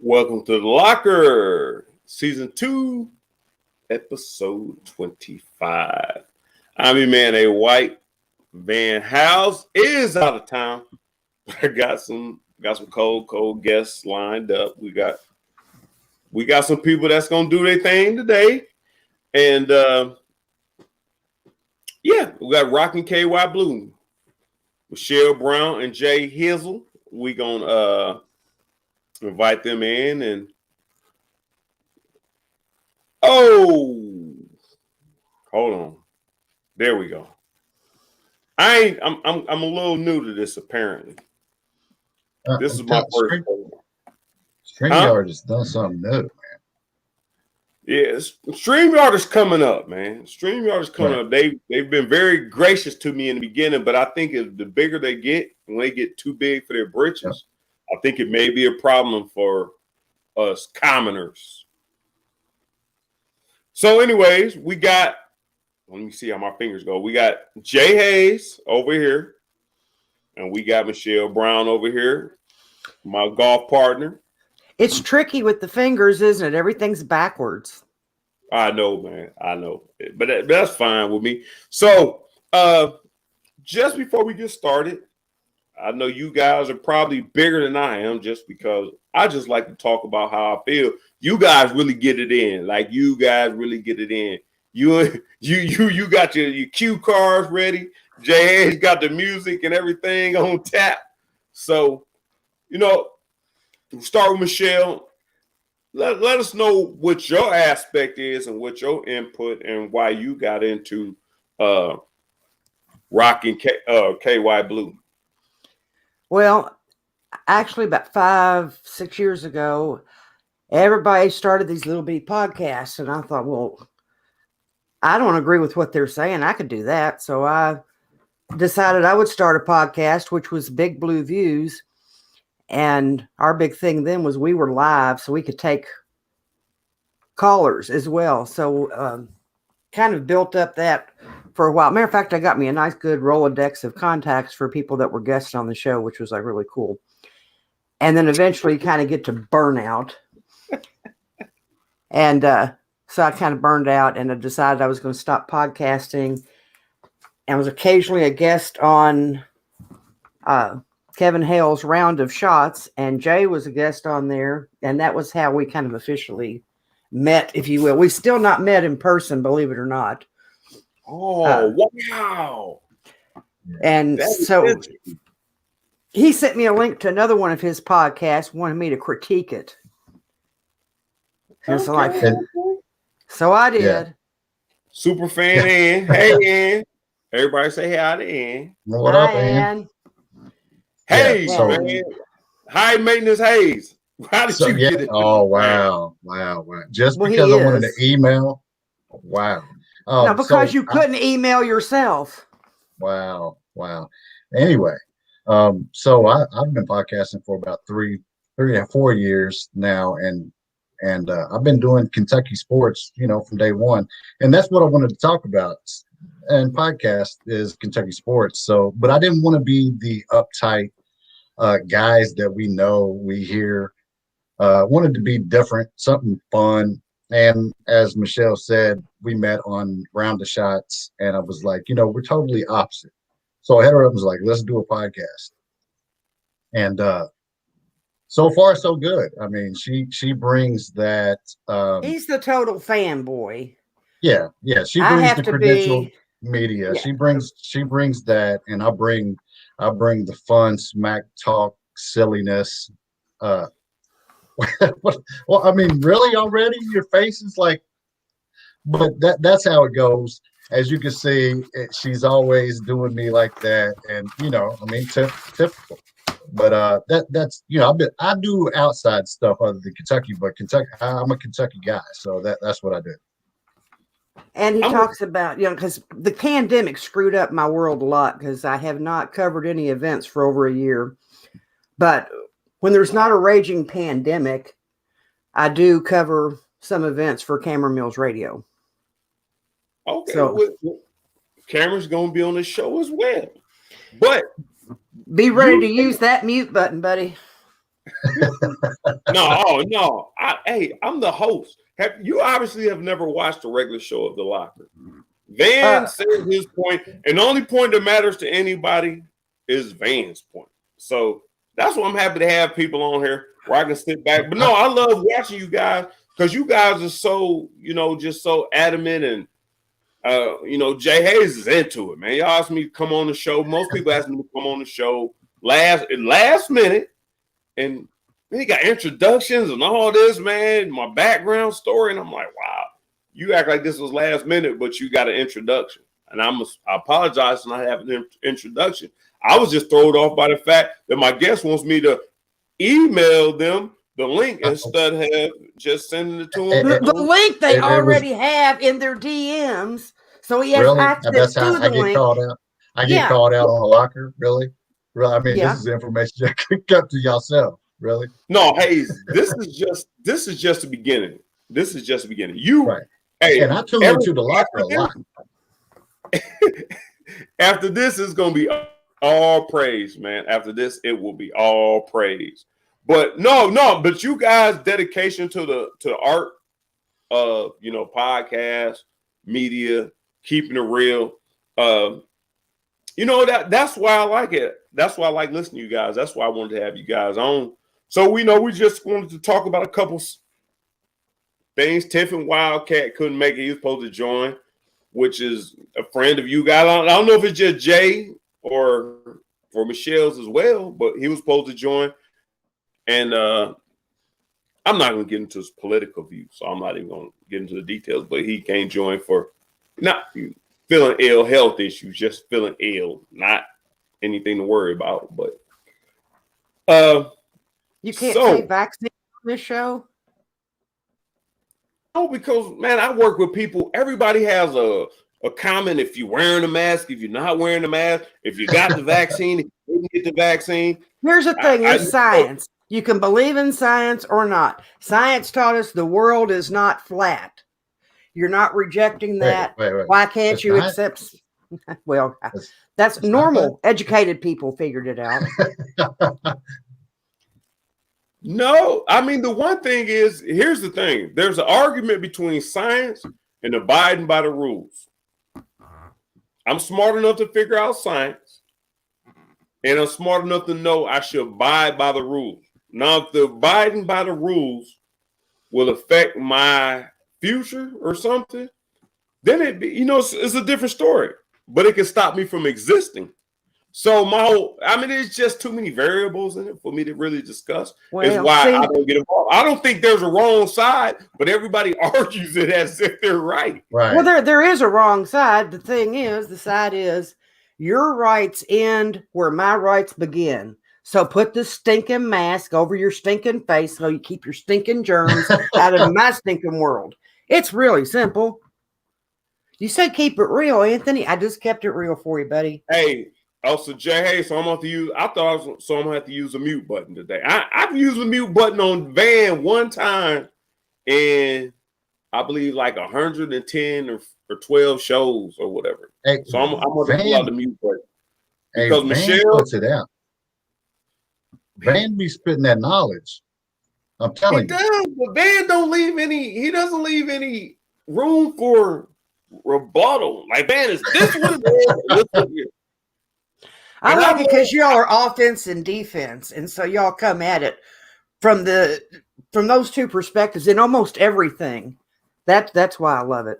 Welcome to the Locker, Season 2, Episode 25. I'm your man, A. White. Van House is out of town. I got some cold guests lined up. We got some people that's gonna do their thing today. And we got ROCKIN KY BLUE, Michelle Brown and Jay Hizzle. We gonna invite them in and hold on. There we go. I'm a little new to this apparently. This is my first. StreamYard has done something new, man. Yeah, StreamYard is coming up, man. StreamYard is coming up. They've been very gracious to me in the beginning, but I think if the bigger they get, when they get too big for their britches, I think it may be a problem for us commoners. So, anyways, we got. Let me see how my fingers go. We got Jay Hayes over here, and we got Michelle Brown over here, my golf partner. It's tricky with the fingers, isn't it? Everything's backwards. I know, man. I know. But that's fine with me. So, just before we get started, I know you guys are probably bigger than I am just because I just like to talk about how I feel. You guys really get it in. Like, you guys really get it in. You got your cue cards ready. Jay Hayes got the music and everything on tap. So, we'll start with Michelle. Let us know what your aspect is and what your input and why you got into ROCKIN KY BLUE. Well, actually, about 5-6 years ago, everybody started these little bitty podcasts, and I thought, well, I don't agree with what they're saying. I could do that. So I decided I would start a podcast, which was Big Blue Views. And our big thing then was we were live, so we could take callers as well. So kind of built up that for a while. Matter of fact, I got me a nice, good Rolodex of contacts for people that were guests on the show, which was like really cool. And then eventually you kind of get to burnout. And so I kind of burned out and I decided I was going to stop podcasting and was occasionally a guest on Kevin Hale's Round of Shots, and Jay was a guest on there, and that was how we kind of officially met, if you will. We've still not met in person, believe it or not. Oh, wow. And so he sent me a link to another one of his podcasts, wanted me to critique it. And so I did. Yeah. Super fan Ann. Hey, Ann. Everybody say hi to Ann. What up, Ann? Hey, man. High maintenance Hayes. How did you get it? Oh, wow. Just because I wanted to email. Wow. No, because you couldn't email yourself. Wow. Anyway, so I've been podcasting for about 3 or 4 years now, and I've been doing Kentucky sports, from day one, and that's what I wanted to talk about. And podcast is Kentucky sports. So, but I didn't want to be the uptight guys that we hear. Wanted to be different, something fun. And as Michelle said, we met on Round of Shots, and I was like, we're totally opposite. So I hit her up and was like, let's do a podcast. And so far, so good. I mean, she brings that. He's the total fanboy. Yeah. She brings the credential media. Yeah. She brings that, and I bring the fun smack talk silliness. Well, I mean, really already your face is like, but that's how it goes. As you can see, she's always doing me like that, and I mean, typical. But that's I do outside stuff other than Kentucky, but I'm a Kentucky guy, so that's what I do. And he talks about, because the pandemic screwed up my world a lot because I have not covered any events for over a year. But when there's not a raging pandemic, I do cover some events for Cameron Mills Radio. Okay. So, Cameron's going to be on the show as well. But be ready to use that mute button, buddy. No. I'm the host. You obviously have never watched a regular show of The Locker. Van said his point, and the only point that matters to anybody is Van's point. So that's why I'm happy to have people on here where I can sit back. But no, I love watching you guys because you guys are so, just so adamant, and Jay Hayes is into it, man. Y'all asked me to come on the show. Most people asked me to come on the show last minute, and then he got introductions and all this, man, my background story, and I'm like, wow, you act like this was last minute, but you got an introduction. And I apologize for not having an introduction. I was just thrown off by the fact that my guest wants me to email them the link instead of just sending it to them. The link they already have in their DMs, so he has access that's to how the I get link. called out. I get called out on The Locker, really? I mean, this is information you kept to yourself, really? No, Hayes, this is just the beginning. This is just the beginning. Hey, and I tune into The Locker a lot. After this, it's gonna be all praise, man. After this, it will be all praise. But but you guys' dedication to the art of podcast, media, keeping it real. That's why I like it. That's why I like listening to you guys. That's why I wanted to have you guys on. So we just wanted to talk about a couple things. Tiffin Wildcat couldn't make it. He was supposed to join, which is a friend of you guys. I don't know if it's just Jay or for Michelle's as well, but he was supposed to join. And I'm not going to get into his political views, so I'm not even going to get into the details, but he can't join for not feeling ill, health issues, just feeling ill, not anything to worry about. But you can't say vaccine on this show? No, because, man, I work with people. Everybody has a comment if you're wearing a mask, if you're not wearing a mask, if you got the vaccine, if you didn't get the vaccine. Here's the thing, it's science. You can believe in science or not. Science taught us the world is not flat. You're not rejecting that. Wait. Why can't you accept? Well, that's normal. Educated people figured it out. No, I mean, the one thing is, here's the thing. There's an argument between science and abiding by the rules. I'm smart enough to figure out science, and I'm smart enough to know I should abide by the rules. Now, if the abiding by the rules will affect my future or something, then it's a different story. But it can stop me from existing. So it's just too many variables in it for me to really discuss. Is why I don't get involved. I don't think there's a wrong side, but everybody argues it as if they're right. Right. Well, there is a wrong side. The thing is, the side is your rights end where my rights begin. So put the stinking mask over your stinking face so you keep your stinking germs out of my stinking world. It's really simple. You said keep it real, Anthony. I just kept it real for you, buddy. Hey, also Jay, hey, so I'm going to use. I'm going to have to use a mute button today. I've used the mute button on Van one time, and I believe like 110 or 12 shows or whatever. Hey, so I'm going to pull out the mute button because Van Michelle puts it out. Van be spitting that knowledge. I'm telling you. He does, but Van don't leave any. He doesn't leave any room for rebuttal. Like, Van is this one. I like it because y'all are offense and defense, and so y'all come at it from those two perspectives in almost everything. That's why I love it.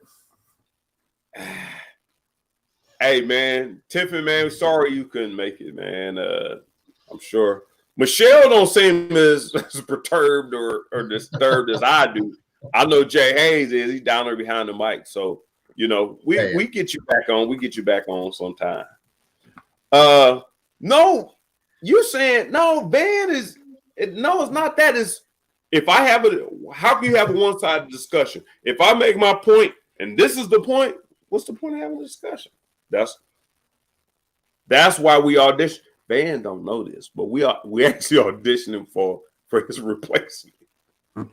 Hey, man, Tiffin, man, sorry you couldn't make it, man. I'm sure Michelle don't seem as perturbed or disturbed as I do. I know Jay Hayes is. He's down there behind the mic. So, we get you back on. We get you back on sometime. No, you're saying, no, Van is, no, it's not that. Is if I have how can you have a one-sided discussion? If I make my point and this is the point, what's the point of having a discussion? That's why we audition. Van don't know this, but we actually auditioning for his replacement. Oh,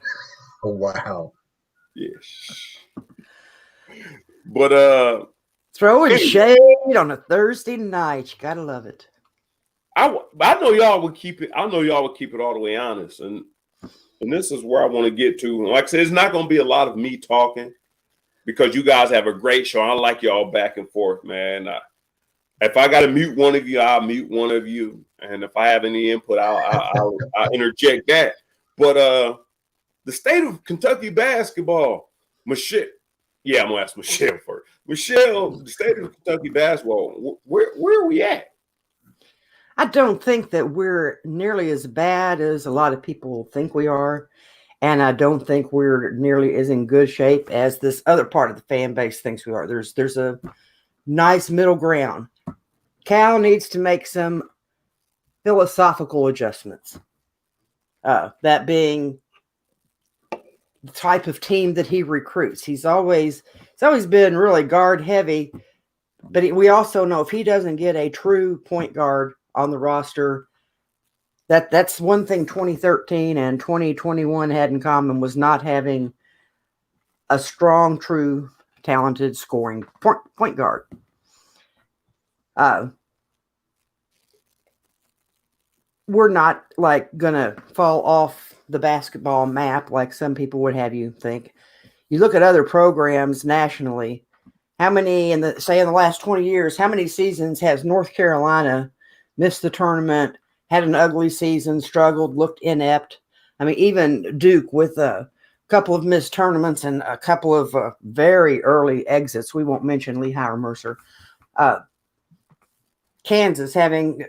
wow. Yes. But throwing shade on a Thursday night. You gotta love it. I know y'all would keep it. I know y'all would keep it all the way honest, and this is where I want to get to. Like I said, it's not going to be a lot of me talking because you guys have a great show. I like y'all back and forth, man. If I got to mute one of you, I'll mute one of you, and if I have any input, I'll interject that. But the state of Kentucky basketball, Michelle. Yeah, I'm gonna ask Michelle first. Michelle, the state of Kentucky basketball, where are we at? I don't think that we're nearly as bad as a lot of people think we are. And I don't think we're nearly as in good shape as this other part of the fan base thinks we are. There's a nice middle ground. Cal needs to make some philosophical adjustments. That being the type of team that he recruits. He's always been really guard heavy, but we also know if he doesn't get a true point guard on the roster, that's one thing 2013 and 2021 had in common was not having a strong, true, talented scoring point guard. We're not like gonna fall off the basketball map like some people would have you think. You look at other programs nationally. How many in the last 20 years? How many seasons has North Carolina missed the tournament? Had an ugly season, struggled, looked inept. I mean, even Duke with a couple of missed tournaments and a couple of very early exits. We won't mention Lehigh or Mercer. Kansas having,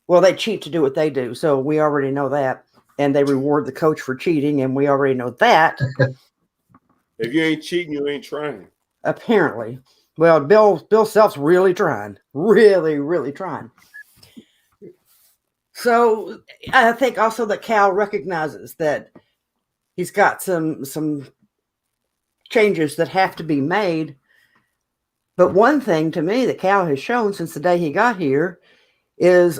well, they cheat to do what they do. So we already know that. And they reward the coach for cheating. And we already know that. If you ain't cheating, you ain't trying. Apparently. Well, Bill Self's really trying. Really, really trying. So I think also that Cal recognizes that he's got some changes that have to be made. But one thing to me that Cal has shown since the day he got here is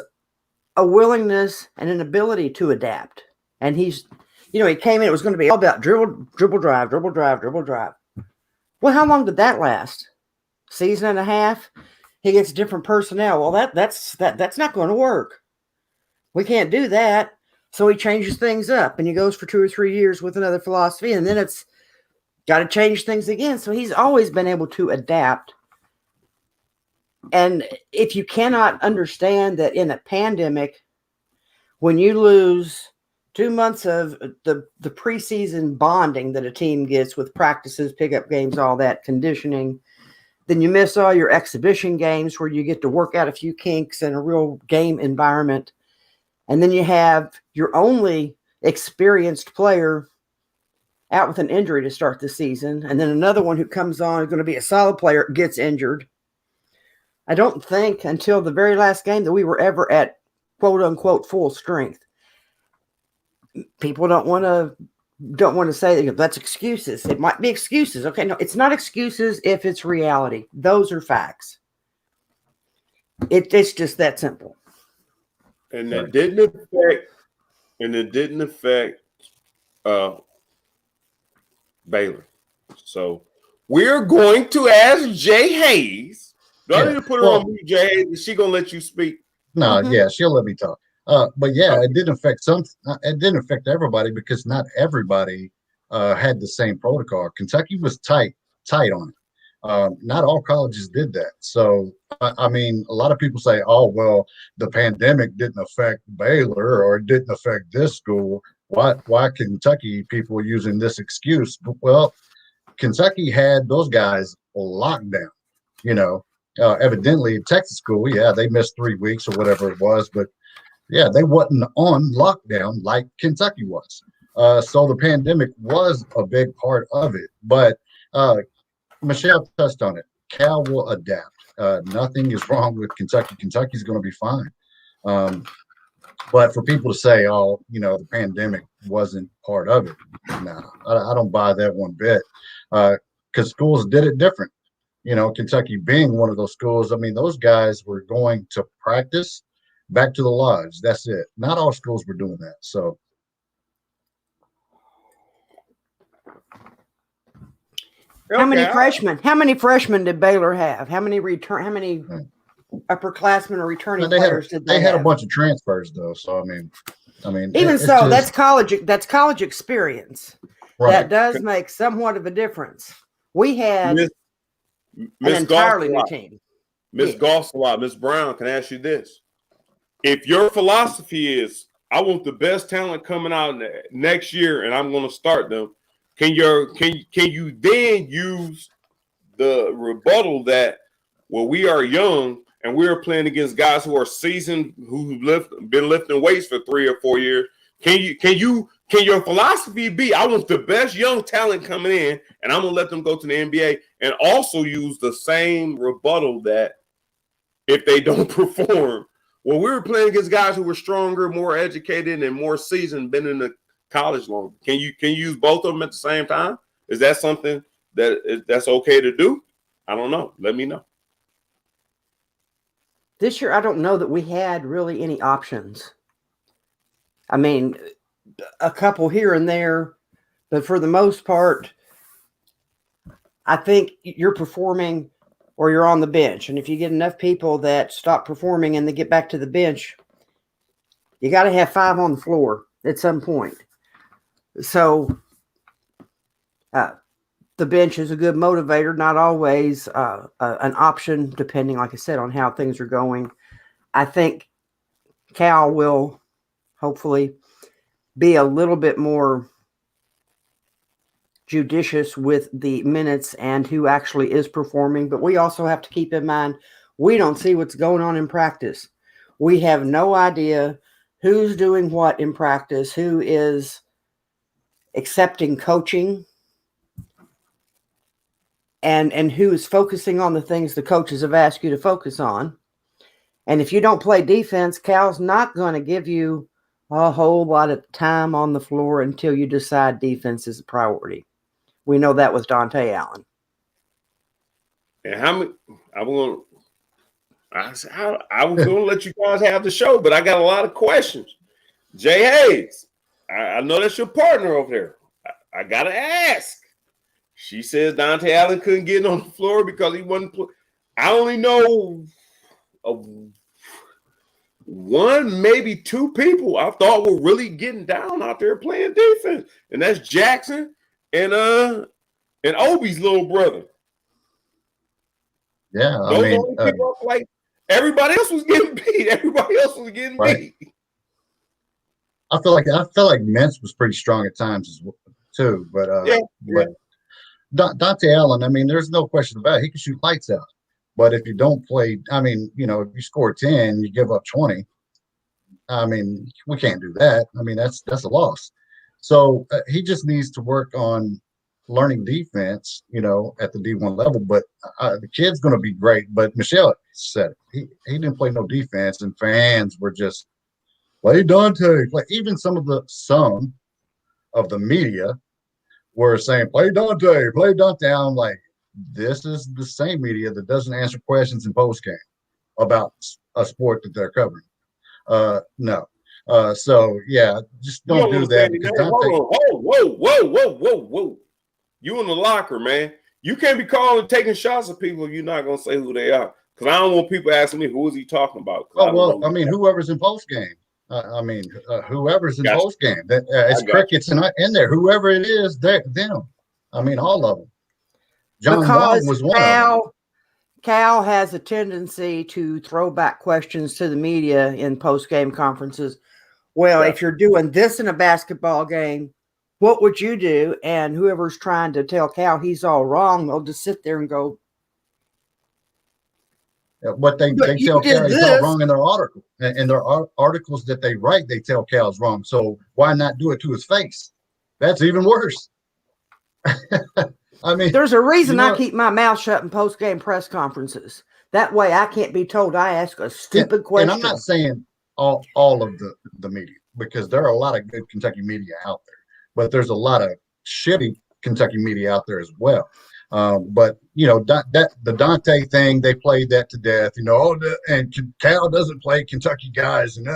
a willingness and an ability to adapt. And he's, he came in, it was going to be all about dribble, drive, dribble, drive, dribble, drive. Well, how long did that last? Season and a half? He gets different personnel. Well, that's not going to work. We can't do that. So he changes things up and he goes for 2 or 3 years with another philosophy. And then it's got to change things again. So he's always been able to adapt. And if you cannot understand that in a pandemic, when you lose 2 months of the preseason bonding that a team gets with practices, pickup games, all that, conditioning, then you miss all your exhibition games where you get to work out a few kinks in a real game environment. And then you have your only experienced player out with an injury to start the season. And then another one who comes on is going to be a solid player, gets injured. I don't think until the very last game that we were ever at quote unquote full strength. People don't want to say that's excuses. It might be excuses. Okay, no, it's not excuses if it's reality. Those are facts. It's just that simple. And it didn't affect Baylor. So we're going to ask Jay Hayes. Do I need to put her on mute, Jay Hayes? Is she gonna let you speak? No, yeah, she'll let me talk. But yeah, it didn't affect it didn't affect everybody because not everybody had the same protocol. Kentucky was tight on it. Not all colleges did that. So, I mean, a lot of people say, oh, well, the pandemic didn't affect Baylor or it didn't affect this school. Why Kentucky people are using this excuse? Well, Kentucky had those guys locked down, evidently Texas school, yeah, they missed 3 weeks or whatever it was, but yeah, they wasn't on lockdown like Kentucky was. So the pandemic was a big part of it, but Michelle touched on it. Cal will adapt. Nothing is wrong with Kentucky. Kentucky's going to be fine. But for people to say, oh, the pandemic wasn't part of it, no, I don't buy that one bit. Because schools did it different. Kentucky being one of those schools, I mean, those guys were going to practice back to the lodge. That's it. Not all schools were doing that. So. How many freshmen did Baylor have? How many upperclassmen or returning They players did they had a have? bunch of transfers though, so I mean, Even it's so, just, that's college experience. right. That does make somewhat of a difference. We had Miss an Miss entirely new Gosselaar, team. Miss Yeah. Gosselaar, Miss Brown, can I ask you this? If your philosophy is, I want the best talent coming out next year, and I'm going to start them, can you then use the rebuttal that, well, we are young and we are playing against guys who are seasoned, who've been lifting weights for 3 or 4 years? Can your philosophy be, I want the best young talent coming in, and I'm gonna let them go to the NBA, and also use the same rebuttal that if they don't perform, well, we were playing against guys who were stronger, more educated, and more seasoned, been in the college longer. Can you use both of them at the same time? Is that something that's okay to do? I don't know. Let me know. This year, I don't know that we had really any options. I mean, a couple here and there, but for the most part, I think you're performing or you're on the bench. And if you get enough people that stop performing and they get back to the bench, you got to have 5 on the floor at some point. So the bench is a good motivator, not always an option, depending, like I said, on how things are going. I think Cal will hopefully be a little bit more judicious with the minutes and who actually is performing. But we also have to keep in mind, we don't see what's going on in practice. We have no idea who's doing what in practice, who is accepting coaching, and who is focusing on the things the coaches have asked you to focus on. And if you don't play defense, Cal's not going to give you a whole lot of time on the floor until you decide defense is a priority. We know that with Dante Allen. And how many? I was going to let you guys have the show, but I got a lot of questions. Jay Hayes, I know that's your partner over there. I got to ask. She says Dante Allen couldn't get on the floor because he wasn't. I only know one, maybe 2 people I thought were really getting down out there playing defense, and that's Jackson and Obi's little brother. Yeah, Those only people like everybody else was getting beat. Everybody else was getting beat. I feel like Mintz was pretty strong at times too, but Dante Allen, I mean, there's no question about it. He can shoot lights out. But if you don't play, I mean, if you score 10, you give up 20. I mean, we can't do that. I mean, that's a loss. So he just needs to work on learning defense, at the D1 level. But the kid's going to be great. But Michelle said it. He didn't play no defense, and fans were just play Dante. Even some of the media were saying play Dante, play Dante. I'm like, this is the same media that doesn't answer questions in post game about a sport that they're covering. No. So yeah, just don't do that. Because Whoa. You in the locker, man. You can't be calling taking shots at people if you're not gonna say who they are. Because I don't want people asking me who is he talking about. I mean, whoever's in post game. Whoever's in post game. It's crickets in there. Whoever it is, them. I mean, all of them. John Wong was one of them. Cal has a tendency to throw back questions to the media in post-game conferences. Well, if you're doing this in a basketball game, what would you do? And whoever's trying to tell Cal he's all wrong, they'll just sit there and go. But they tell Cal he's all wrong in their article. And their articles that they write, they tell Cal's wrong. So why not do it to his face? That's even worse. I mean, there's a reason I keep my mouth shut in post-game press conferences. That way I can't be told I ask a stupid question. And I'm not saying all of the media, because there are a lot of good Kentucky media out there, but there's a lot of shitty Kentucky media out there as well. But the Dante thing, they played that to death. And Cal doesn't play Kentucky guys, and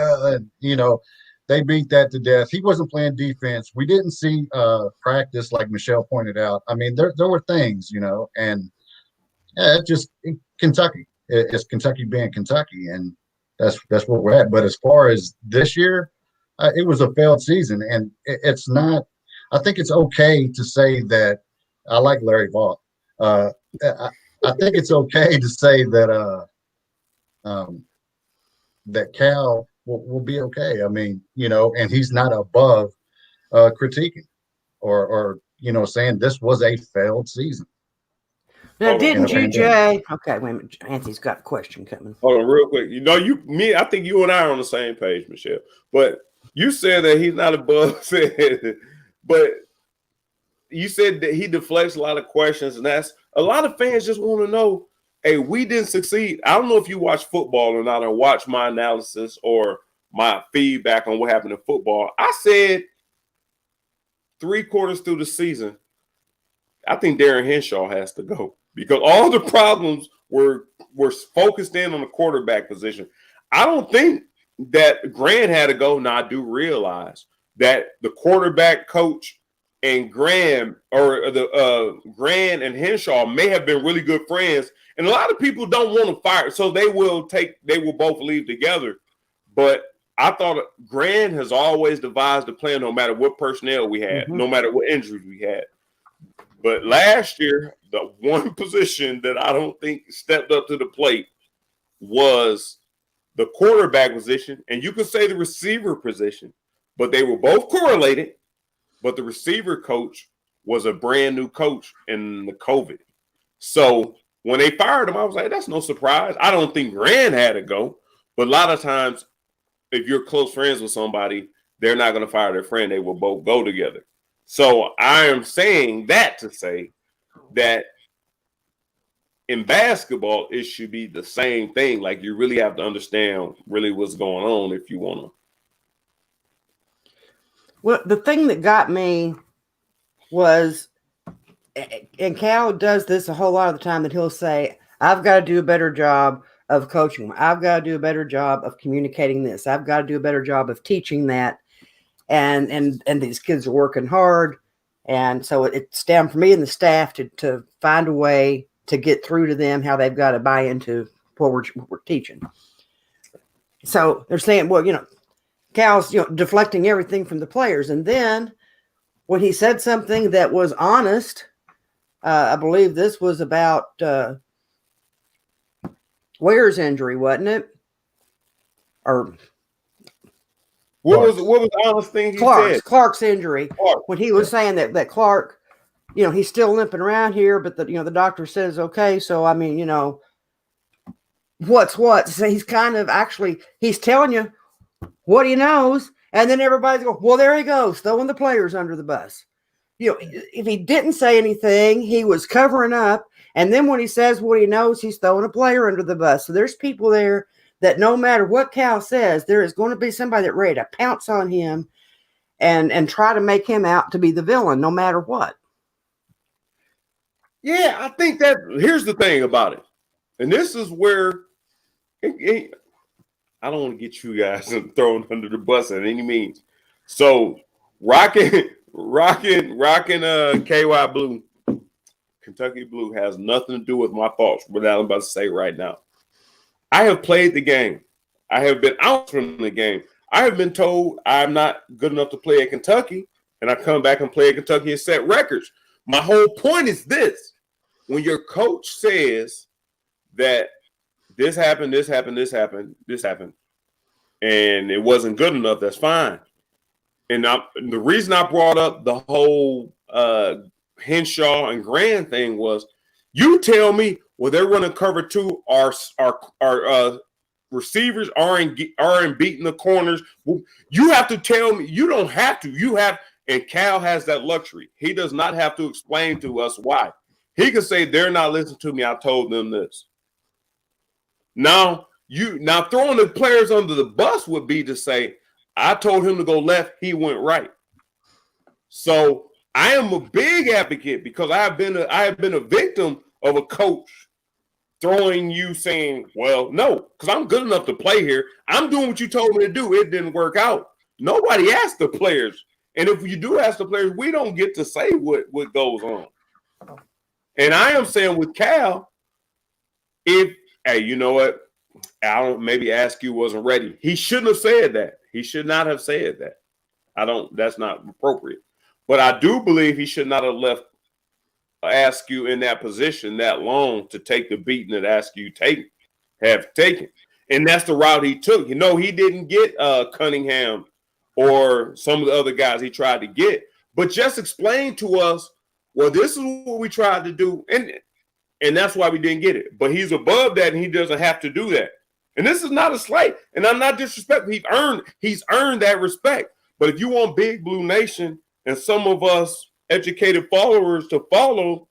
they beat that to death. He wasn't playing defense. We didn't see practice, like Michelle pointed out. I mean, there were things, and just Kentucky. It's Kentucky being Kentucky, and that's where we're at. But as far as this year, it was a failed season, and it's not. I think it's okay to say that. I like Larry Vaught. Uh, I think it's okay to say that um, that Cal will be okay. I mean, and he's not above critiquing or saying this was a failed season. Now, Hold on, didn't you, pandemic. Jay? Okay, wait a minute. Anthony's got a question coming. hold on, real quick. I think you and I are on the same page, Michelle. But you said that he's not above, but you said that he deflects a lot of questions, and that's a lot of fans just want to know. Hey, we didn't succeed. I don't know if you watch football or not, or watch my analysis or my feedback on what happened in football. I said 3/4 through the season, I think Darren Henshaw has to go because all the problems were focused in on the quarterback position. I don't think that Grant had to go. Now, I do realize that the quarterback coach and Graham or the Grant and Henshaw may have been really good friends, and a lot of people don't want to fire, so they will both leave together. But I thought Grant has always devised a plan, no matter what personnel we had, no matter what injuries we had. But last year, the one position that I don't think stepped up to the plate was the quarterback position, and you could say the receiver position, but they were both correlated. But the receiver coach was a brand new coach in the COVID. So when they fired him, I was like, that's no surprise. I don't think Grant had to go. But a lot of times, if you're close friends with somebody, they're not going to fire their friend. They will both go together. So I am saying that to say that in basketball, it should be the same thing. Like you really have to understand really what's going on if you want to. Well, the thing that got me was, and Cal does this a whole lot of the time, that he'll say, I've got to do a better job of coaching. I've got to do a better job of communicating this. I've got to do a better job of teaching that. And these kids are working hard. And so it's down for me and the staff to find a way to get through to them how they've got to buy into what we're teaching. So they're saying, well, Cal's, deflecting everything from the players. And then when he said something that was honest, I believe this was about Ware's injury, wasn't it? Or what was the honest thing he said? Clark's injury. When he was saying that Clark, he's still limping around here, but the doctor says okay. So I mean, what's what? So he's kind of he's telling you what he knows, and then everybody's going, well, there he goes, throwing the players under the bus. If he didn't say anything, he was covering up. And then when he says what he knows, he's throwing a player under the bus. So there's people there that no matter what Cal says, there is going to be somebody that's ready to pounce on him and try to make him out to be the villain, no matter what. Yeah, I think that here's the thing about it. And this is where I don't want to get you guys thrown under the bus at any means. So rocking KY Blue, Kentucky Blue has nothing to do with my thoughts, what I'm about to say right now. I have played the game. I have been out from the game. I have been told I'm not good enough to play at Kentucky, and I come back and play at Kentucky and set records. My whole point is this. When your coach says that this happened, and it wasn't good enough, that's fine. And the reason I brought up the whole Henshaw and Grand thing was, you tell me, well, they're running cover two. Our receivers aren't beating the corners. Well, you have to tell me. You don't have to. You have, and Cal has that luxury. He does not have to explain to us why. He can say they're not listening to me. I told them this. Now throwing the players under the bus would be to say, I told him to go left, he went right. So I am a big advocate because I have been a victim of a coach throwing you saying, well, no, because I'm good enough to play here. I'm doing what you told me to do. It didn't work out. Nobody asked the players. And if you do ask the players, we don't get to say what goes on. And I am saying with Cal, if hey, you know what? I don't maybe Askew wasn't ready. He shouldn't have said that. He should not have said that. That's not appropriate. But I do believe he should not have left Askew in that position that long to take the beating that Askew have taken. And that's the route he took. You know, he didn't get Cunningham or some of the other guys he tried to get, but just explain to us, well, this is what we tried to do. And that's why we didn't get it. But he's above that, and he doesn't have to do that. And this is not a slight, and I'm not disrespectful. He's earned that respect. But if you want Big Blue Nation and some of us educated followers to follow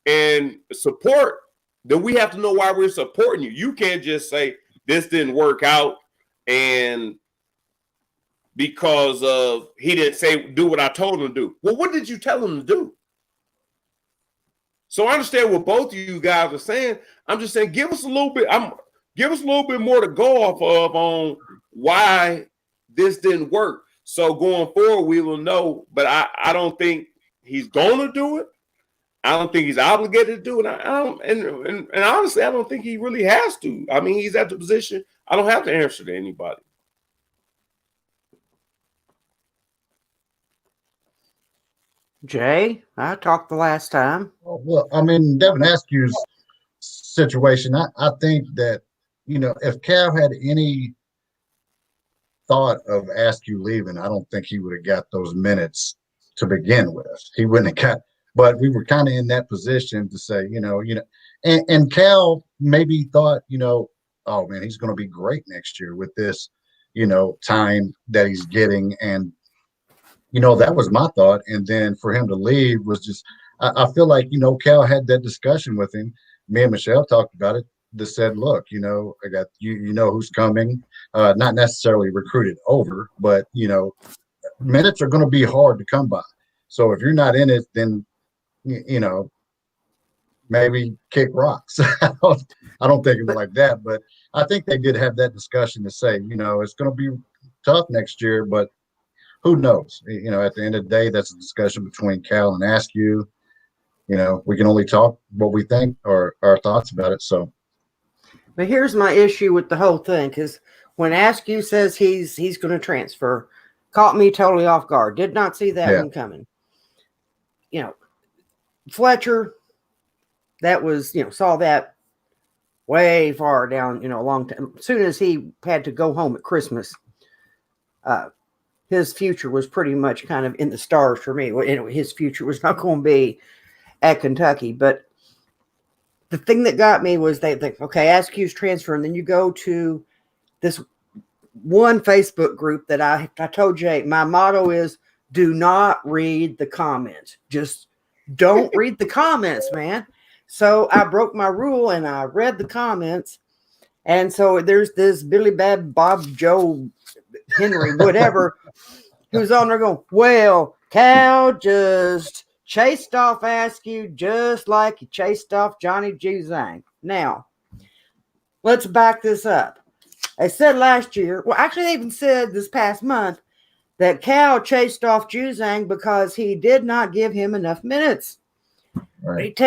and support, then we have to know why we're supporting you. You can't just say this didn't work out and because of he didn't say do what I told him to do. Well, what did you tell him to do? So I understand what both of you guys are saying. I'm just saying, give us a little bit more to go off of on why this didn't work. So going forward, we will know. But I don't think he's going to do it. I don't think he's obligated to do it. And honestly, I don't think he really has to. I mean, he's at the position. I don't have to answer to anybody. Jay, I talked the last time. Well, I mean, Devin Askew's situation, I think that, you know, if Cal had any thought of Askew leaving, I don't think he would have got those minutes to begin with. He wouldn't have got, but we were kind of in that position to say, and Cal maybe thought, oh man, he's going to be great next year with this, time that he's getting. And, that was my thought. And then for him to leave was just, I feel like, Cal had that discussion with him. Me and Michelle talked about it. That said, look, I got who's coming, not necessarily recruited over, but minutes are going to be hard to come by. So if you're not in it, then maybe kick rocks. I don't think of it like that, but I think they did have that discussion to say, it's going to be tough next year, but who knows? At the end of the day, that's a discussion between Cal and Askew. We can only talk what we think or our thoughts about it. So. But here's my issue with the whole thing, because when Askew says he's going to transfer, caught me totally off guard. Did not see that one coming. Fletcher, that was, saw that way far down, a long time. As soon as he had to go home at Christmas, his future was pretty much kind of in the stars for me. His future was not going to be at Kentucky, but the thing that got me was they think, okay, Askew's transfer, and then you go to this one Facebook group that I told Jay, my motto is do not read the comments. Just don't read the comments, man. So I broke my rule and I read the comments. And so there's this Billy Bob, Joe, Henry, whatever, who's on there going, well, Cal just chased off Askew just like he chased off Johnny Juzang. Now, let's back this up. I said last year, well, actually, they even said this past month that Cal chased off Juzang because he did not give him enough minutes. Right.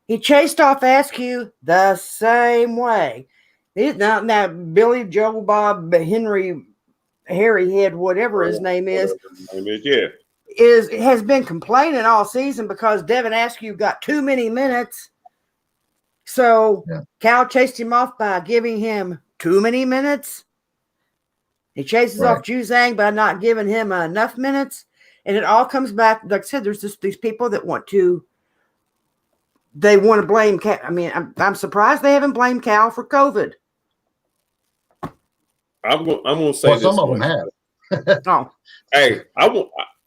He chased off Askew the same way. Now, Billy, Joe, Bob, Henry, Harry Head, whatever his name is, has been complaining all season because Devin Askew got too many minutes. So Cal chased him off by giving him too many minutes. He chases off Juzang by not giving him enough minutes. And it all comes back, like I said, there's just these people that want to blame Cal. I mean, I'm surprised they haven't blamed Cal for COVID. I'm gonna say this. Some of them have. Oh. Hey, I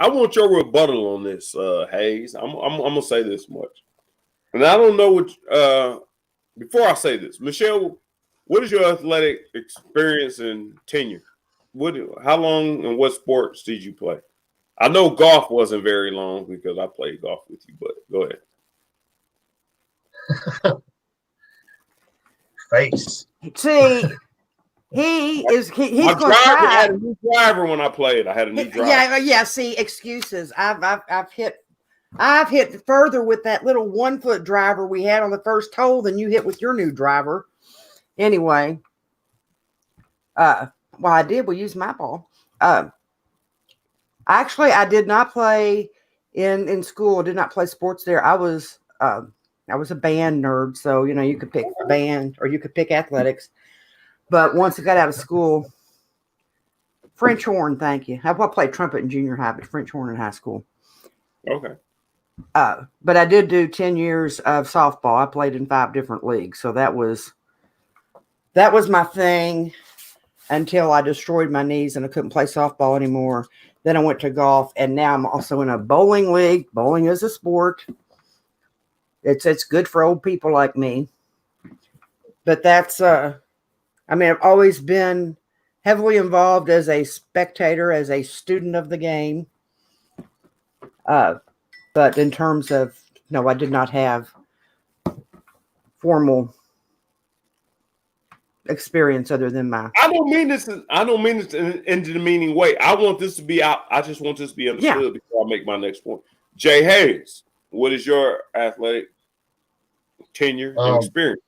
want your rebuttal on this, Hayes. I'm gonna say this much, and I don't know what. Before I say this, Michelle, what is your athletic experience and tenure? How long and what sports did you play? I know golf wasn't very long because I played golf with you, but go ahead. Face. See. He's going to try. I had a new driver when I played. I had a new driver. Yeah. See, excuses. I've hit further with that little 1 foot driver we had on the first hole than you hit with your new driver. Anyway, well, I did. We used my ball. Actually, I did not play in school. I did not play sports there. I was a band nerd, so you could pick band or you could pick athletics. But once I got out of school, French horn, thank you. I played trumpet in junior high, but French horn in high school. Okay. But I did do 10 years of softball. I played in 5 different leagues, so that was my thing until I destroyed my knees and I couldn't play softball anymore. Then I went to golf, and now I'm also in a bowling league. Bowling is a sport. It's good for old people like me. But that's I've always been heavily involved as a spectator, as a student of the game. But in terms of, no, I did not have formal experience other than my. I don't mean this in the meaning way. I want this to be out. I just want this to be understood before I make my next point. Jay Hayes, what is your athletic tenure and experience?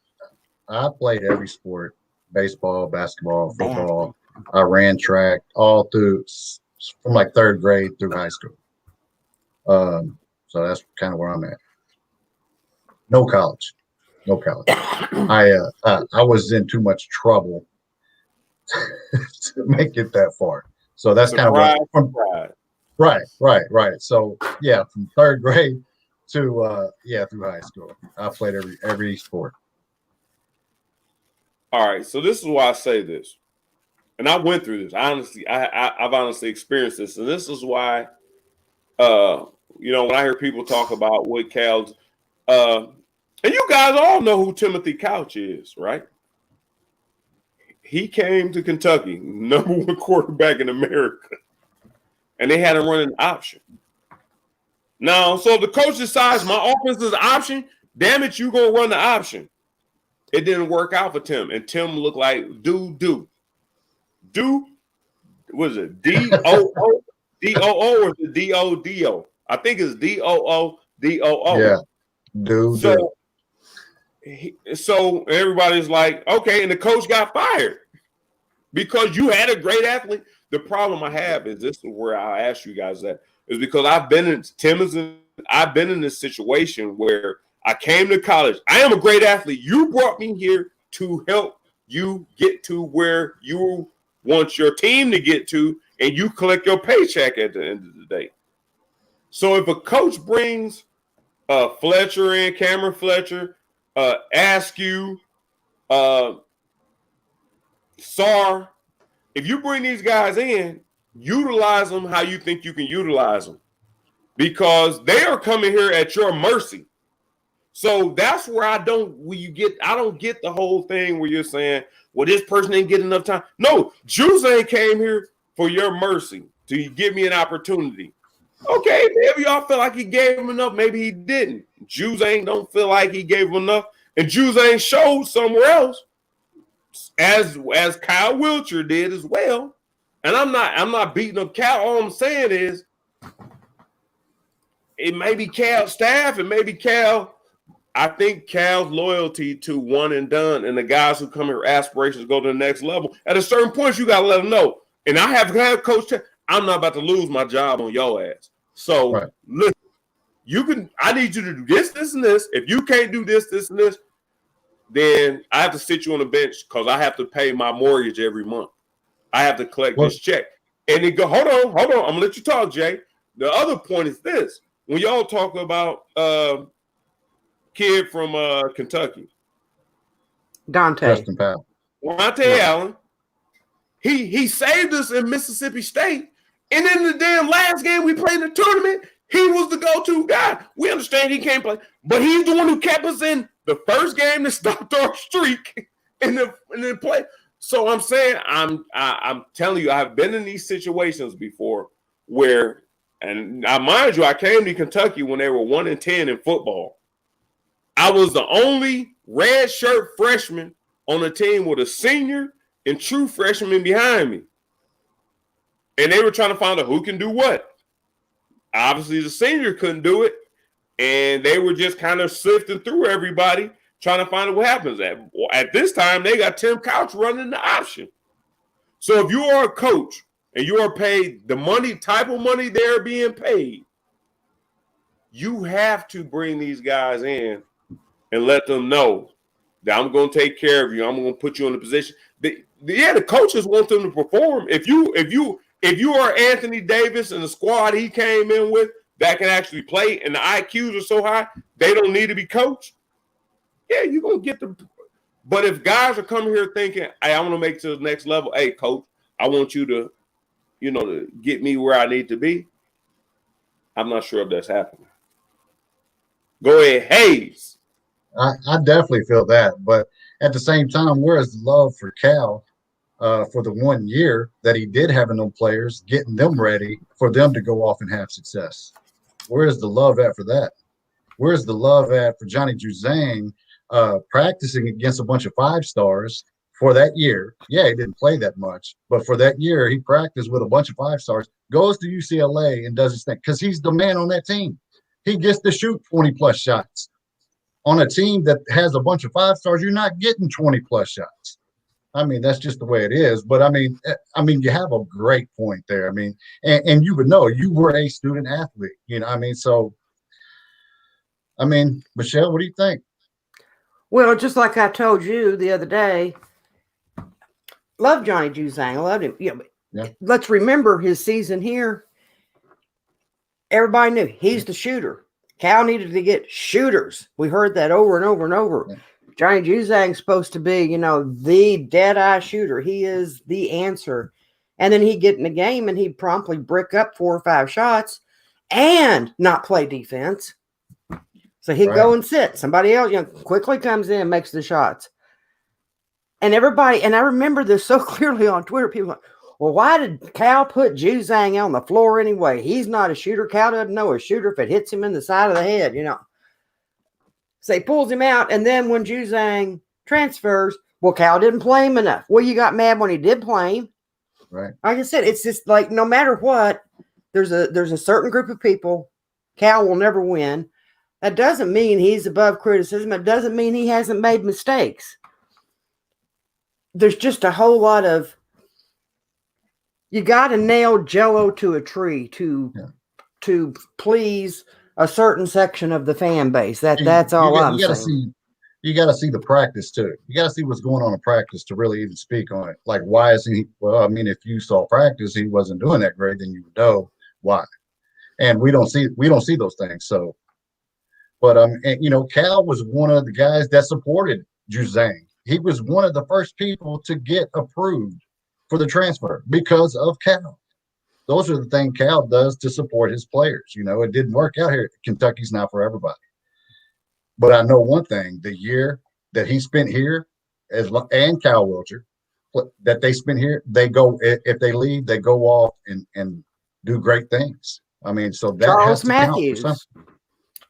I played every sport: baseball, basketball, football. I ran track all through from like 3rd grade through high school. So that's kind of where I'm at. No college. I was in too much trouble to make it that far. So that's kind of right. So yeah, from 3rd grade to through high school, I played every sport. All right, so this is why I say this, and I went through this. Honestly, I've honestly experienced this, and this is why, when I hear people talk about what Cal's, and you guys all know who Timothy Couch is, right? He came to Kentucky, #1 quarterback in America, and they had him running option. Now, so the coach decides my offense is option. Damn it, you gonna run the option. It didn't work out for Tim, and Tim looked like do. What is it? D-O-O? D-O-O or the D-O-D-O? I think it's D-O-O-D-O-O. Yeah, do. So everybody's like, okay, and the coach got fired because you had a great athlete. The problem I have is this is where I ask you guys that is because I've been in this situation where I came to college. I am a great athlete. You brought me here to help you get to where you want your team to get to, and you collect your paycheck at the end of the day. So if a coach brings Fletcher in, Cameron Fletcher, Askew, Sarr, if you bring these guys in, utilize them how you think you can utilize them because they are coming here at your mercy. So that's where I don't get the whole thing where you're saying, well, this person didn't get enough time. No, Juzang came here for your mercy to give me an opportunity. Okay, maybe y'all feel like he gave him enough. Maybe he didn't. Juzang don't feel like he gave him enough. And Juzang showed somewhere else, as Kyle Wiltshire did as well. And I'm not beating up Cal. All I'm saying is it may be Cal's staff, and maybe Cal. I think Cal's loyalty to one and done and the guys who come here aspirations go to the next level. At a certain point, you got to let them know. And I have Coach, I'm not about to lose my job on your ass. So listen, I need you to do this, this, and this. If you can't do this, this, and this, then I have to sit you on the bench because I have to pay my mortgage every month. I have to collect this check. And then go, hold on. I'm going to let you talk, Jay. The other point is this. When y'all talk about kid from Kentucky. Dante Allen. He saved us in Mississippi State. And in the damn last game we played in the tournament, he was the go-to guy. We understand he can't play, but he's the one who kept us in the first game that stopped our streak in the play. So I'm saying, I'm telling you, I've been in these situations before where, and I mind you, I came to Kentucky when they were 1-10 in football. I was the only red shirt freshman on a team with a senior and true freshman behind me. And they were trying to find out who can do what. Obviously, the senior couldn't do it. And they were just kind of sifting through everybody. trying to find out what happens. At this time, they got Tim Couch running the option. So if you are a coach and you are paid the money, type of money they're being paid, you have to bring these guys in and let them know that I'm going to take care of you. I'm going to put you in a position. The coaches want them to perform. If you are Anthony Davis and the squad he came in with that can actually play and the IQs are so high, they don't need to be coached. Yeah, you're going to get the – but if guys are coming here thinking, hey, I want to make it to the next level, hey, coach, I want you to, to get me where I need to be, I'm not sure if that's happening. Go ahead, Hayes. I definitely feel that. But at the same time, where's the love for Cal for the 1 year that he did having them players, getting them ready for them to go off and have success? Where's the love at for that? Where's the love at for Johnny Juzang practicing against a bunch of 5-stars for that year? Yeah, he didn't play that much, but for that year, he practiced with a bunch of 5-stars, goes to UCLA and does his thing because he's the man on that team. He gets to shoot 20-plus shots. On a team that has a bunch of 5-stars, you're not getting 20-plus shots. I mean, that's just the way it is. But, I mean, you have a great point there. I mean, and you would know you were a student athlete. So, I mean, Michelle, what do you think? Well, just like I told you the other day, love Johnny Juzang. I loved him. Yeah. Let's remember his season here. Everybody knew he's the shooter. Cal needed to get shooters. We heard that over and over and over. Yeah. Johnny Juzang's supposed to be, the dead-eye shooter. He is the answer. And then he'd get in the game and he'd promptly brick up 4 or 5 shots and not play defense. So he'd go and sit. Somebody else, quickly comes in and makes the shots. And everybody, and I remember this so clearly on Twitter, people like, well, why did Cal put Juzang on the floor anyway? He's not a shooter. Cal doesn't know a shooter if it hits him in the side of the head, So he pulls him out, and then when Juzang transfers, well, Cal didn't play him enough. Well, you got mad when he did play him. Right. Like I said, it's just like no matter what, there's a certain group of people Cal will never win. That doesn't mean he's above criticism. It doesn't mean he hasn't made mistakes. There's just a whole lot of you got to nail Jell-O to a tree to please a certain section of the fan base. That's all I'm saying. You got to see the practice too. You got to see what's going on in practice to really even speak on it. Like, why is he? Well, I mean, if you saw practice, he wasn't doing that great, then you would know why. And we don't see those things. So, but Cal was one of the guys that supported Juzang. He was one of the first people to get approved for the transfer because of Cal. Those are the things Cal does to support his players. It didn't work out here. Kentucky's not for everybody. But I know one thing, the year that he spent here and Cal Wilcher, that they spent here, they go, if they leave, they go off and do great things. I mean, so that Charles has to Matthews. count for something.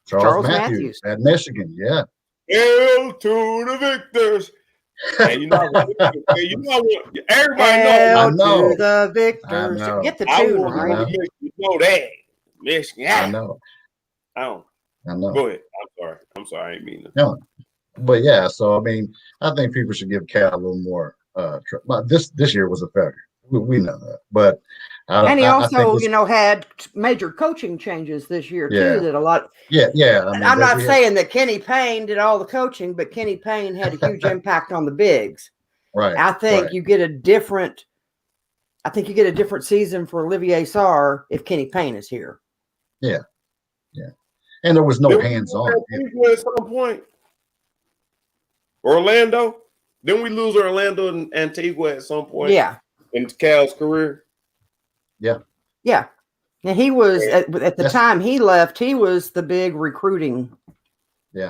Charles Matthews at Michigan, yeah. Hail to the victors. And everybody Hail knows. to the victors. Get the tune right. You know that. Michigan. I know. I know. Go ahead. I'm sorry. I didn't mean to. No. But yeah, so I mean, I think people should give Cal a little more. This year was a failure. We know that, but and he also, had major coaching changes this year too. That a lot. Yeah. I mean, I'm not saying that Kenny Payne did all the coaching, but Kenny Payne had a huge impact on the bigs. Right. I think you get a different. I think you get a different season for Olivier Sarr if Kenny Payne is here. Yeah. And there was no hands-on. At some point, Orlando. Didn't we lose Orlando and Antigua at some point? Yeah. In Cal's career. Yeah. And he was at the time he left. He was the big recruiting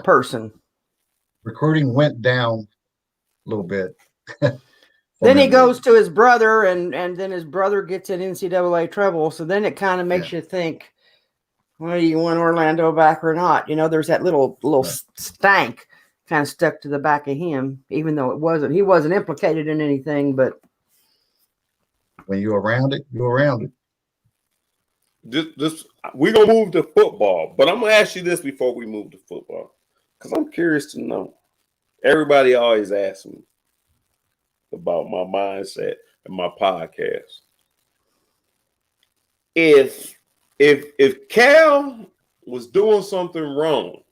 person. Recruiting went down a little bit. Then he goes to his brother, and then his brother gets in NCAA trouble. So then it kind of makes you think, well, do you want Orlando back or not? There's that little stank kind of stuck to the back of him, even though he wasn't implicated in anything, but when you're around it, you're around it. We're going to move to football, but I'm going to ask you this before we move to football, because I'm curious to know. Everybody always asks me about my mindset and my podcast. If Cal was doing something wrong,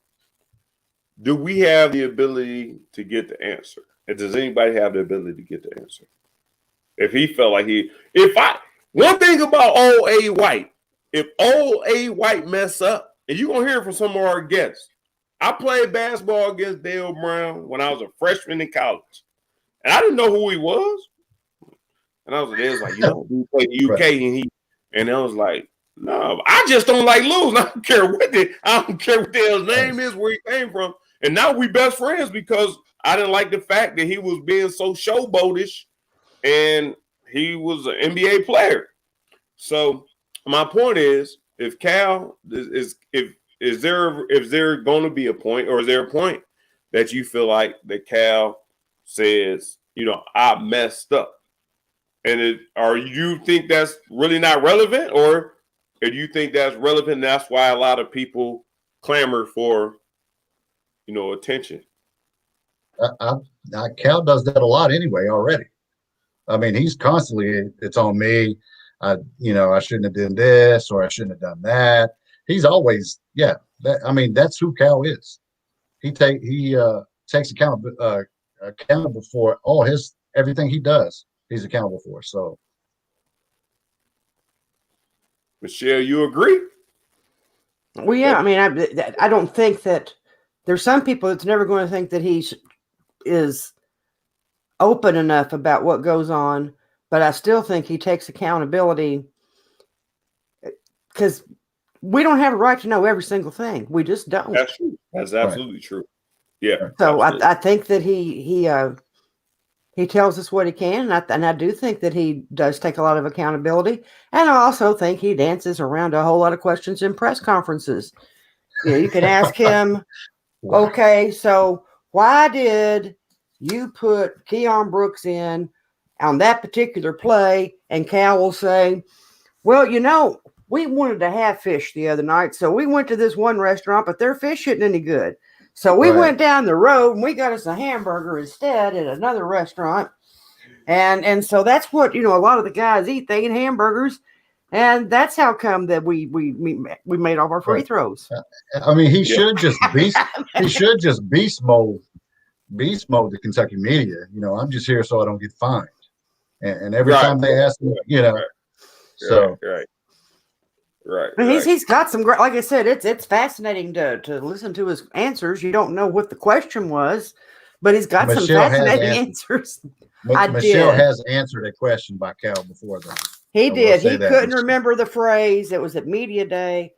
do we have the ability to get the answer? And does anybody have the ability to get the answer? If he felt like one thing about old A. White, if old A. White mess up, and you're gonna hear from some of our guests. I played basketball against Dale Brown when I was a freshman in college. And I didn't know who he was. And I was like, we played the UK right. and I was like, no, I just don't like losing. I don't care what the hell's name is, where he came from. And now we best friends because I didn't like the fact that he was being so showboatish and he was an NBA player. So my point is, if Cal is there going to be a point, or is there a point that you feel like that Cal says, I messed up, and or you think that's really not relevant, or do you think that's relevant? And that's why a lot of people clamor for, attention. Cal does that a lot anyway already. I mean, he's constantly, it's on me. I shouldn't have done this, or I shouldn't have done that. He's always, that's who Cal is. He takes accountable for everything he does. He's accountable for. So, Michelle, you agree? Well, yeah. I mean, I don't think that there's some people that's never going to think that he is open enough about what goes on, but I still think he takes accountability because we don't have a right to know every single thing. We just don't. That's true. That's absolutely true. Yeah. So I think that he tells us what he can, and I do think that he does take a lot of accountability. And I also think he dances around a whole lot of questions in press conferences. You can ask him, okay, so why did you put Keon Brooks in on that particular play? And Cal will say, well, we wanted to have fish the other night, so we went to this one restaurant, but their fish isn't any good. So we went down the road and we got us a hamburger instead at another restaurant. And so that's what, a lot of the guys eat. They eat hamburgers. And that's how come that we made all our free throws. I mean, he should just beast mode the Kentucky media. I'm just here so I don't get fined. And every time they ask me, so Right. He's got some great, like I said, it's fascinating to listen to his answers. You don't know what the question was, but he's got some fascinating answers. Michelle has answered a question by Cal before, though. He did. He couldn't remember the phrase. It was at media day,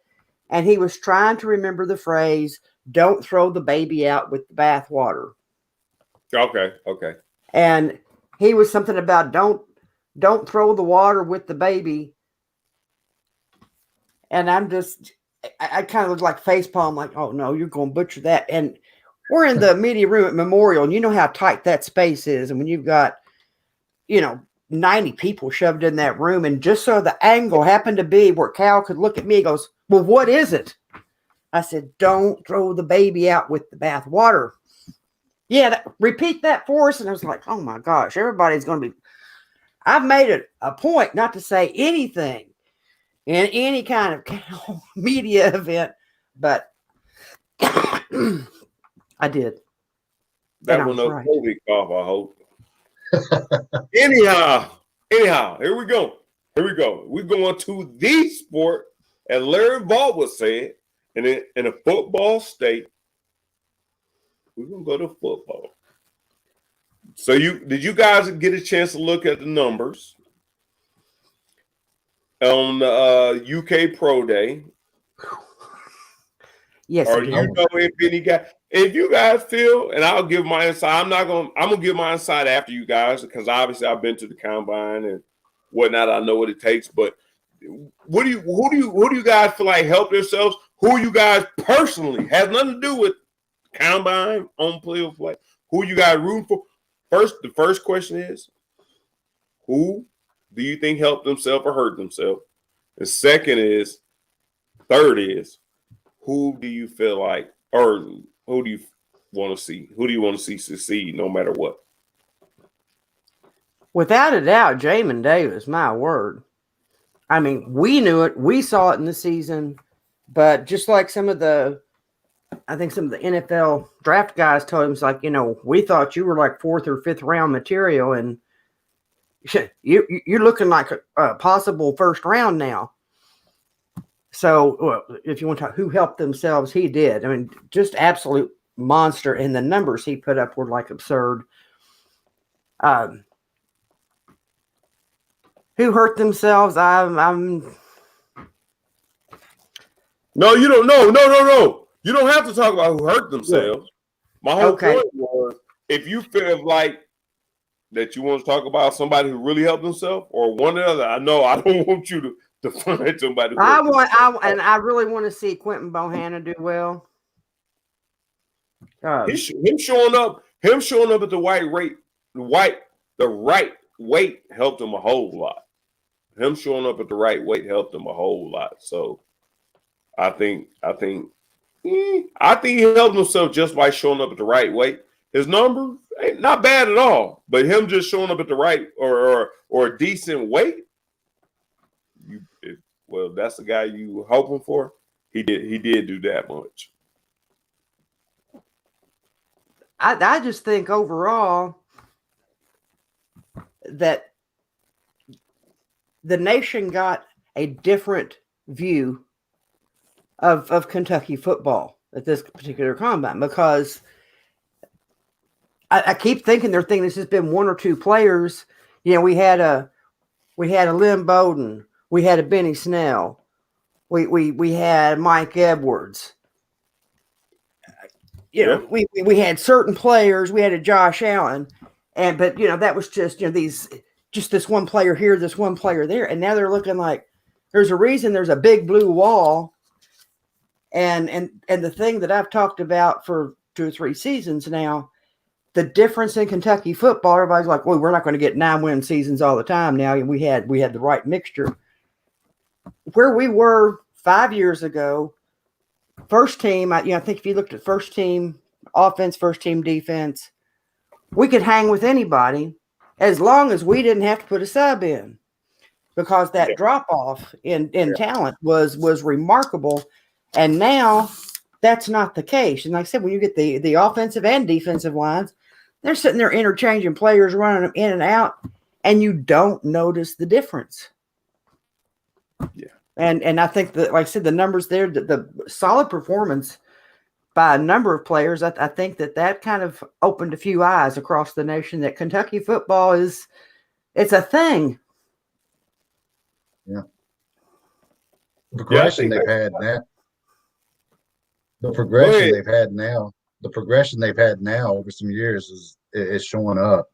and he was trying to remember the phrase, "Don't throw the baby out with the bathwater." Okay. And he was something about don't throw the water with the baby. And I kind of look like facepalm, like, oh no, you're going to butcher that. And we're in the media room at Memorial, and you know how tight that space is. And when you've got, 90 people shoved in that room, and just so the angle happened to be where Cal could look at me, he goes, well, what is it? I said, don't throw the baby out with the bath water. Yeah, repeat that for us. And I was like, oh my gosh, everybody's going to be. I've made it a point not to say anything in any kind of media event, but I did. That will no COVID cough, I hope. Anyhow, here we go. We're going to the sport, as Larry Vaught would say it, in a football state. We're going to go to football. So did you guys get a chance to look at the numbers on the UK Pro Day? Yes. Or if you guys feel, and I'll give my insight. I'm gonna give my insight after you guys, because obviously I've been to the combine and whatnot. I know what it takes. But who do you guys feel like help yourselves? Who you guys personally has nothing to do with combine on play of play? Who you guys rooting for? The first question is, who do you think helped themselves or hurt themselves? The third is, who do you feel like, or who do you want to see? Who do you want to see succeed no matter what? Without a doubt, Jamin Davis, my word. I mean, we knew it. We saw it in the season. But just like some of the NFL draft guys told him, it's like, we thought you were like 4th or 5th round material, and you're looking like a possible 1st round now. So if you want to talk who helped themselves, he did. I mean, just absolute monster, and the numbers he put up were like absurd. Who hurt themselves? I'm. No, you don't. No. You don't have to talk about who hurt themselves. My whole point was, if you feel like that you want to talk about somebody who really helped himself or one or the other, I know I don't want you to find somebody. I really want to see Quentin Bohanna do well. Him showing up at the right weight helped him a whole lot. Him showing up at the right weight helped him a whole lot. So I think he helped himself just by showing up at the right weight. His number ain't not bad at all, but him just showing up at the right or a decent weight. Well, that's the guy you were hoping for. He did do that much. I just think overall that the nation got a different view of Kentucky football at this particular combine, because I keep thinking they're thinking this has been 1 or 2 players. We had a Lynn Bowden, we had a Benny Snell, we had Mike Edwards. We had certain players. We had a Josh Allen, but that was just this one player here, this one player there, and now they're looking like there's a reason there's a big blue wall. And the thing that I've talked about for 2 or 3 seasons now, the difference in Kentucky football, everybody's like, well, we're not going to get 9-win seasons all the time now. And we had the right mixture. Where we were 5 years ago, first team, I think if you looked at first team offense, first team defense, we could hang with anybody as long as we didn't have to put a sub in, because that drop off in talent was remarkable. And now that's not the case. And like I said, when you get the offensive and defensive lines, they're sitting there interchanging players, running them in and out, and you don't notice the difference. Yeah. And I think that, like I said, the numbers there, the solid performance by a number of players, I think that kind of opened a few eyes across the nation that Kentucky football it's a thing. Yeah. The progression they've had now. The progression they've had now over some years is showing up,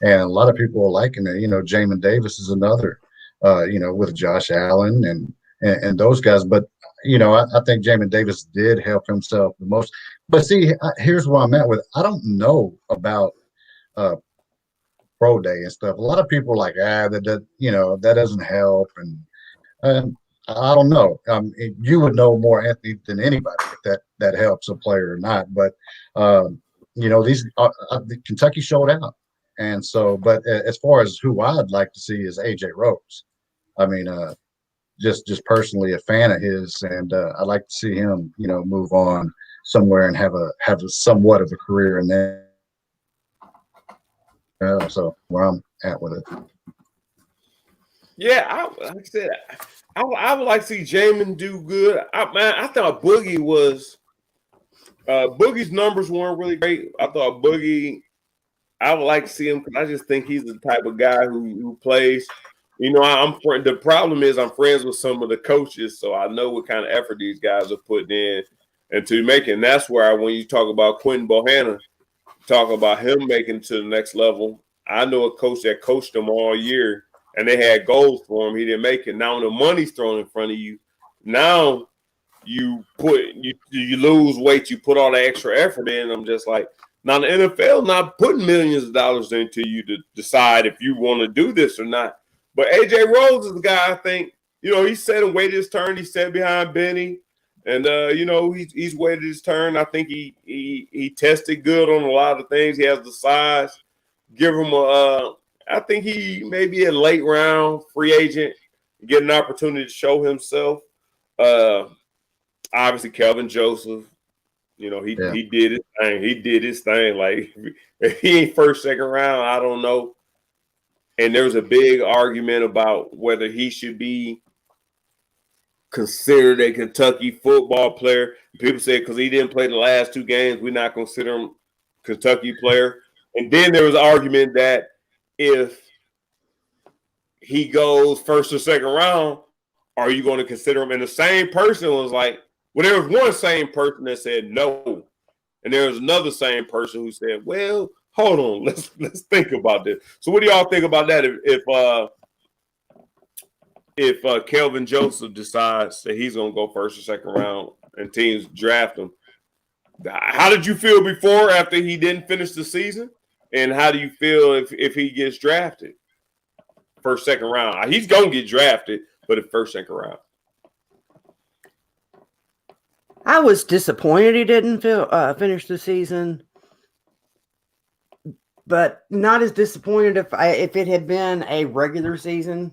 and a lot of people are liking it. Jamin Davis is another, with Josh Allen and those guys. But I think Jamin Davis did help himself the most. But see, here's where I'm at with it. I don't know about pro day and stuff. A lot of people are like, that doesn't help, and I don't know. You would know more, Anthony, than anybody if that helps a player or not. But these Kentucky showed out, and so. But as far as who I'd like to see is AJ Rose. I mean, just personally a fan of his, and I'd like to see him, move on somewhere and have a somewhat of a career in there. So where I'm at with it. Yeah, like I said, I would like to see Jamin do good. I thought Boogie's numbers weren't really great. I thought Boogie, I would like to see him because I just think he's the type of guy who plays. The problem is I'm friends with some of the coaches, so I know what kind of effort these guys are putting in into making. And that's where when you talk about Quentin Bohanna, talk about him making to the next level. I know a coach that coached him all year, and they had goals for him. He didn't make it. Now when the money's thrown in front of you, now you lose weight. You put all the extra effort in. I'm just like, now the NFL not putting millions of dollars into you to decide if you want to do this or not. But AJ Rose is the guy I think, he sat and waited his turn. He sat behind Benny. And he's waited his turn. I think he tested good on a lot of things. He has the size. Give him I think he may be a late round free agent, get an opportunity to show himself. Obviously, Kelvin Joseph, he did his thing. He did his thing. Like, if he ain't first, second round, I don't know. And there was a big argument about whether he should be considered a Kentucky football player. People said because he didn't play the last 2 games, we're not consider him Kentucky player. And then there was an argument that if he goes first or second round, are you going to consider him? And the same person was like, well, there was one same person that said no. And there was another same person who said, well, hold on, let's think about this. So what do y'all think about that if Kelvin Joseph decides that he's going to go first or second round and teams draft him? How did you feel before, after he didn't finish the season? And how do you feel if he gets drafted first, second round? He's going to get drafted, but at first, second round. I was disappointed he didn't finish the season, but not as disappointed if it had been a regular season.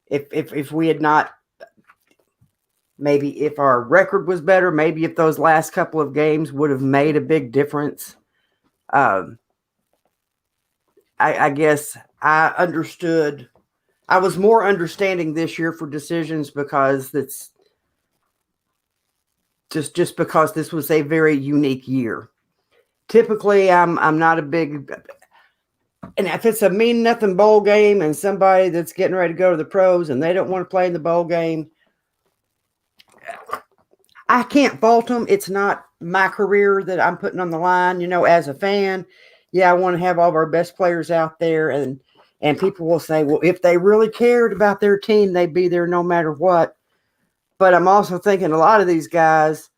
If we had not, maybe if our record was better, maybe if those last couple of games would have made a big difference. I guess I understood. I was more understanding this year for decisions because it's just because this was a very unique year. Typically, I'm not a big, and if it's a mean nothing bowl game and somebody that's getting ready to go to the pros and they don't want to play in the bowl game, I can't fault them. It's not my career that I'm putting on the line, as a fan. Yeah, I want to have all of our best players out there, and people will say, well, if they really cared about their team, they'd be there no matter what. But I'm also thinking a lot of these guys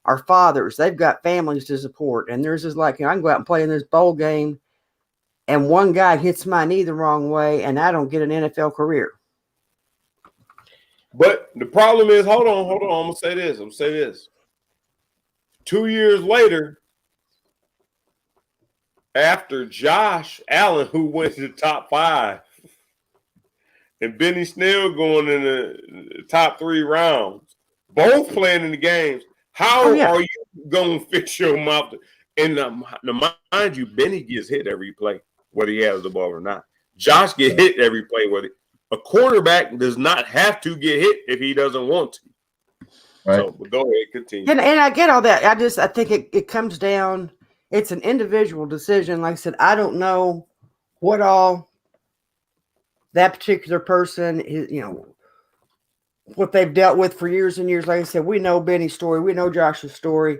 are fathers. They've got families to support, and theirs is like, I can go out and play in this bowl game, and one guy hits my knee the wrong way, and I don't get an NFL career. But the problem is, hold on. I'm going to say this. 2 years later, after Josh Allen, who went to the top 5, and Benny Snell going in the top 3 rounds, both playing in the games, how are you going to fix your mouth? And mind you, Benny gets hit every play, whether he has the ball or not. Josh get hit every play, whether a quarterback does not have to get hit if he doesn't want to. Right. So, but go ahead, continue. And I get all that. I think it comes down. It's an individual decision. Like I said, I don't know what all that particular person is, what they've dealt with for years and years. Like I said, we know Benny's story. We know Josh's story.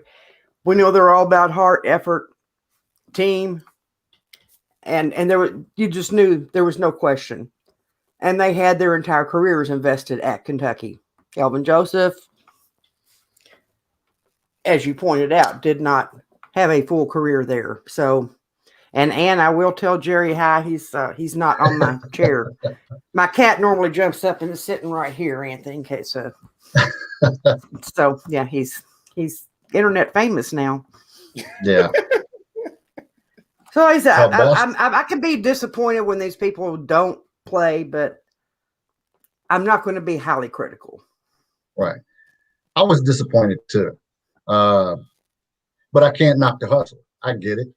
We know they're all about heart, effort, team. And you just knew there was no question. And they had their entire careers invested at Kentucky. Kelvin Joseph, as you pointed out, did not have a full career there. So, and I will tell Jerry hi. He's not on my chair. My cat normally jumps up and is sitting right here, Anthony. In case so yeah, he's internet famous now. Yeah. So I can be disappointed when these people don't play, but I'm not going to be highly critical. Right. I was disappointed too. But I can't knock the hustle. I get it.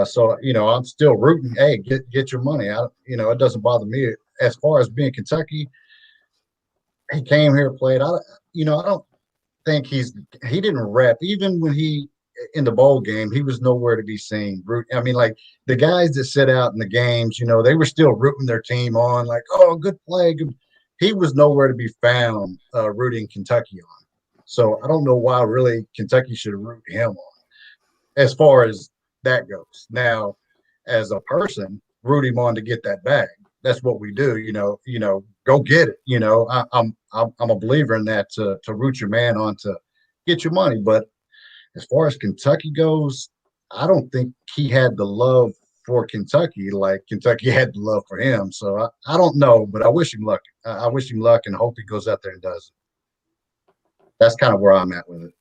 So, I'm still rooting. Hey, get your money out. It doesn't bother me. As far as being Kentucky, he came here, played. I don't think he didn't rep. Even when he in the bowl game, he was nowhere to be seen. I mean, like the guys that sit out in the games, they were still rooting their team on, like, oh, good play. Good. He was nowhere to be found rooting Kentucky on. So I don't know why really Kentucky should root him on as far as that goes. Now, as a person, root him on to get that bag. That's what we do. Go get it. I'm a believer in that to root your man on to get your money. But as far as Kentucky goes, I don't think he had the love for Kentucky like Kentucky had the love for him. So I don't know, but I wish him luck. I wish him luck and hope he goes out there and does it. That's kind of where I'm at with it.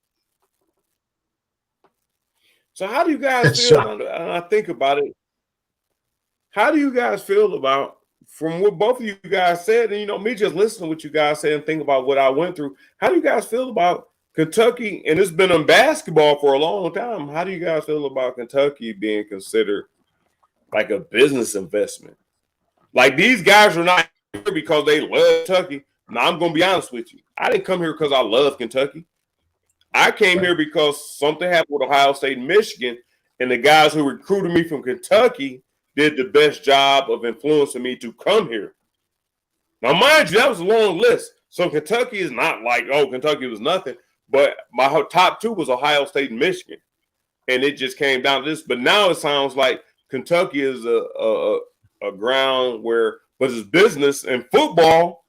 So how do you guys feel? And I think about it. How do you guys feel about, from what both of you guys said, and me just listening to what you guys said and think about what I went through? How do you guys feel about Kentucky? And it's been in basketball for a long time. How do you guys feel about Kentucky being considered like a business investment? Like, these guys are not here because they love Kentucky. Now, I'm going to be honest with you. I didn't come here because I love Kentucky. I came here because something happened with Ohio State and Michigan, and the guys who recruited me from Kentucky did the best job of influencing me to come here. Now, mind you, that was a long list. So Kentucky is not like, oh, Kentucky was nothing. But my top two was Ohio State and Michigan. And it just came down to this. But now it sounds like Kentucky is a ground where, but it's business and football,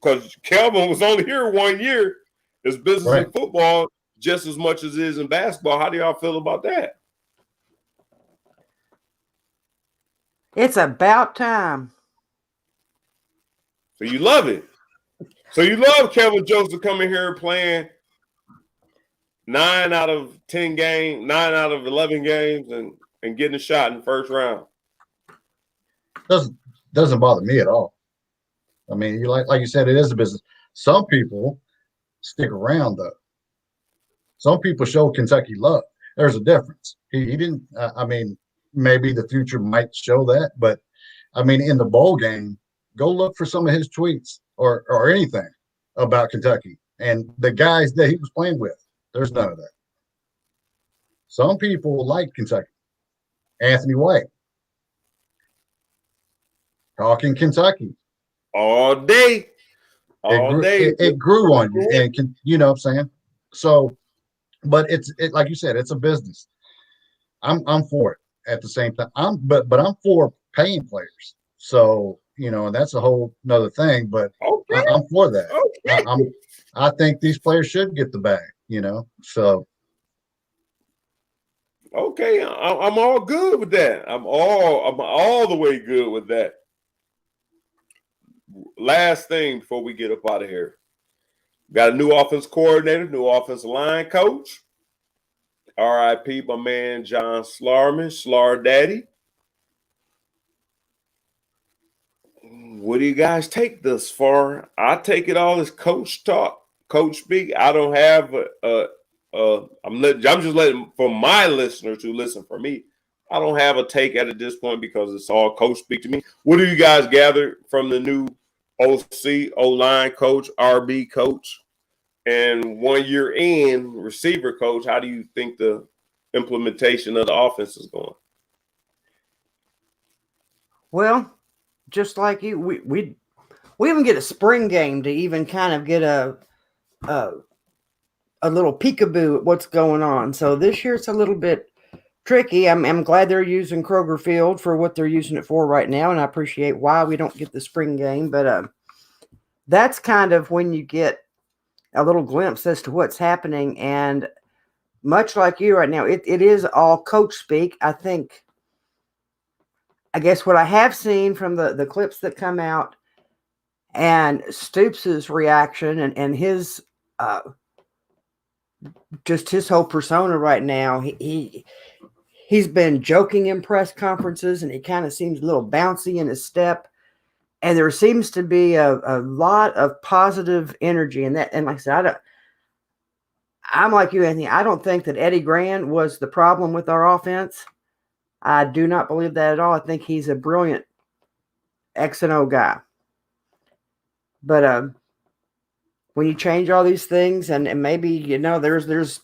because Kelvin was only here 1 year. It's business and football just as much as it is in basketball. How do y'all feel about that? It's about time. So you love it. So you love Kevin Joseph coming here playing 9 out of 10 games, 9 out of 11 games, and getting a shot in the first round. Doesn't bother me at all. I mean, like you said, it is a business. Some people stick around, though. Some people show Kentucky love. There's a difference. He didn't. I mean, maybe the future might show that, but I mean, in the bowl game, go look for some of his tweets or anything about Kentucky and the guys that he was playing with. There's none of that. Some people like Kentucky. Anthony White, talking Kentucky all day. It grew on you, and you know what I'm saying. So, but it's like you said, it's a business. I'm for it at the same time. But I'm for paying players. So and that's a whole nother thing. But I'm for that. Okay. I think these players should get the bag. So. Okay, I'm all good with that. I'm all the way good with that. Last thing before we get up out of here. Got a new offense coordinator, new offensive line coach. RIP, my man John Slarman, Slar Daddy. What do you guys take thus far? I take it all as coach talk, coach speak. I don't have I'm just letting, for my listeners who listen for me, I don't have a take at this point because it's all coach speak to me. What do you guys gather from the new OC, O-line coach, RB coach, and 1 year in receiver coach? How do you think the implementation of the offense is going? Well, just like you, we even get a spring game to even kind of get a little peekaboo at what's going on. So this year it's a little bit tricky. I'm glad they're using Kroger Field for what they're using it for right now, and I appreciate why we don't get the spring game. But that's kind of when you get a little glimpse as to what's happening. And much like you right now, it is all coach speak. I guess what I have seen from the clips that come out and Stoops' reaction and his just his whole persona right now, he's been joking in press conferences, and he kind of seems a little bouncy in his step. And there seems to be a lot of positive energy in that. And like I said, I'm like you, Anthony. I don't think that Eddie Grand was the problem with our offense. I do not believe that at all. I think he's a brilliant X and O guy. But when you change all these things, and maybe there's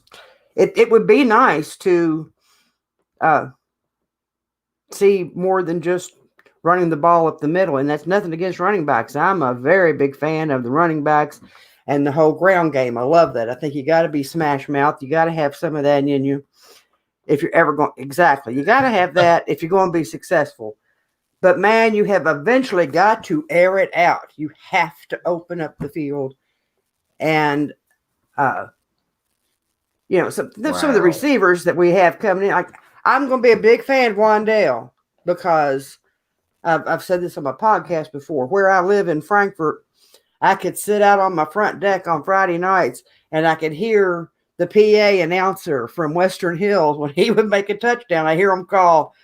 it would be nice to see more than just running the ball up the middle. And that's nothing against running backs. I'm a very big fan of the running backs and the whole ground game. I love that. I think you got to be smash mouth. You got to have some of that in you if you're ever going. Exactly. You got to have that if you're going to be successful. But man, you have eventually got to air it out. You have to open up the field. And, some of the receivers that we have coming in, I'm going to be a big fan of Wandale because I've said this on my podcast before. Where I live in Frankfort, I could sit out on my front deck on Friday nights and I could hear the PA announcer from Western Hills when he would make a touchdown. I hear him call,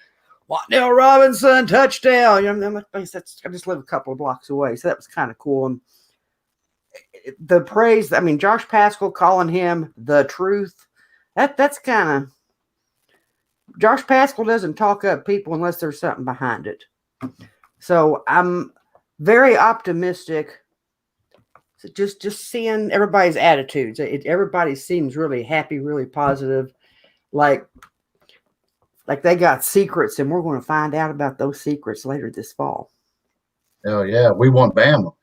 Watnell Robinson, touchdown. You know, I just live a couple of blocks away, so that was kind of cool. And the praise, I mean, Josh Paschal calling him the truth, that's kind of, Josh Paschal doesn't talk up people unless there's something behind it. So I'm very optimistic. So just seeing everybody's attitudes. Everybody seems really happy, really positive. Like they got secrets, and we're going to find out about those secrets later this fall. Oh, yeah. We want Bama.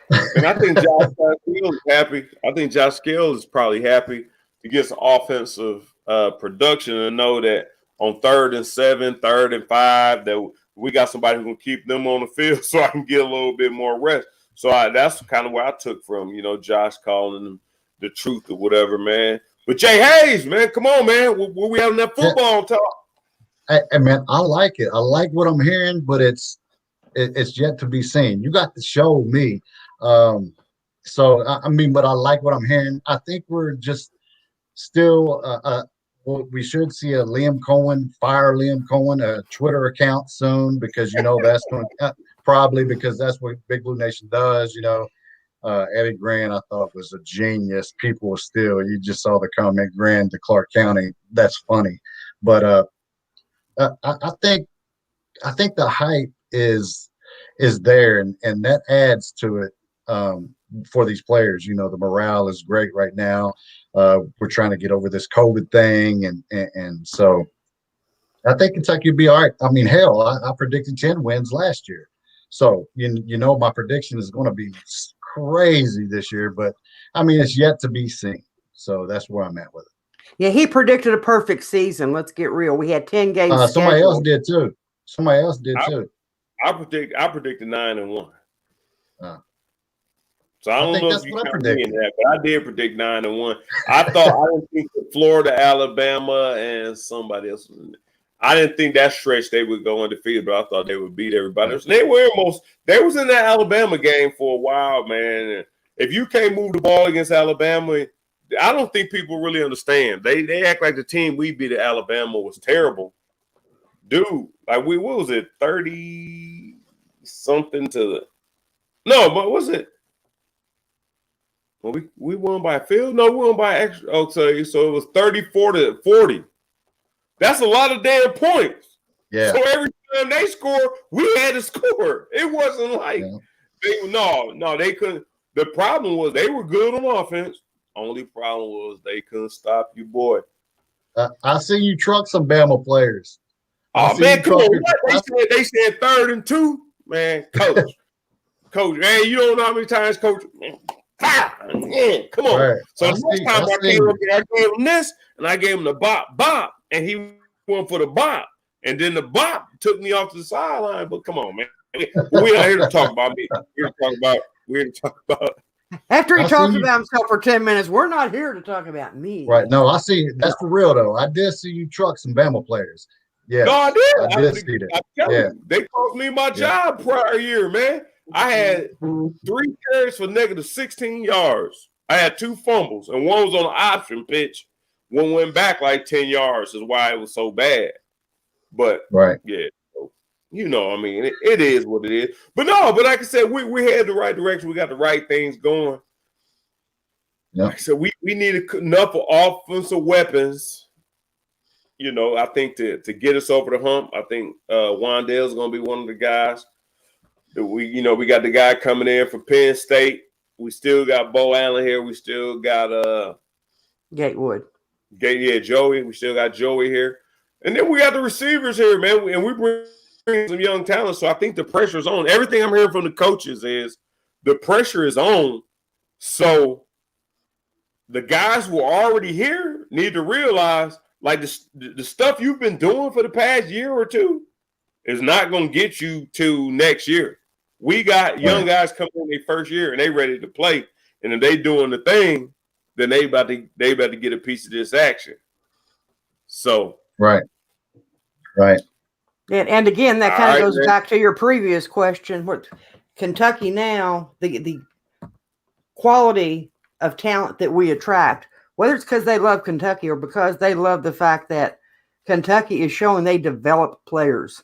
And I think Josh Scales is happy. I think Josh Scales is probably happy to get some offensive production and know that on 3rd and 7, 3rd and 5, that we got somebody who can keep them on the field so I can get a little bit more rest. So that's kind of where I took from, Josh calling them the truth or whatever, man. But Jay Hayes, man, come on, man. Where we having that football talk? Hey, man, I like it. I like what I'm hearing, but it's yet to be seen. You got to show me. So, I mean, but I like what I'm hearing. I think we're just still well, we should see a Liam Cohen, a Twitter account soon, because that's going to probably, because that's what Big Blue Nation does. Eddie Grant, I thought, was a genius. People were still, you just saw the comment, Grant to Clark County. That's funny. But I think the hype is there, and that adds to it for these players. The morale is great right now. We're trying to get over this COVID thing, and so I think Kentucky will be all right. I mean, hell, I predicted 10 wins last year. So, my prediction is going to be crazy this year, but I mean, it's yet to be seen. So that's where I'm at with it. Yeah, he predicted a perfect season. Let's get real. We had 10 games. Somebody else did too. I predicted 9-1. So I don't know if you count me in that, but I did predict 9-1. I didn't think that Florida, Alabama, and somebody else was in there. I didn't think that stretch they would go undefeated, but I thought they would beat everybody else. They was in that Alabama game for a while, man. If you can't move the ball against Alabama, I don't think people really understand. They act like the team we beat at Alabama was terrible. Dude, like what was it, 30 something to no, but was it? Well, we won by a field? No, we won by extra. Oh, so it was 34-40. That's a lot of damn points. Yeah. So every time they score, we had to score. It wasn't like they couldn't. The problem was they were good on offense. Only problem was they couldn't stop you, boy. I see you truck some Bama players. Oh man, come on! They said 3rd and 2, man. Coach, hey, you don't know how many times, Coach. Man, come on. Right. So the next time I gave him this, and I gave him the bop, and he went for the bop, and then the bop took me off to the sideline. But come on, man, we're not here to talk about me. We're here to talk about. After he talks about himself for 10 minutes, we're not here to talk about me. Right? No, I see. That's for real though. I did see you truck some Bama players. Yeah, no, I did. I did see that. They cost me my job prior year, man. I had 3 carries for negative 16 yards. I had 2 fumbles, and one was on an option pitch. One went back like 10 yards is why it was so bad. But, yeah, so, I mean, it is what it is. But like I said, we had the right direction. We got the right things going. Yep. Like I said, we needed enough offensive weapons, I think to get us over the hump. I think Wandale's going to be one of the guys. We got the guy coming in from Penn State. We still got Bo Allen here. We still got Gatewood. Joey. We still got Joey here. And then we got the receivers here, man. And we bring some young talent. So I think the pressure is on. Everything I'm hearing from the coaches is the pressure is on. So the guys who are already here need to realize, like, the stuff you've been doing for the past year or two is not going to get you to next year. We got young guys coming in their first year and they ready to play. And if they doing the thing, then they about to get a piece of this action. So right. And again, that kind of goes back to your previous question. Kentucky now, the quality of talent that we attract, whether it's because they love Kentucky or because they love the fact that Kentucky is showing they develop players.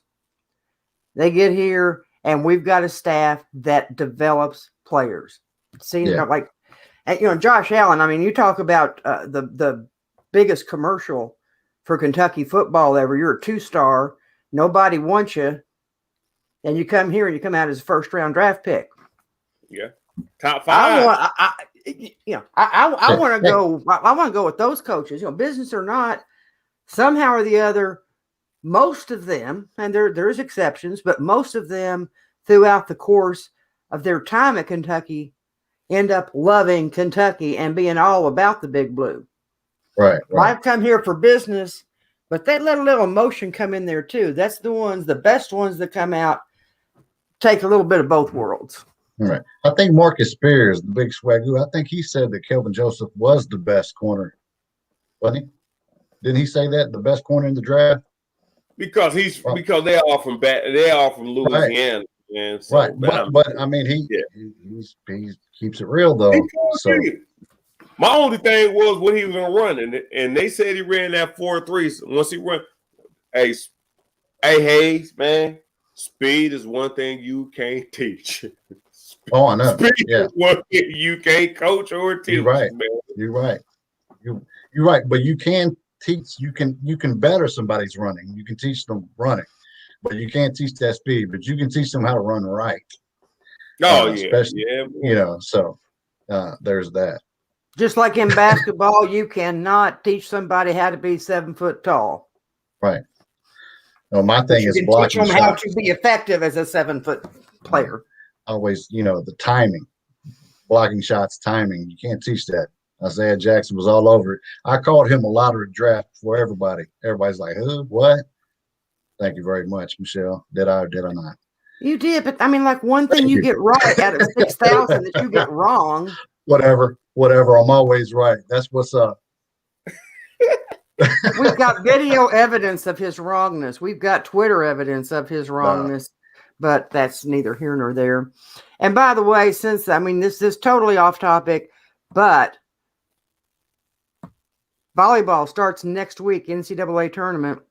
They get here and we've got a staff that develops players. See, like, Josh Allen, I mean, you talk about the biggest commercial for Kentucky football ever. You're a 2-star. Nobody wants you. And you come here and you come out as a first-round draft pick. Yeah. Top 5. I want to go. I want to go with those coaches. Business or not, somehow or the other, most of them, and there's exceptions, but most of them throughout the course of their time at Kentucky end up loving Kentucky and being all about the Big Blue. Right. I've come here for business, but they let a little emotion come in there too. That's the best ones that come out, take a little bit of both worlds. Right. I think Marcus Spears, the big swagoo, I think he said that Kelvin Joseph was the best corner. Wasn't he? Didn't he say that? The best corner in the draft? Because they're all from Louisiana. Right. And so, But I mean, he keeps it real though. So my only thing was when he was gonna run, and they said he ran that 4.3. Once he run, hey Hayes, man, speed is one thing you can't teach. Oh, I know. Speed is one thing you can't coach or teach. You're right. Man. You're right. You're right. But you can teach. You can better somebody's running. You can teach them running, but you can't teach that speed. But you can teach them how to run right. Especially, So there's that. Just like in basketball, you cannot teach somebody how to be 7 foot tall. Right. No, my thing is blocking teach them shots. how to be effective as a 7 foot player. Always, the timing, blocking shots, timing. You can't teach that. Isaiah Jackson was all over it. I called him a lottery draft for everybody. Everybody's like, who? What? Thank you very much, Michelle. Did I or did I not? You did, but I mean, like one thing you get right out of 6,000 that you get wrong. Whatever. I'm always right. That's what's up. We've got video evidence of his wrongness. We've got Twitter evidence of his wrongness, but that's neither here nor there. And by the way, this is totally off topic, but volleyball starts next week, NCAA tournament.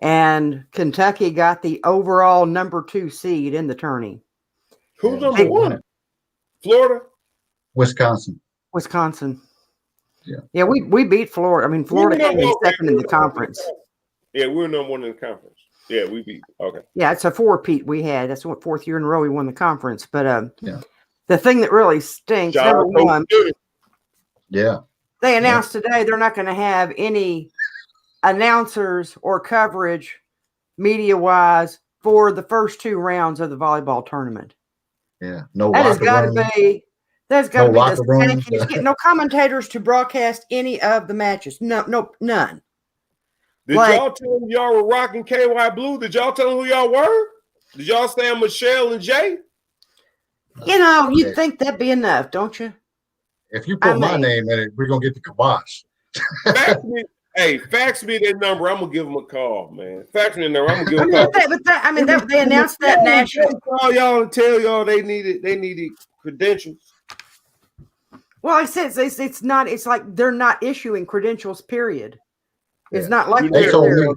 And Kentucky got the overall number 2 seed in the tourney. Who's number 1? Florida? Wisconsin. Yeah, we beat Florida. I mean, Florida came in second in the conference. Yeah, we were number 1 in the conference. Yeah, we beat. Okay. Yeah, it's a 4-peat we had. That's what 4th year in a row we won the conference. But the thing that really stinks, number one, they announced today they're not going to have any announcers or coverage media-wise for the first 2 rounds of the volleyball tournament. Yeah, no. That has got to be. That's got to be the stinkiest. Get no commentators to broadcast any of the matches. No, none. Did y'all tell them y'all were rocking KY Blue? Did y'all tell them who y'all were? Did y'all say Michelle and Jay? You'd think that'd be enough, don't you? If you put my name in it, we're gonna get the kibosh. Fax me their number. I'm gonna give them a call, man. Fax me their number. I'm gonna give them a call. They announced that nationally. Call y'all and tell y'all they needed credentials. Well, I said it's not. It's like they're not issuing credentials. Period. It's not like they told me.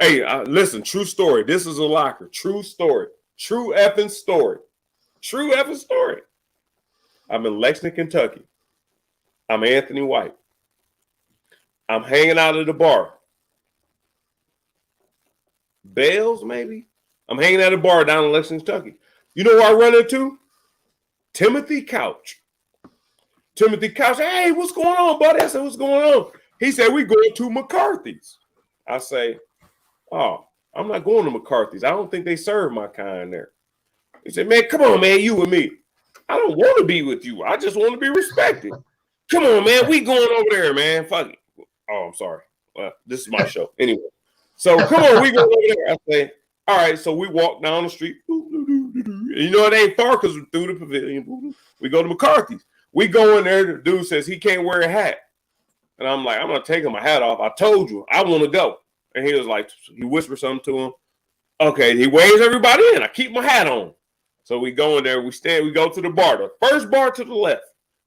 Hey, listen. True story. This is a locker. True story. True effing story. True effing story. I'm in Lexington, Kentucky. I'm Anthony White. I'm hanging out at the bar. Bales, maybe? I'm hanging at a bar down in Lexington, Kentucky. You know who I run into? Timothy Couch. Timothy Couch, hey, what's going on, buddy? I said, what's going on? He said, we going to McCarthy's. I say, oh, I'm not going to McCarthy's. I don't think they serve my kind there. He said, man, come on, man, you and me. I don't want to be with you. I just want to be respected. Come on, man, we going over there, man. Fuck it. Oh, I'm sorry. Well, this is my show. Anyway, so come on, we going over there. I say, all right, so we walk down the street. And it ain't far because we're through the pavilion. We go to McCarthy's. We go in there. The dude says he can't wear a hat. And I'm like, I'm going to take my hat off. I told you, I want to go. And he was like, he whispered something to him. Okay, he waves everybody in. I keep my hat on. So we go in there, we go to the bar, the first bar to the left.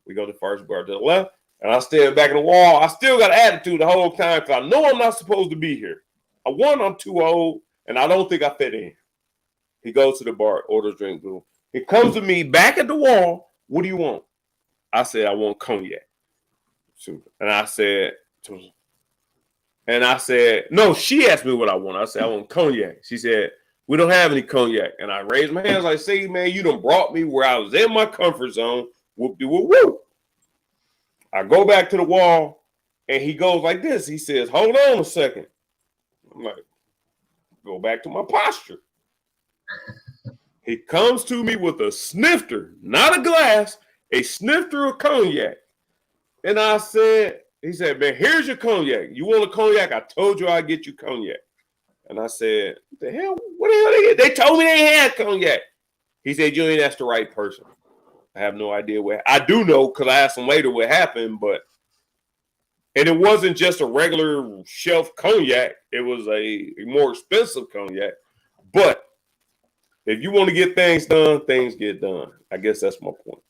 We go to the first bar to the left, and I stand back in the wall. I still got attitude the whole time because I know I'm not supposed to be here. I'm too old, and I don't think I fit in. He goes to the bar, orders drink, boom. He comes to me back at the wall. What do you want? I said, I want cognac. And I said, no, she asked me what I want. I said, I want cognac. She said, we don't have any cognac. And I raised my hands like, see, man, you done brought me where I was in my comfort zone. Whoop-de-whoop-whoop. I go back to the wall, and he goes like this. He says, hold on a second. I'm like, go back to my posture. He comes to me with a snifter, not a glass, a snifter of cognac. And he said, man, here's your cognac. You want a cognac? I told you I'd get you cognac. And I said, what the hell they told me they had cognac. He said, you ain't asked the right person. I have no idea what. I do know because I asked him later what happened, and it wasn't just a regular shelf cognac. It was a more expensive cognac. But if you want to get things done, things get done. I guess that's my point.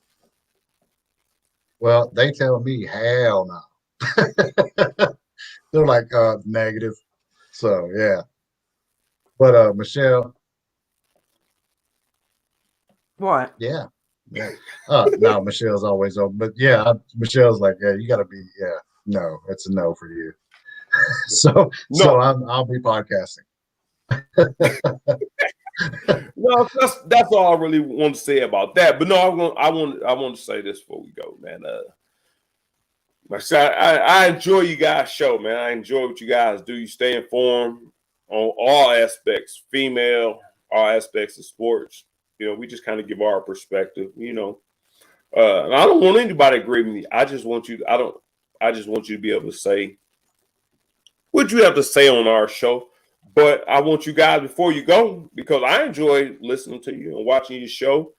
Well, they tell me hell no. They're like negative. So yeah. But Michelle. What? Yeah. Yeah. No, Michelle's always open. But yeah, Michelle's like, yeah, you gotta be, yeah, no, it's a no for you. So I'll be podcasting. Well, that's all I really want to say about that. But no, I want to say this before we go, man. I enjoy you guys' show, man. I enjoy what you guys do. You stay informed on all aspects, female, all aspects of sports. You know, we just kind of give our perspective, you know. And I don't want anybody to agree with me. I just want you to be able to say what you have to say on our show. But I want you guys, before you go, because I enjoy listening to you and watching your show.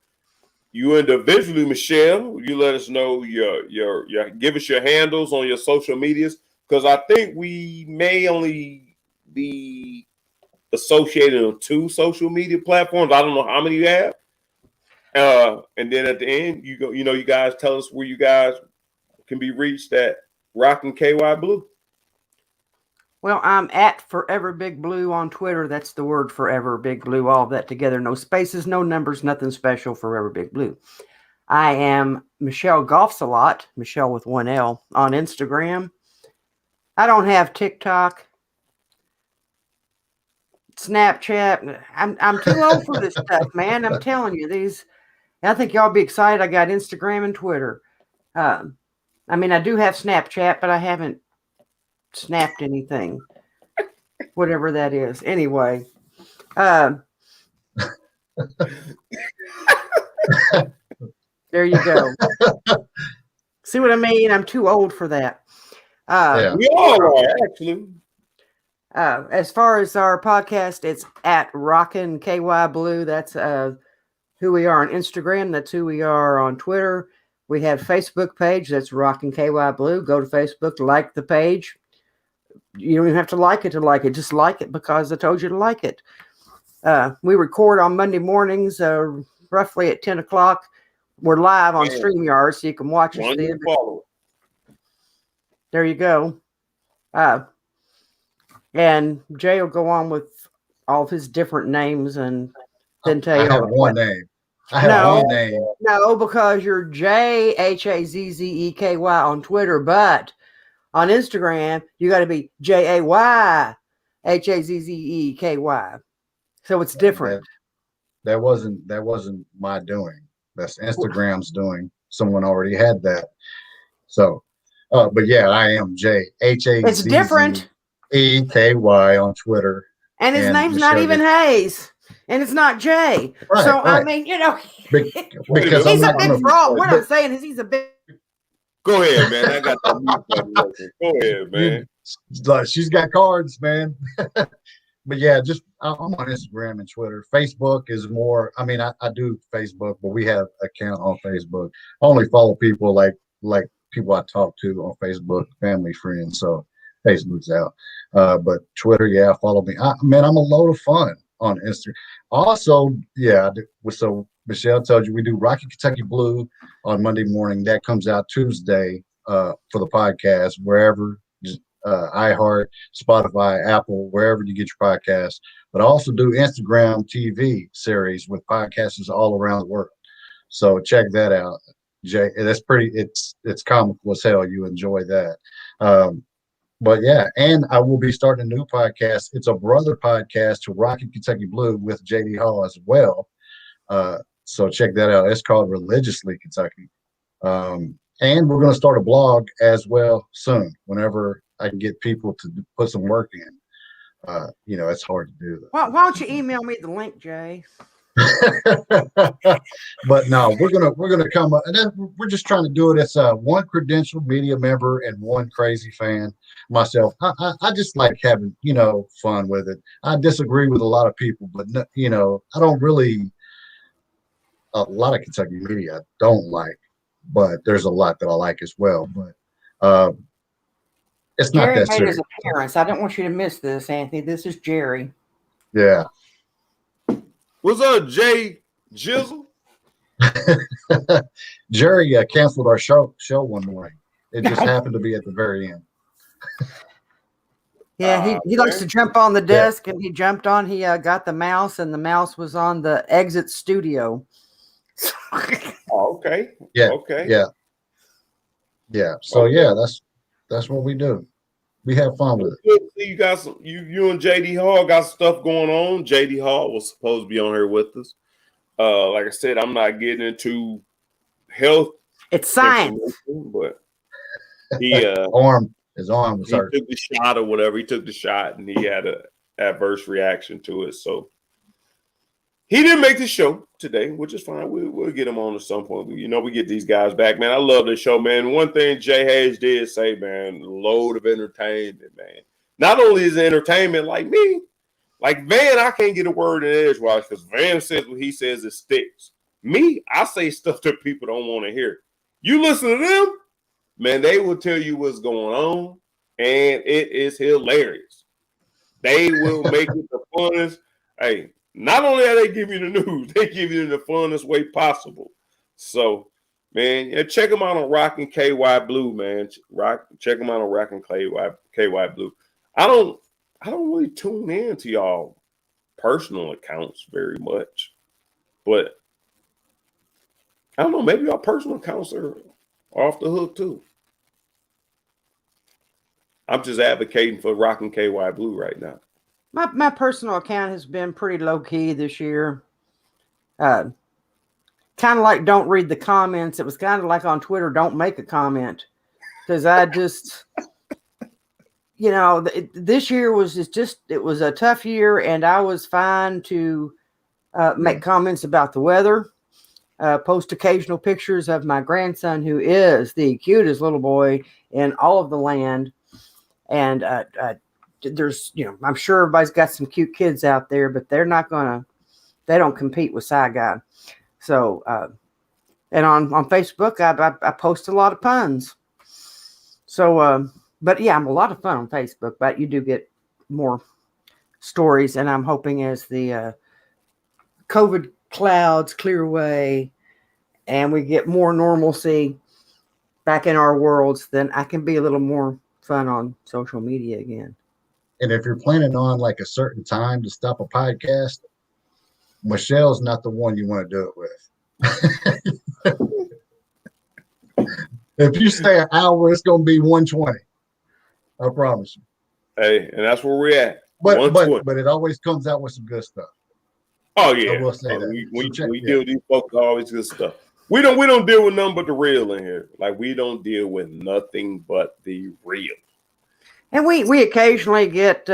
You individually, Michelle, you let us know your give us your handles on your social medias, because I think we may only be associated on 2 social media platforms. I don't know how many you have. And then at the end, you guys tell us where you guys can be reached at ROCKIN KY Blue. Well, I'm at Forever Big Blue on Twitter. That's the word Forever Big Blue, all of that together. No spaces, no numbers, nothing special. Forever Big Blue. I am Michelle Golfs a Lot, Michelle with 1 L, on Instagram. I don't have TikTok, Snapchat. I'm too old for this stuff, man. I'm telling you, I think y'all be excited. I got Instagram and Twitter. I mean, I do have Snapchat, but I haven't snapped anything, whatever that is. Anyway, there you go. See what I mean? I'm too old for that. Yeah. We all are, actually. As far as our podcast, it's at ROCKIN KY Blue. That's who we are on Instagram. That's who we are on Twitter. We have Facebook page. That's ROCKIN KY Blue. Go to Facebook, like the page. You don't even have to like it. Just like it because I told you to like it. We record on Monday mornings, roughly at 10 o'clock. We're live on StreamYard, so you can watch us there. There you go. And Jay will go on with all of his different names and then tell you. I have one name. I have one name. No, because you're JHAZZEKY on Twitter, but on Instagram, you got to be JAYHAZZEKY. So it's different. That wasn't my doing. That's Instagram's doing. Someone already had that. So, but yeah, I am JHAZZEKY. It's different. on Twitter. And his name's not even Hayes. And it's not Jay. Right, so, right. I mean, you know, because he's a big fraud. What I'm saying is he's a big. Go ahead, man. I got the mute button working. Go ahead, man. She's got cards, man. But yeah, I'm on Instagram and Twitter. Facebook is more. I mean, I do Facebook, but we have an account on Facebook. I only follow people like people I talk to on Facebook, family, friends. So Facebook's out. But Twitter, yeah, follow me. I'm a load of fun on Instagram. Also, yeah, so Michelle told you, we do Rockin' Kentucky Blue on Monday morning. That comes out Tuesday for the podcast, wherever, iHeart, Spotify, Apple, wherever you get your podcasts. But I also do Instagram TV series with podcasters all around the world. So check that out, Jay. That's it's comical as hell. You enjoy that. But yeah, and I will be starting a new podcast. It's a brother podcast to Rockin' Kentucky Blue with JD Hall as well. So check that out. It's called Religiously Kentucky. And we're going to start a blog as well soon, whenever I can get people to put some work in. It's hard to do. Why don't you email me the link, Jay? But no, we're gonna come up, and then we're just trying to do it as one credentialed media member and one crazy fan. Myself, I just like having fun with it. I disagree with a lot of people, but I don't really. A lot of Kentucky media I don't like, but there's a lot that I like as well. But it's not Jerry that made serious. his appearance. I don't want you to miss this, Anthony. This is Jerry. Yeah. What's up, Jay Jizzle? Jerry canceled our show one morning. It just happened to be at the very end. Yeah, he likes to jump on the desk, and he jumped on. He got the mouse, and the mouse was on the exit studio. Oh, okay. Yeah. Okay. Yeah. So Okay. that's what we do. We have fun with it. Good to see you got you and JD Hall got stuff going on. JD Hall was supposed to be on here with us. Like I said, I'm not getting into health. It's science. But he his arm was hurt. He took the shot or whatever. He took the shot and he had an adverse reaction to it. So he didn't make the show today, which is fine. We'll get him on at some point. We get these guys back, man. I love this show, man. One thing Jay Hayes did say, man, load of entertainment, man. Not only is it entertainment like me, like Van, I can't get a word in edgewise because Van says what he says, it sticks. Me, I say stuff that people don't want to hear. You listen to them, man, they will tell you what's going on, and it is hilarious. They will make it the funnest. Hey, not only are they giving you the news, they give you in the funnest way possible. So, man, check them out on Rockin' KY Blue, man. Check them out on Rockin' KY Blue. I don't really tune in to y'all personal accounts very much, but I don't know. Maybe y'all personal accounts are off the hook too. I'm just advocating for Rockin' KY Blue right now. My personal account has been pretty low key this year. Kind of like don't read the comments. It was kind of like on Twitter, don't make a comment, because I just, this year was it was a tough year, and I was fine to make comments about the weather, post occasional pictures of my grandson, who is the cutest little boy in all of the land, and there's, I'm sure everybody's got some cute kids out there, but they don't compete with Sci Guy. So, and on Facebook, I post a lot of puns. So, but yeah, I'm a lot of fun on Facebook, but you do get more stories, and I'm hoping as the COVID clouds clear away and we get more normalcy back in our worlds, then I can be a little more fun on social media again. And if you're planning on like a certain time to stop a podcast, Michelle's not the one you want to do it with. If you stay an hour, it's going to be 120. I promise you. Hey, and that's where we're at. But it always comes out with some good stuff. Oh yeah, I will say that. We deal with these folks, always good stuff. We don't deal with nothing but the real in here. Like, we don't deal with nothing but the real. And we occasionally get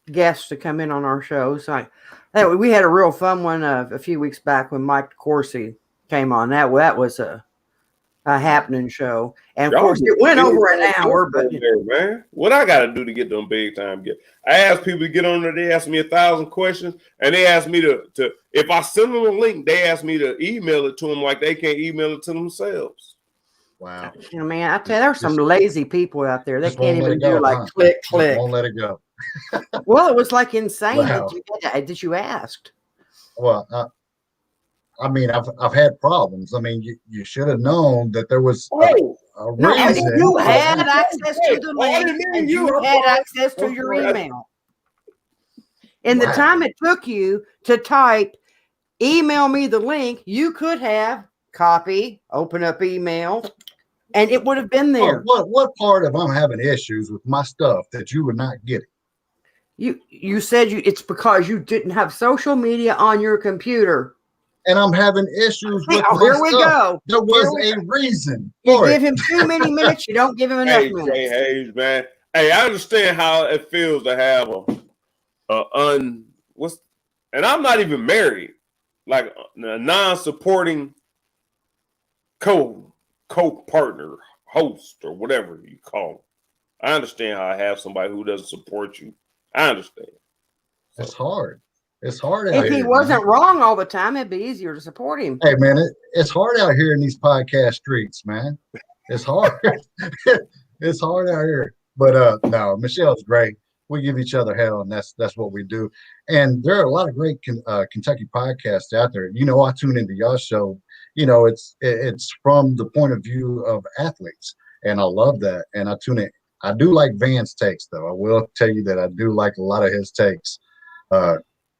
guests to come in on our shows. We had a real fun one a few weeks back when Mike Corsi came on. That was a happening show, and of course it went over an hour. But man, what I got to do to get them big time guests? I ask people to get on there. They ask me 1,000 questions, and they ask me to if I send them a link, they ask me to email it to them like they can't email it to themselves. Wow. Man, I tell you, there's some lazy people out there. They can't even do click. Won't let it go. Well, it was like insane Wow. that you asked. Well, I mean, I've had problems. I mean, you should have known that there was Oh, a No, I reason. mean, you for had that. access to the link, and you had access to your email. In the Wow. time it took you to type, email me the link, you could have copy, open up email, and it would have been there. What part of I'm having issues with my stuff that you were not getting? You said it's because you didn't have social media on your computer. And I'm having issues with my here we stuff. go. There was a reason You for give it. him too many minutes, you don't give him enough Hey, minutes. Jay Hayes, man. Hey, I understand how it feels to have and I'm not even married, like a non-supporting co-partner, host, or whatever you call them. I understand how I have somebody who doesn't support you. I understand. It's hard. It's hard out If here. he wasn't wrong all the time, it'd be easier to support him. Hey, man, it's hard out here in these podcast streets, man. It's hard. It's hard out here. But no, Michelle's great. We give each other hell, and that's what we do. And there are a lot of great Kentucky podcasts out there. You know, I tune into your show. You know, it's from the point of view of athletes, and I love that. And I tune in. I do like Van's takes, though. I will tell you that I do like a lot of his takes.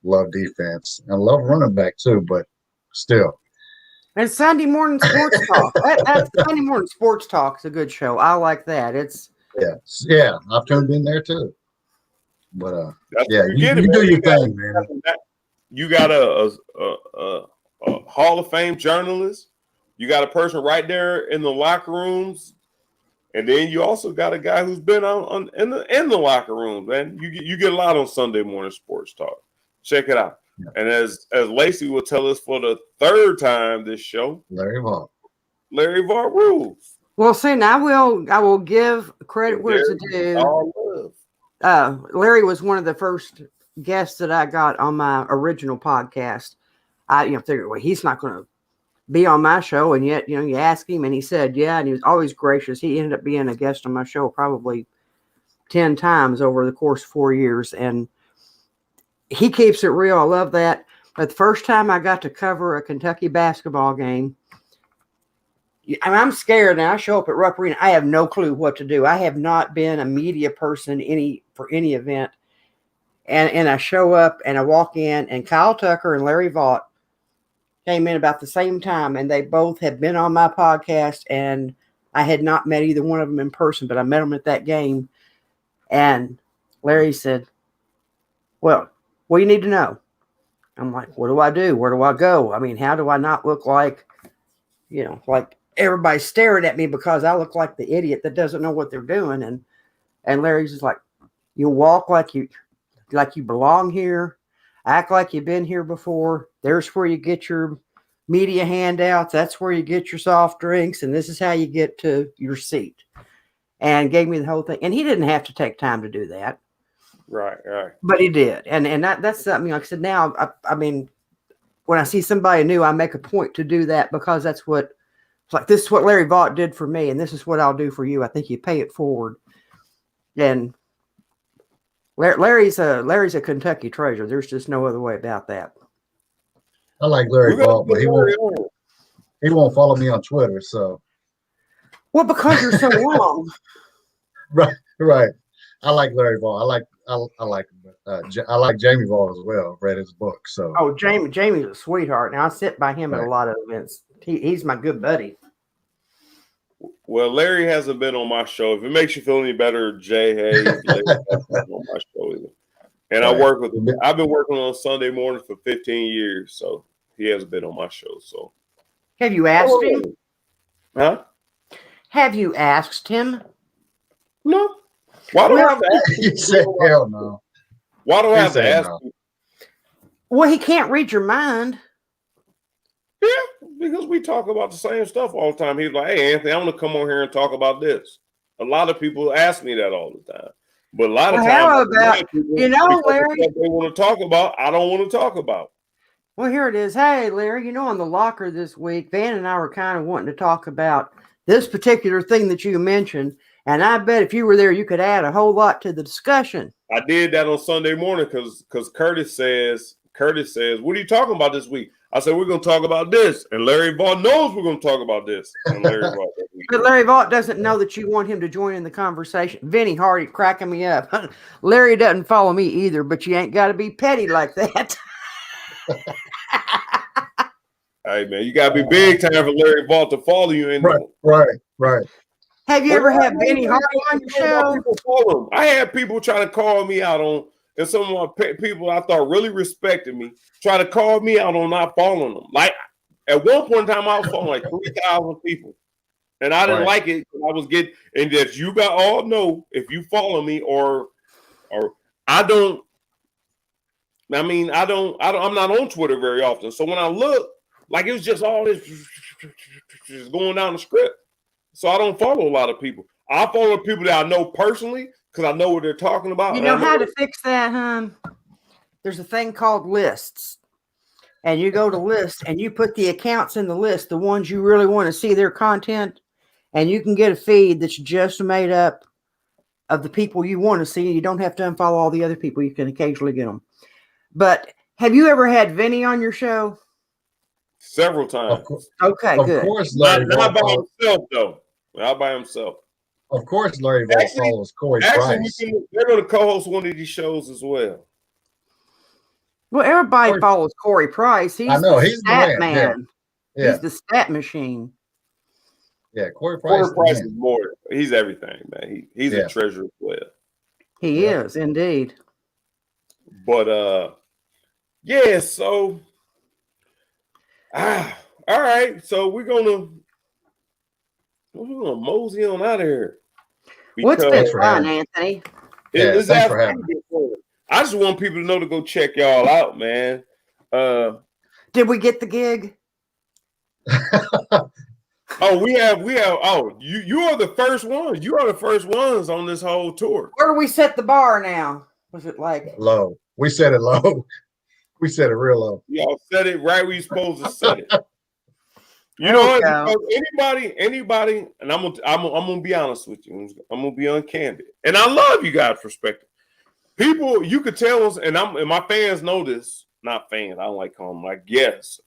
Love defense and love running back too, but still. And Sunday morning sports talk. That's Sunday morning sports talk is a good show. I like that. Yeah. I've tuned in there too. But yeah, you do your thing, man. You got a Hall of Fame journalist. You got a person right there in the locker rooms. And then you also got a guy who's been in the locker room, man. You get a lot on Sunday morning sports talk. Check it out. Yeah. And as Lacey will tell us for the third time this show, Larry Vaught rules. Well, see, I will give credit where it's due. All love. Larry was one of the first guests that I got on my original podcast. I figured, well, he's not going to be on my show, and yet you ask him, and he said, yeah, and he was always gracious. He ended up being a guest on my show probably 10 times over the course of 4 years, and he keeps it real. I love that. But the first time I got to cover a Kentucky basketball game, I'm scared now. I show up at Rupp Arena. I have no clue what to do. I have not been a media person for any event. And I show up and I walk in, and Kyle Tucker and Larry Vaught came in about the same time, and they both had been on my podcast, and I had not met either one of them in person, but I met them at that game. And Larry said, well, what do you need to know? I'm like, what do I do? Where do I go? I mean, how do I not look like, like everybody's staring at me because I look like the idiot that doesn't know what they're doing? And Larry's just like, you walk like you belong here, act like you've been here before. There's where you get your media handouts. That's where you get your soft drinks. And this is how you get to your seat. And gave me the whole thing. And he didn't have to take time to do that. Right. But he did. And that's something, like I said, now, I mean, when I see somebody new, I make a point to do that, because that's this is what Larry Vaught did for me, and this is what I'll do for you. I think you pay it forward. And Larry's a Kentucky treasure. There's just no other way about that. I like Larry Vaught, but he won't follow me on Twitter. So, well, because you're so long. Right. I like Larry Vaught. I like Jamie Vaught as well. I've read his book. So. Oh, Jamie's a sweetheart. Now I sit by him at a lot of events. He's my good buddy. Well, Larry hasn't been on my show. If it makes you feel any better, Jay Hayes, Larry hasn't been on my show either. And I work with him. I've been working on Sunday morning for 15 years, so he hasn't been on my show. So, have you asked him? Huh? Have you asked him? No. Why do I have to ask him? He said, hell no. Why do I have to ask him? Well, he can't read your mind. Yeah, because we talk about the same stuff all the time. He's like, hey, Anthony, I'm going to come on here and talk about this. A lot of people ask me that all the time. But a lot of times, how about, Larry, what they want to talk about, I don't want to talk about. Well, here it is. Hey, Larry, on the locker this week, Van and I were kind of wanting to talk about this particular thing that you mentioned. And I bet if you were there, you could add a whole lot to the discussion. I did that on Sunday morning because Curtis says, Curtis says, "What are you talking about this week?" I said, "We're going to talk about this." And Larry Vaught knows we're going to talk about this. And Larry Vaught But Larry Vaught doesn't know that you want him to join in the conversation. Vinny Hardy cracking me up. Larry doesn't follow me either, but you ain't got to be petty like that. Hey, man, you got to be big time for Larry Vaught to follow you. Right. Have you ever had Vinny Hardy on your show? People follow him. I had people trying to call me out on, and some of my people I thought really respected me, try to call me out on not following them. Like at one point in time, I was following like 3,000 people, and I didn't like it. I was getting, and that you got all know if you follow me or I don't. I mean, I'm not on Twitter very often, so when I look, like it was just all this just going down the script. So I don't follow a lot of people. I follow people that I know personally because I know what they're talking about. You know how to fix that, hon? There's a thing called lists. And you go to lists and you put the accounts in the list, the ones you really want to see their content, and you can get a feed that's just made up of the people you want to see. You don't have to unfollow all the other people. You can occasionally get them. But have you ever had Vinny on your show? Several times. Okay, good. Of course, not by himself, though. Not by himself. Of course, Larry Vaught follows Corey Price. They're going to co-host one of these shows as well. Well, everybody follows Corey Price. He's the stat man. Yeah. He's the stat machine. Yeah, Corey Price is more. He's everything, man. He's a treasure as well. He is indeed. But so all right. So we're gonna mosey on out of here. What's been fun, Anthony? Thanks for having me. I just want people to know to go check y'all out, man. Did we get the gig? We have. Oh, you are the first ones. You are the first ones on this whole tour. Where do we set the bar now? Was it like low? We set it low. We set it real low. Y'all set it right where you're supposed to set it. You know what? Anybody, and I'm gonna be honest with you. I'm gonna be uncandid, and I love you guys' perspective. People, you could tell us, and my fans know this. Not fans. I don't like calling them my guests.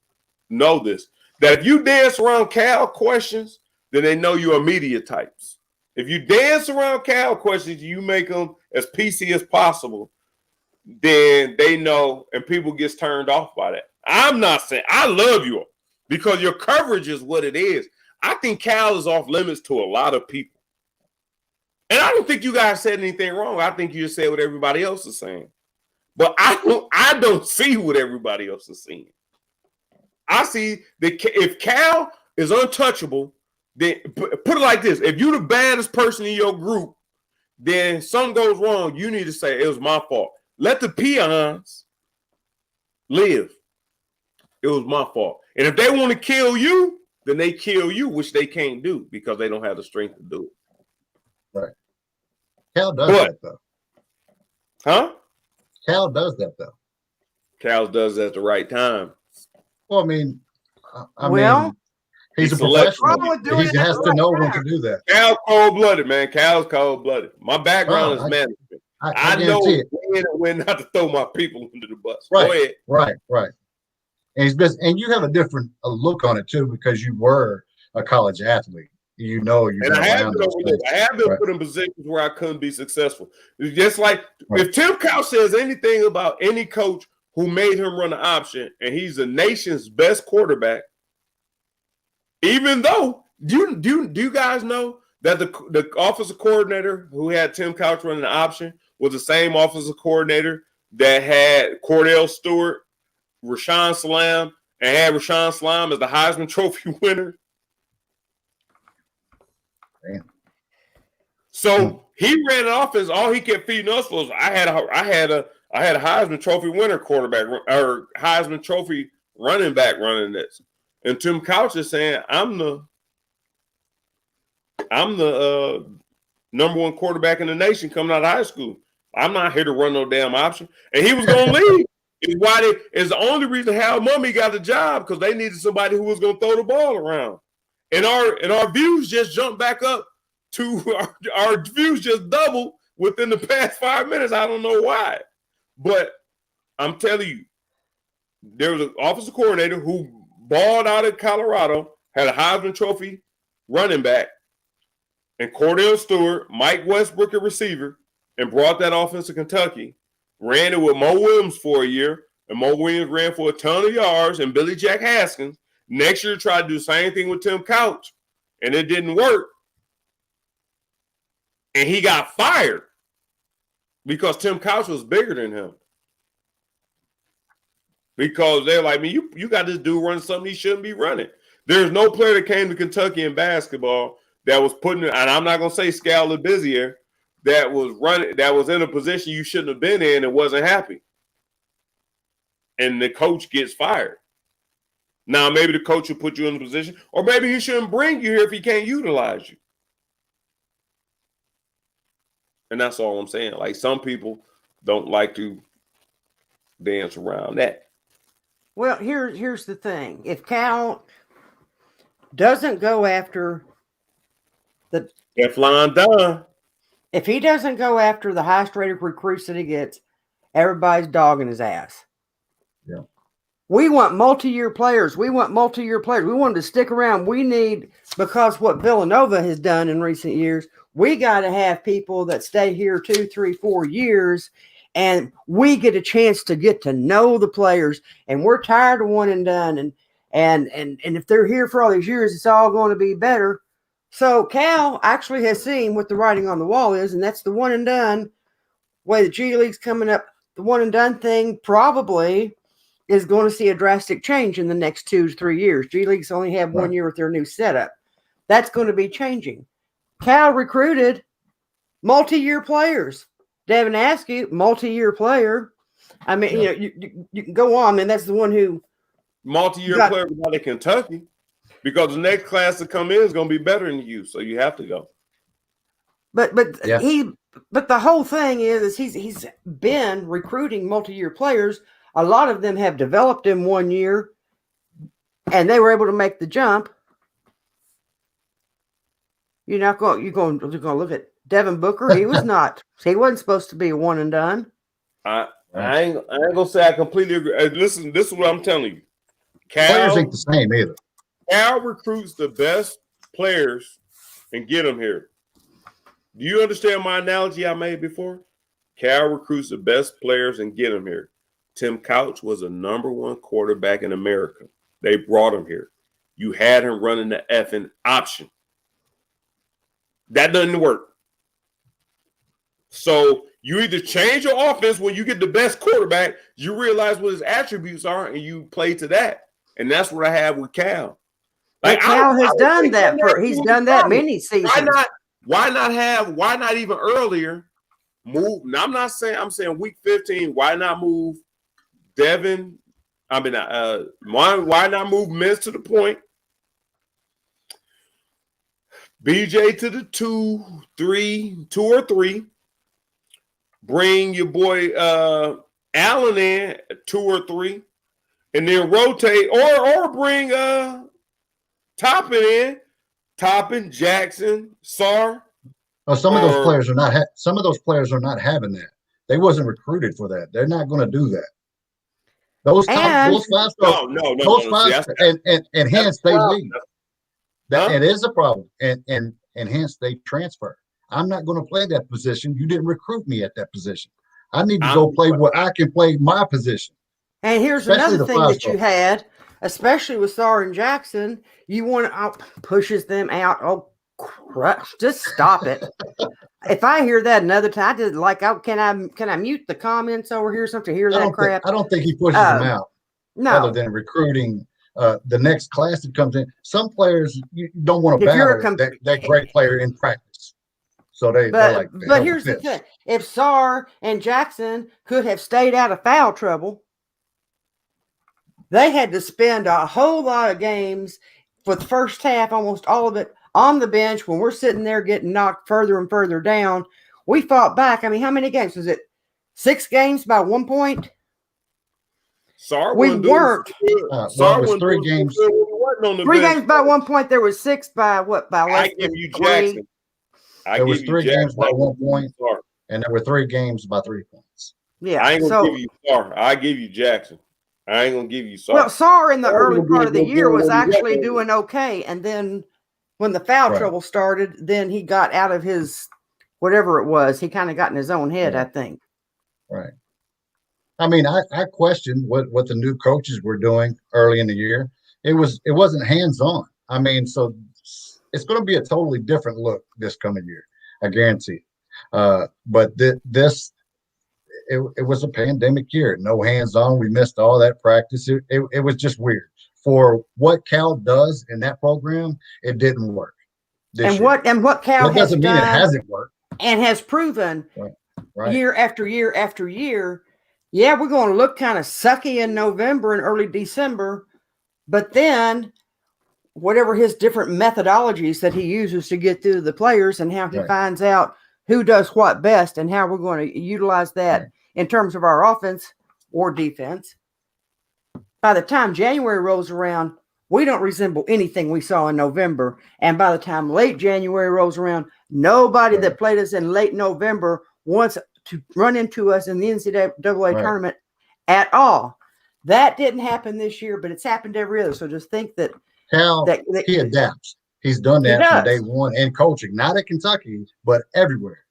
Know this, that if you dance around Cal questions, then they know you're media types. If you dance around Cal questions, you make them as PC as possible, then they know, and people gets turned off by that. I'm not saying I love you because your coverage is what it is. I think Cal is off limits to a lot of people. And I don't think you guys said anything wrong. I think you just said what everybody else is saying. But I don't see what everybody else is seeing. I see that if Cal is untouchable, then put it like this. If you're the baddest person in your group, then something goes wrong. You need to say, it was my fault. Let the peons live. It was my fault. And if they want to kill you, then they kill you, which they can't do because they don't have the strength to do it. Right. Cal does that, though. Huh? Cal does that, though. Cal does that at the right time. Well, I mean, he's a professional. He has to know when to do that. Cal's cold-blooded, man. Cal's cold-blooded. My background is management. I know when not to throw my people under the bus. Right, go ahead. Right. And you have a different look on it too because you were a college athlete. I have been put in positions where I couldn't be successful. It's just like if Tim Couch says anything about any coach who made him run an option, and he's the nation's best quarterback, even though do you guys know that the offensive coordinator who had Tim Couch running the option was the same offensive coordinator that had Cordell Stewart, Rashawn Salam, and had Rashawn Salam as the Heisman Trophy winner? Damn. So he ran an offense. All he kept feeding us was I had a Heisman Trophy winner quarterback or Heisman Trophy running back running this, and Tim Couch is saying I'm the number one quarterback in the nation coming out of high school. I'm not here to run no damn option, and he was going to leave. It's the only reason Hal Mummy got the job because they needed somebody who was going to throw the ball around. And our views just jumped back up to our views just doubled within the past 5 minutes. I don't know why, but I'm telling you, there was an offensive coordinator who balled out of Colorado, had a Heisman Trophy running back, and Cordell Stewart, Mike Westbrook, a receiver, and brought that offense to Kentucky. Ran it with Mo Williams for a year, and Mo Williams ran for a ton of yards, and Billy Jack Haskins. Next year, tried to do the same thing with Tim Couch, and it didn't work. And he got fired because Tim Couch was bigger than him. Because they're like, man, you got this dude running something he shouldn't be running. There's no player that came to Kentucky in basketball that was putting, and I'm not going to say Scal Labissiere, that was running, that was in a position you shouldn't have been in and wasn't happy. And the coach gets fired. Now, maybe the coach will put you in a position, or maybe he shouldn't bring you here if he can't utilize you. And that's all I'm saying. Like, some people don't like to dance around that. Well, here's the thing. If Cal doesn't go after the Teflon Don. If he doesn't go after the highest rated recruits that he gets, everybody's dogging his ass. Yeah. We want multi-year players. We want them to stick around. We need, because what Villanova has done in recent years, we got to have people that stay here 2, 3, 4 years, and we get a chance to get to know the players. And we're tired of one and done. And if they're here for all these years, it's all going to be better. So Cal actually has seen what the writing on the wall is, and that's the one and done way the G League's coming up. The one and done thing probably is going to see a drastic change in the next 2 to 3 years. G League's only had 1 year with their new setup. That's going to be changing. Cal recruited multi-year players. Devin Askew, multi-year player. I mean, you can go on, and that's the one who multi-year player out of Kentucky. Because the next class to come in is going to be better than you, so you have to go. But the whole thing is he's been recruiting multi-year players. A lot of them have developed in 1 year, and they were able to make the jump. You're going to look at Devin Booker. He was not. He wasn't supposed to be a one and done. I ain't gonna say I completely agree. Listen, this is what I'm telling you. Players ain't the same either. Cal recruits the best players and get them here. Do you understand my analogy I made before? Cal recruits the best players and get them here. Tim Couch was a #1 quarterback in America. They brought him here. You had him running the effing option. That doesn't work. So you either change your offense when you get the best quarterback, you realize what his attributes are, and you play to that. And that's what I have with Cal. Like Cal has done that he's done that many seasons. Why not even earlier move? Now, I'm saying week 15, why not move Devin? Why not move Miz to the point? BJ to the 2 or 3. Bring your boy Allen in 2 or 3, and then rotate, or bring Toppin, Jackson, Sarr. Well, some of those players are not. Some of those players are not having that. They wasn't recruited for that. They're not going to do that. Those 5 stars. Those 5, and hence they leave. It is a problem, and hence they transfer. I'm not going to play that position. You didn't recruit me at that position. I need to go play where I can play my position. And here's another thing that you had, especially with Sarr and Jackson. You want to pushes them out. Oh, crap. Just stop it. If I hear that another time, I just like, can I mute the comments over here? Something to hear that crap. I don't think he pushes them out. No. Other than recruiting the next class that comes in. Some players you don't want to battle that great player in practice. So they're like. But here's the thing: if Sarr and Jackson could have stayed out of foul trouble, they had to spend a whole lot of games for the first half, almost all of it, on the bench when we're sitting there getting knocked further and further down. We fought back. I mean, how many games was it? 6 games by 1 point. Sarr we weren't. Sarr was 3 games. 3 games by 1 point. There was 6 by what? By less I give you Jackson. There was 3 games by 1 point, and there were 3 games by 3 points. Yeah, I ain't gonna give you Sarr. I give you Jackson. I ain't gonna give you Well, Sarr. Sarr in the early part of the year was actually doing okay, and then when the foul trouble started, then he got out of his whatever it was. He kind of got in his own head, I think. Right. I mean, I questioned what the new coaches were doing early in the year. It wasn't hands on. I mean, so it's going to be a totally different look this coming year. I guarantee. But this it was a pandemic year. No hands on. We missed all that practice. It was just weird. For what Cal does in that program, it didn't work. And what Cal has doesn't mean it done hasn't worked and has proven right. year after year after year. Yeah, we're going to look kind of sucky in November and early December, but then whatever his different methodologies that he uses to get through the players and how he finds out who does what best and how we're going to utilize that in terms of our offense or defense. By the time January rolls around, we don't resemble anything we saw in November. And by the time late January rolls around, nobody that played us in late November wants to run into us in the NCAA tournament at all. That didn't happen this year, but it's happened every other. So just think that Cal, he adapts. He's done that from day one in coaching, not at Kentucky, but everywhere.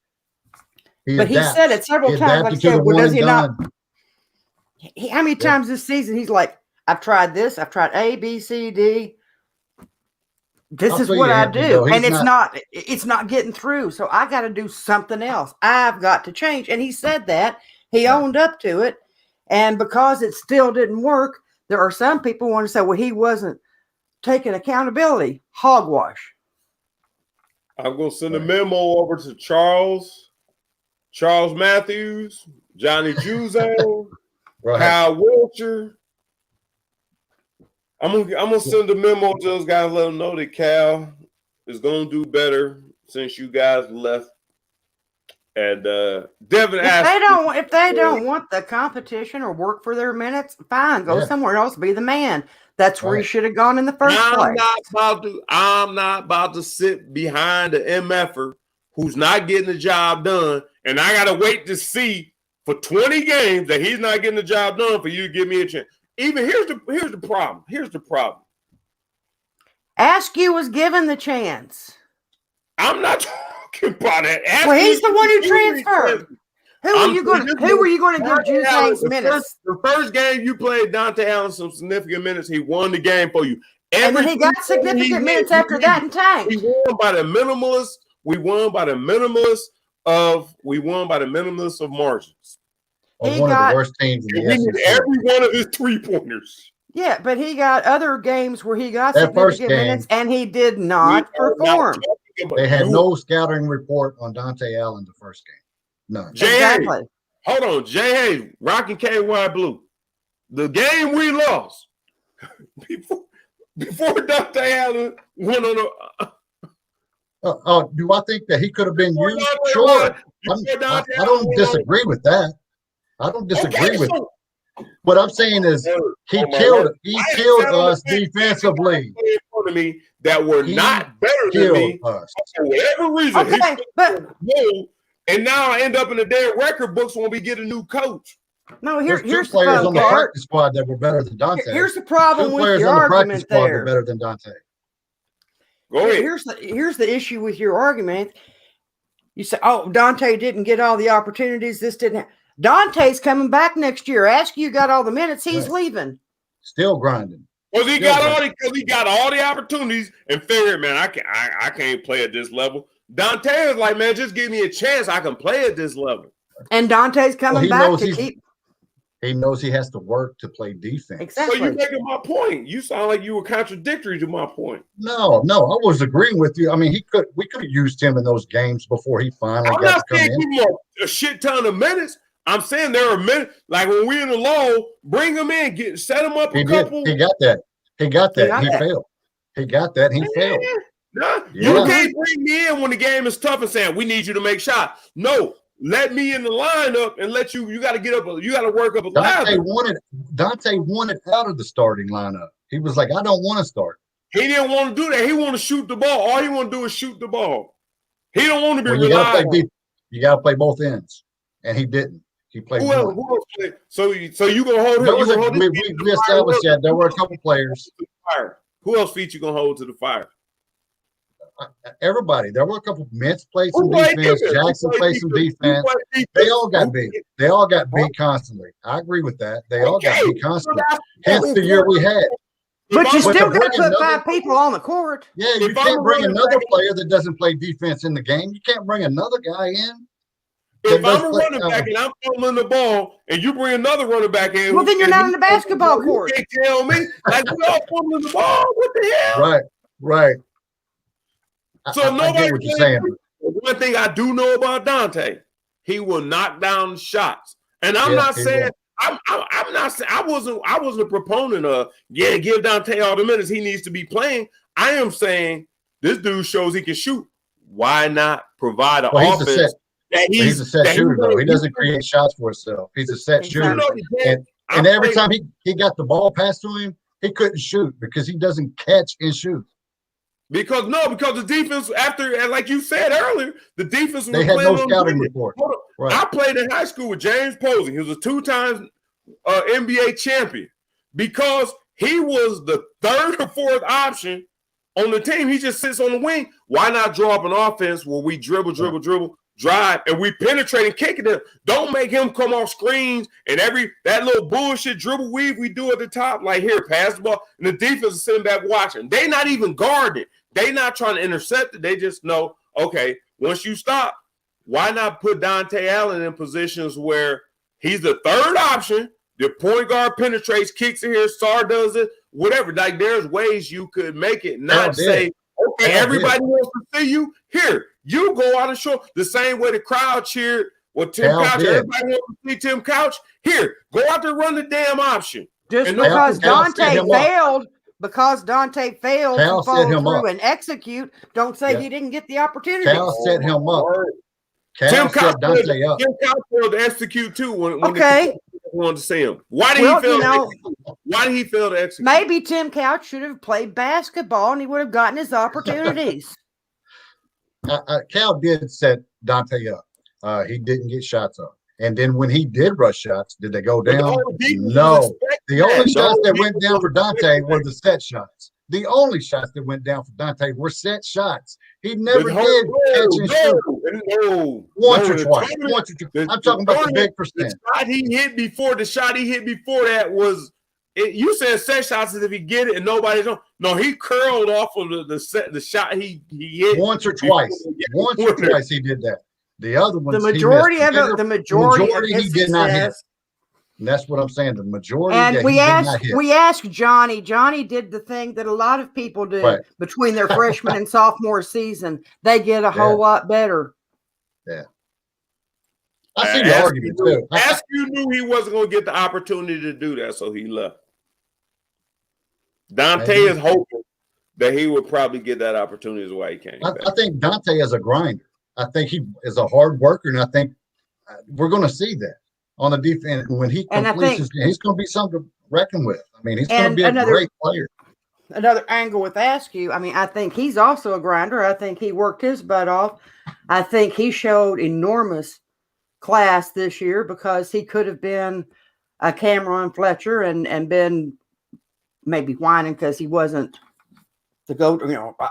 He said it several times. Like I said, well, does he not? How many times this season he's like, I've tried this. I've tried A, B, C, D. This is what I do. And it's not getting through. So I got to do something else. I've got to change. And he said that. He owned up to it. And because it still didn't work, there are some people who want to say, well, he wasn't taking accountability. Hogwash. I'm going to send a memo over to Charles Matthews, Johnny Juzo, Kyle Wilcher. I'm gonna send a memo to those guys, let them know that Cal is gonna do better since you guys left. And Devin asked if they don't want the competition or work for their minutes, fine, go somewhere else, be the man. That's where you should have gone in the first place. I'm not about to sit behind the MFer who's not getting the job done, and I gotta wait to see for 20 games that he's not getting the job done for you to give me a chance. Even here's the problem. Here's the problem. Askew was given the chance. I'm not talking about that. Well, he's the one who transferred. Who were you going to give Juzang's minutes? The first game you played Dante Allen some significant minutes. He won the game for you. And then he got significant minutes after that and tanked. We won by the minimalist. We won by the minimalist of margins. One of the worst teams in the SEC. Every one of his 3-pointers. Yeah, but he got other games where he got significant minutes and he did not perform. They had no scouting report on Dante Allen the first game. None. Exactly. Hold on, Jay Hayes, Rockin' KY Blue. The game we lost before Dante Allen went on do I think that he could have been used? Sure. I don't disagree with that. I don't disagree with it. What I'm saying is he killed us defensively. That were not better than me for whatever reason. And now I end up in the damn record books when we get a new coach. No, here's the players on the practice squad that were better than Dante. Here's the problem with your argument there. Better than Dante. Go ahead. Here's the issue with your argument. You say, "Oh, Dante didn't get all the opportunities. This didn't happen." Dante's coming back next year. Askew got all the minutes. He's leaving. Still grinding. Because he got all the opportunities and figured, man, I can't play at this level. Dante is like, man, just give me a chance. I can play at this level. And Dante's coming back to keep. He knows he has to work to play defense. Exactly. So you're making my point. You sound like you were contradictory to my point. No, I was agreeing with you. I mean, we could have used him in those games before he finally got to come in. I'm not saying give him a shit ton of minutes. I'm saying there are minutes, like when we're in the low, bring him in, set him up a couple. He got that. He failed. He got that. He failed. No, you can't bring me in when the game is tough and saying we need you to make shots. No, let me in the lineup and let you. You got to get up. You got to work up a ladder. Dante wanted out of the starting lineup. He was like, I don't want to start. He didn't want to do that. He want to shoot the ball. All he want to do is shoot the ball. He don't want to be reliable. You got to play both ends, and he didn't. He played Who else? one. Who else played? So you gonna hold him? There was You gonna hold we established that there were a couple players. Fire. Who else feet you gonna hold to the fire? Everybody. There were a couple. Mintz played some Who played defense. defense? Jackson Who played some defense. They all got beat. They all got beat constantly. I agree with that. They all got beat constantly. Hence the year we had. But you But still to got to bring put another- 5 people on the court. Yeah, If you I'm can't bring running another back- player that doesn't play defense in the game. You can't bring another guy in. If I'm a running back and I'm fumbling the ball, and you bring another running back in, Well, then you're not on the basketball court. You can't tell me like we all fumbling the ball. What the hell? Right. So I get what you're saying. One thing I do know about Dante, he will knock down shots, and I'm not saying I'm not saying I wasn't a proponent of give Dante all the minutes he needs to be playing. I am saying this dude shows he can shoot. Why not provide an offense? He's a set shooter though. He doesn't create shots for himself. He's a set shooter, and every time he got the ball passed to him, he couldn't shoot because he doesn't catch and shoot. Because the defense, after, like you said earlier, the defense was they had playing no scouting report. Right. I played in high school with James Posey. He was a 2-time NBA champion. Because he was the 3rd or 4th option on the team. He just sits on the wing. Why not draw up an offense where we dribble, drive, and we penetrate and kick it in? Don't make him come off screens and that little bullshit dribble weave we do at the top. Like, here, pass the ball. And the defense is sitting back watching. They not even guarding. They not trying to intercept it. They just know, okay, once you stop, why not put Dante Allen in positions where he's the 3rd option? The point guard penetrates, kicks it here, Sar does it, whatever. Like, there's ways you could make it, not say, okay, everybody wants to see you. Here, you go out and show the same way the crowd cheered with Tim Couch. Everybody wants to see Tim Couch. Here, go out there, run the damn option. Just because Dante failed. Because Dante failed to follow through and execute, don't say he didn't get the opportunity. Cal set him up. Cal set Dante up. Tim Couch failed to execute too when they wanted to see him. Why did he fail? Why did he fail to execute? Maybe Tim Couch should have played basketball and he would have gotten his opportunities. Cal did set Dante up. He didn't get shots up. And then when he did rush shots, did they go down? No. The only shots that went down for Dante were the set shots. The only shots that went down for Dante were set shots. He never did catch and shoot. Once or twice. I'm talking about the big percent. The shot he hit before that was you said set shots as if he get it and nobody's on. No, he curled off of the shot he hit once or twice. Once or twice he did that. The other ones, the majority of he did not hit. And that's what I'm saying. The majority. And we asked Johnny. Johnny did the thing that a lot of people do between their freshman and sophomore season. They get a whole lot better. Yeah. I see the argument too. Askew knew he wasn't going to get the opportunity to do that, so he left. Dante is hoping that he would probably get that opportunity as why he came. I think Dante is a grinder. I think he is a hard worker, and I think we're going to see that on the defense when he completes. He's going to be something to reckon with. I mean, he's going to be a great player. Another angle with Askew. I mean, I think he's also a grinder. I think he worked his butt off. I think he showed enormous class this year because he could have been a Cameron Fletcher and been maybe whining because he wasn't the GOAT,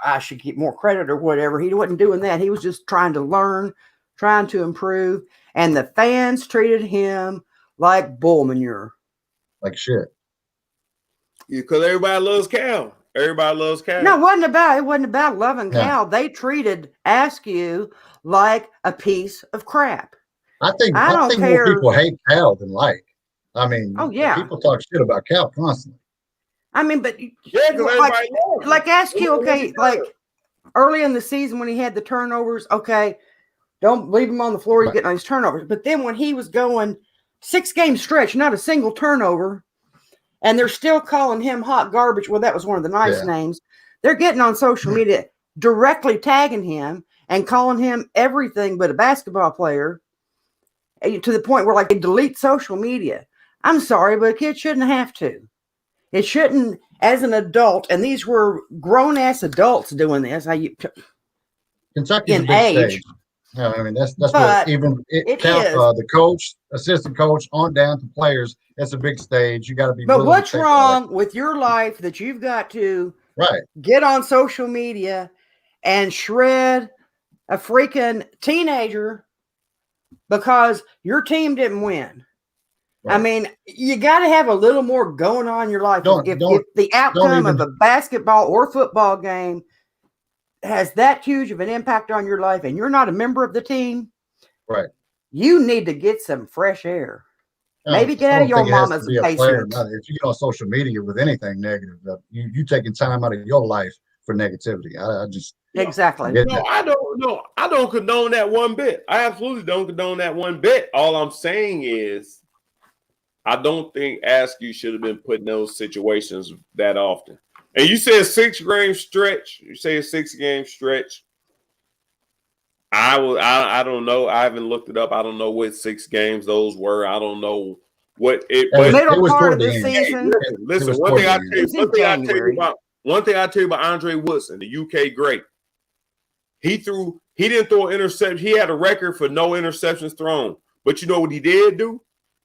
I should get more credit or whatever. He wasn't doing that. He was just trying to learn, trying to improve. And the fans treated him like bull manure. Like shit. Because everybody loves Cal. Everybody loves Cal. No, it wasn't about loving Cal. They treated Askew like a piece of crap. I think more people hate Cal than like. I mean, people talk shit about Cal constantly. I mean, but like Askew, like early in the season when he had the turnovers, don't leave him on the floor. He's getting on his turnovers. But then when he was going 6-game stretch, not a single turnover, and they're still calling him hot garbage. Well, that was one of the nice names. They're getting on social media, directly tagging him and calling him everything but a basketball player, to the point where they delete social media. I'm sorry, but a kid shouldn't have to. It shouldn't, as an adult, and these were grown-ass adults doing this. Kentucky's a big stage. No, I mean that's what But even it it count is. the coach, assistant coach, on down to players. It's a big stage. You got to be But willing to what's take all that. wrong with your life that you've got to Right. get on social media and shred a freaking teenager because your team didn't win? I Right. mean, you got to have a little more going on in your life. If the outcome even of a basketball or football game has that huge of an impact on your life and you're not a member of the team, right. you need to get some fresh air. Maybe I get out don't of your think it has to mama's be a player. basement. If you get on social media with anything negative, you taking time out of your life for negativity. I just Exactly. No, I don't. No, I don't condone that one bit. I absolutely don't condone that one bit. All I'm saying is, I don't think Askew should have been put in those situations that often. And you said 6-game stretch. You say a 6-game stretch. I don't know. I haven't looked it up. I don't know what 6 games those were. I don't know what it. But Middle it was part toward of the the end. season. listen. One thing I tell you about. One thing I tell you about Andre Woodson, the UK great. He didn't throw an interception. He had a record for no interceptions thrown. But you know what he did do?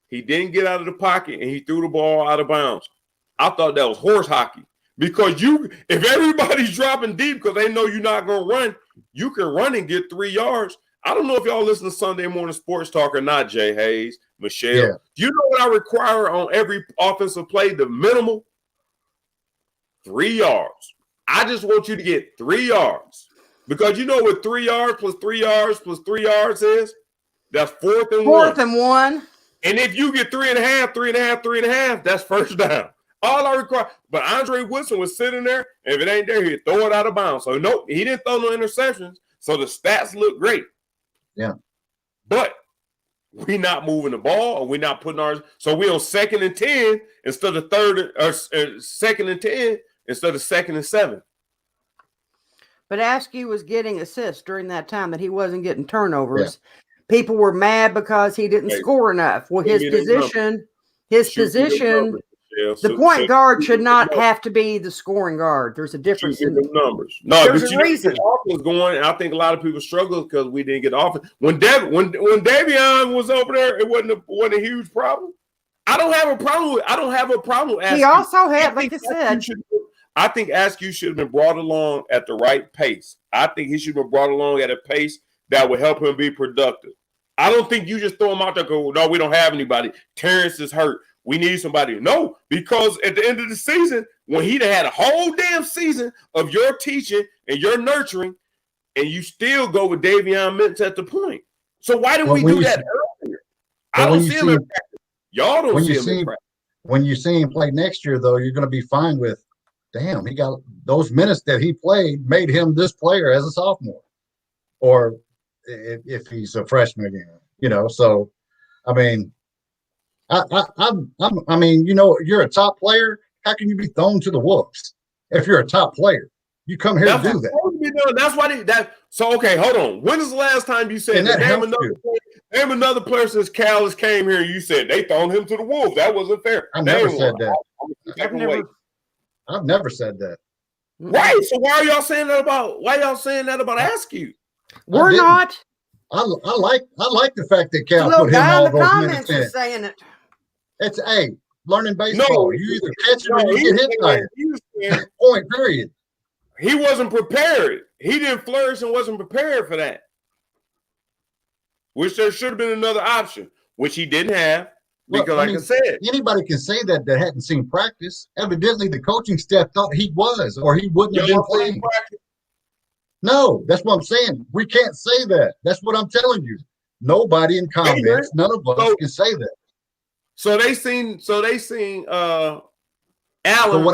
He didn't get out of the pocket and he threw the ball out of bounds. I thought that was horse hockey. Because if everybody's dropping deep because they know you're not going to run, you can run and get 3 yards. I don't know if y'all listen to Sunday Morning Sports Talk or not, Jay Hayes, Michelle. Yeah. Do you know what I require on every offensive play? The minimal? 3 yards. I just want you to get 3 yards. Because you know what 3 yards plus 3 yards plus 3 yards is? That's 4th and 1. 4th and 1. And if you get 3.5, 3.5, 3.5, that's first down. All I require. But Andre Woodson was sitting there, and if it ain't there, he'd throw it out of bounds. So, nope, he didn't throw no interceptions. So the stats look great. Yeah. But we're not moving the ball, or we're not putting ours. So we're on 2nd and 10 instead of 2nd and 10 instead of 2nd and 7. But Askew was getting assists during that time that he wasn't getting turnovers. Yeah. People were mad because he didn't score enough. Well, his position, the point guard should not have to be the scoring guard. There's a difference in the numbers. No, there's a reason. The offense going. I think a lot of people struggle because we didn't get offense. When Davion was over there, it wasn't a huge problem. I don't have a problem with Askew. He also had, like I said, I think Askew should have been brought along at the right pace. I think he should have been brought along at a pace that would help him be productive. I don't think you just throw him out there and go, no, we don't have anybody. Terrence is hurt. We need somebody. No, because at the end of the season, when he'd had a whole damn season of your teaching and your nurturing, and you still go with Davion Mintz at the point. So why didn't we do that earlier? I don't see him in practice. Y'all don't see him in practice. When you see him play next year, though, you're going to be fine with, damn, he got those minutes that he played made him this player as a sophomore, or if he's a freshman again, So, I mean, I mean, you're a top player. How can you be thrown to the wolves if you're a top player? You come here to do that. That's why So okay, hold on. When is the last time you said name another player since Cal came here and you said they thrown him to the wolves? That wasn't fair. I never said that. I've never said that. Right. So why y'all saying that about Askew? We're not. I like the fact that Cal put him all those minutes in. Saying it. It's learning baseball. You either catch it or you get hit by it. Point, period. He wasn't prepared. He didn't flourish and wasn't prepared for that. Which there should have been another option, which he didn't have. Because, I said, anybody can say that hadn't seen practice. Evidently, the coaching staff thought he was, or he wouldn't have been playing. No, that's what I'm saying. We can't say that. That's what I'm telling you. Nobody in comments, none of us can say that. So they seen Allen.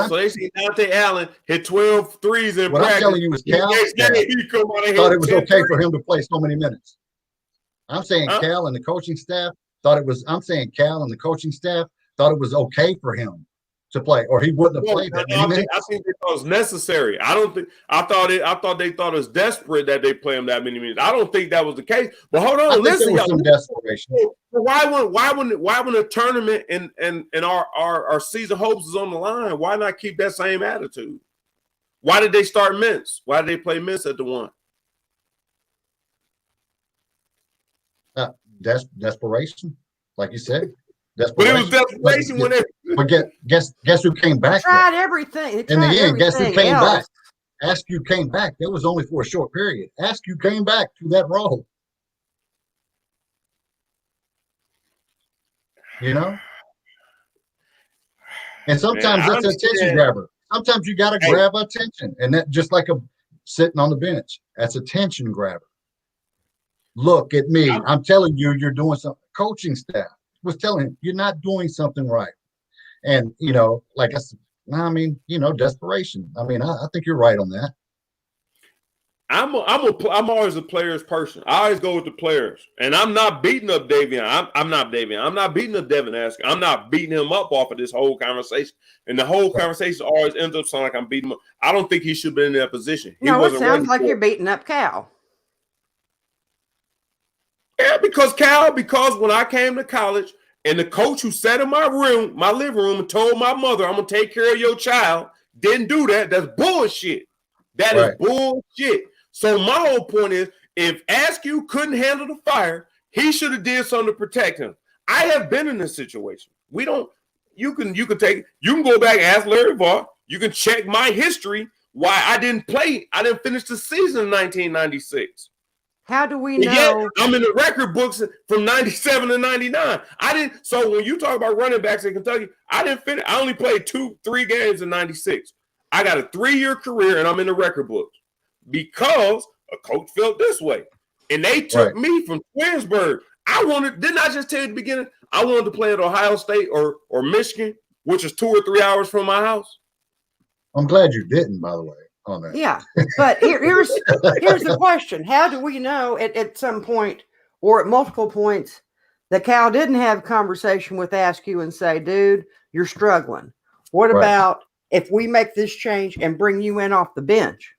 So they seen Dante Allen hit 12 threes in practice. What I'm telling you is Cal thought it was okay for him to play so many minutes. I'm saying Cal and the coaching staff thought it was. I'm saying Cal and the coaching staff thought it was okay for him to play, or he wouldn't have played that many minutes. I think they thought it was necessary. I thought they thought it was desperate that they play him that many minutes. I don't think that was the case. But hold on, listen, there was some desperation. Why when a tournament and our season hopes is on the line? Why not keep that same attitude? Why did they start Mintz? Why did they play Mintz at the 1? Desperation, like you said. But it was desperation when they. But guess who came back? They tried everything. They tried in the end, guess who came else. back? Askew came back. That was only for a short period. Askew came back to that role. You know? And sometimes that's an attention grabber. Sometimes you got to grab attention. And that just like a sitting on the bench. That's attention grabber. Look at me. I'm telling you, you're doing something. Coaching staff was telling him, you're not doing something right. And, you know, like I said, I mean, you know, desperation. I mean, I think you're right on that. I'm always a players person. I always go with the players, and I'm not beating up Davion. I'm not Davion. I'm not beating up Devin Askew. I'm not beating him up off of this whole conversation. And the whole conversation always ends up sounding like I'm beating him up. I don't think he should have been in that position. He no, it sounds like you're beating up Cal. Yeah, because when I came to college, and the coach who sat in my living room, and told my mother, I'm gonna take care of your child, didn't do that. That's bullshit. That is bullshit. So my whole point is, if Askew couldn't handle the fire, he should have did something to protect him. I have been in this situation. You can go back and ask Larry Vaught. You can check my history why I didn't play. I didn't finish the season in 1996. How do we know? Yet, I'm in the record books from 97 to 99. I didn't. So when you talk about running backs in Kentucky, I didn't finish. I only played 2-3 games in 96. I got a 3-year career, and I'm in the record books because a coach felt this way, and they took me from Twinsburg. Didn't I just tell you at the beginning? I wanted to play at Ohio State or Michigan, which is 2 or 3 hours from my house. I'm glad you didn't, by the way, on that. Yeah, but here's the question: how do we know at some point or at multiple points that Cal didn't have a conversation with Askew and say, "Dude, you're struggling. What about if we make this change and bring you in off the bench?"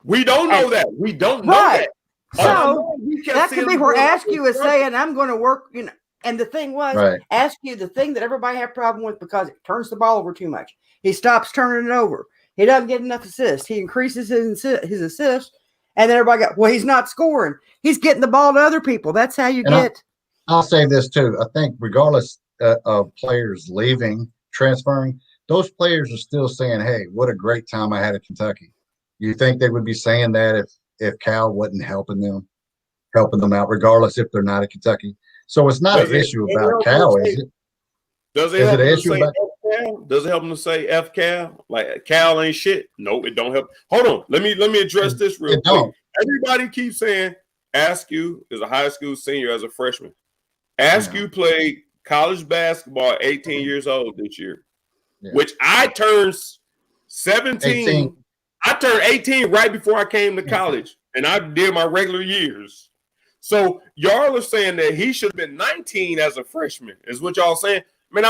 We don't know that. We don't know that. So that could be where Askew is saying, I'm going to work, you know. And the thing was, Askew, the thing that everybody had a problem with because it turns the ball over too much. He stops turning it over. He doesn't get enough assists. He increases his assists. And then everybody got, well, he's not scoring. He's getting the ball to other people. That's how you get. I'll say this too. I think regardless of players leaving, transferring, those players are still saying, hey, what a great time I had at Kentucky. You think they would be saying that if Cal wasn't helping them out, regardless if they're not at Kentucky? So it's not an issue about Cal, is it? Does it help them to say F Cal? Does it help them to say F Cal? Like Cal ain't shit? No, it don't help. Hold on. Let me address this real quick. Everybody keeps saying Askew is a high school senior as a freshman. Askew played college basketball at 18 years old this year, which I turned 17. 18. I turned 18 right before I came to college, and I did my regular years. So y'all are saying that he should have been 19 as a freshman, is what y'all saying. I mean,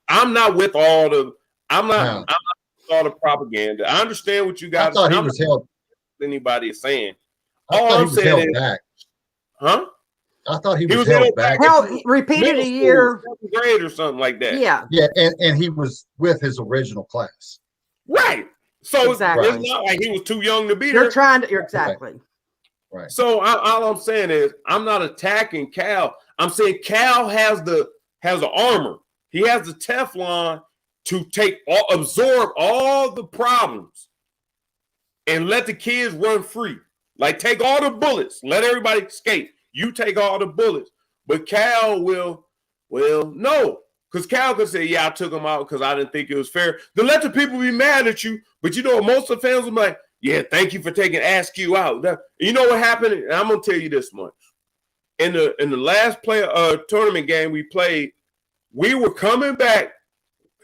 I'm not with all the all the propaganda. I understand what you guys. I thought he was held. Anybody is saying. All I'm saying is, back. Huh? I thought he was held back. Repeated a year, 7th grade or something like that. Yeah, and he was with his original class. Right. So it's not like he was too young to be there. You're exactly. Right. So all I'm saying is I'm not attacking Cal. I'm saying Cal has the armor. He has the Teflon to absorb all the problems and let the kids run free. Like take all the bullets, let everybody escape. You take all the bullets. But Cal will no. Because Cal could say, yeah, I took him out because I didn't think it was fair. Then let the people be mad at you. But you know, most of the fans will be like, yeah, thank you for taking Askew out. You know what happened? And I'm going to tell you this much. In the last tournament game we played, we were coming back.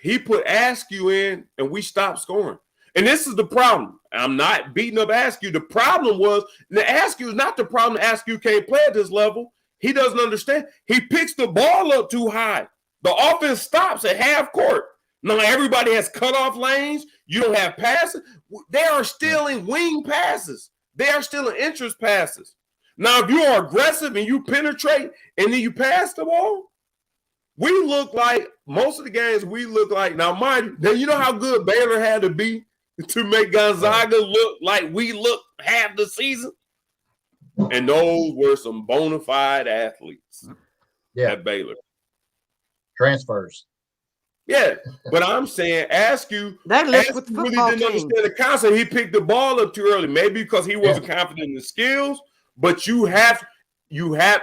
He put Askew in, and we stopped scoring. And this is the problem. I'm not beating up Askew. The problem was, the Askew is not the problem. Askew can't play at this level. He doesn't understand. He picks the ball up too high. The offense stops at half court. Now everybody has cutoff lanes. You don't have passes. They are still in wing passes. They are still in interest passes. Now, if you are aggressive and you penetrate and then you pass the ball, we look like most of the games we look like. Now, mind you know how good Baylor had to be to make Gonzaga look like we look half the season? And those were some bona fide athletes at Baylor. Transfers. Yeah, but I'm saying, Askew really didn't understand the concept. He picked the ball up too early, maybe because he wasn't confident in the skills. But you have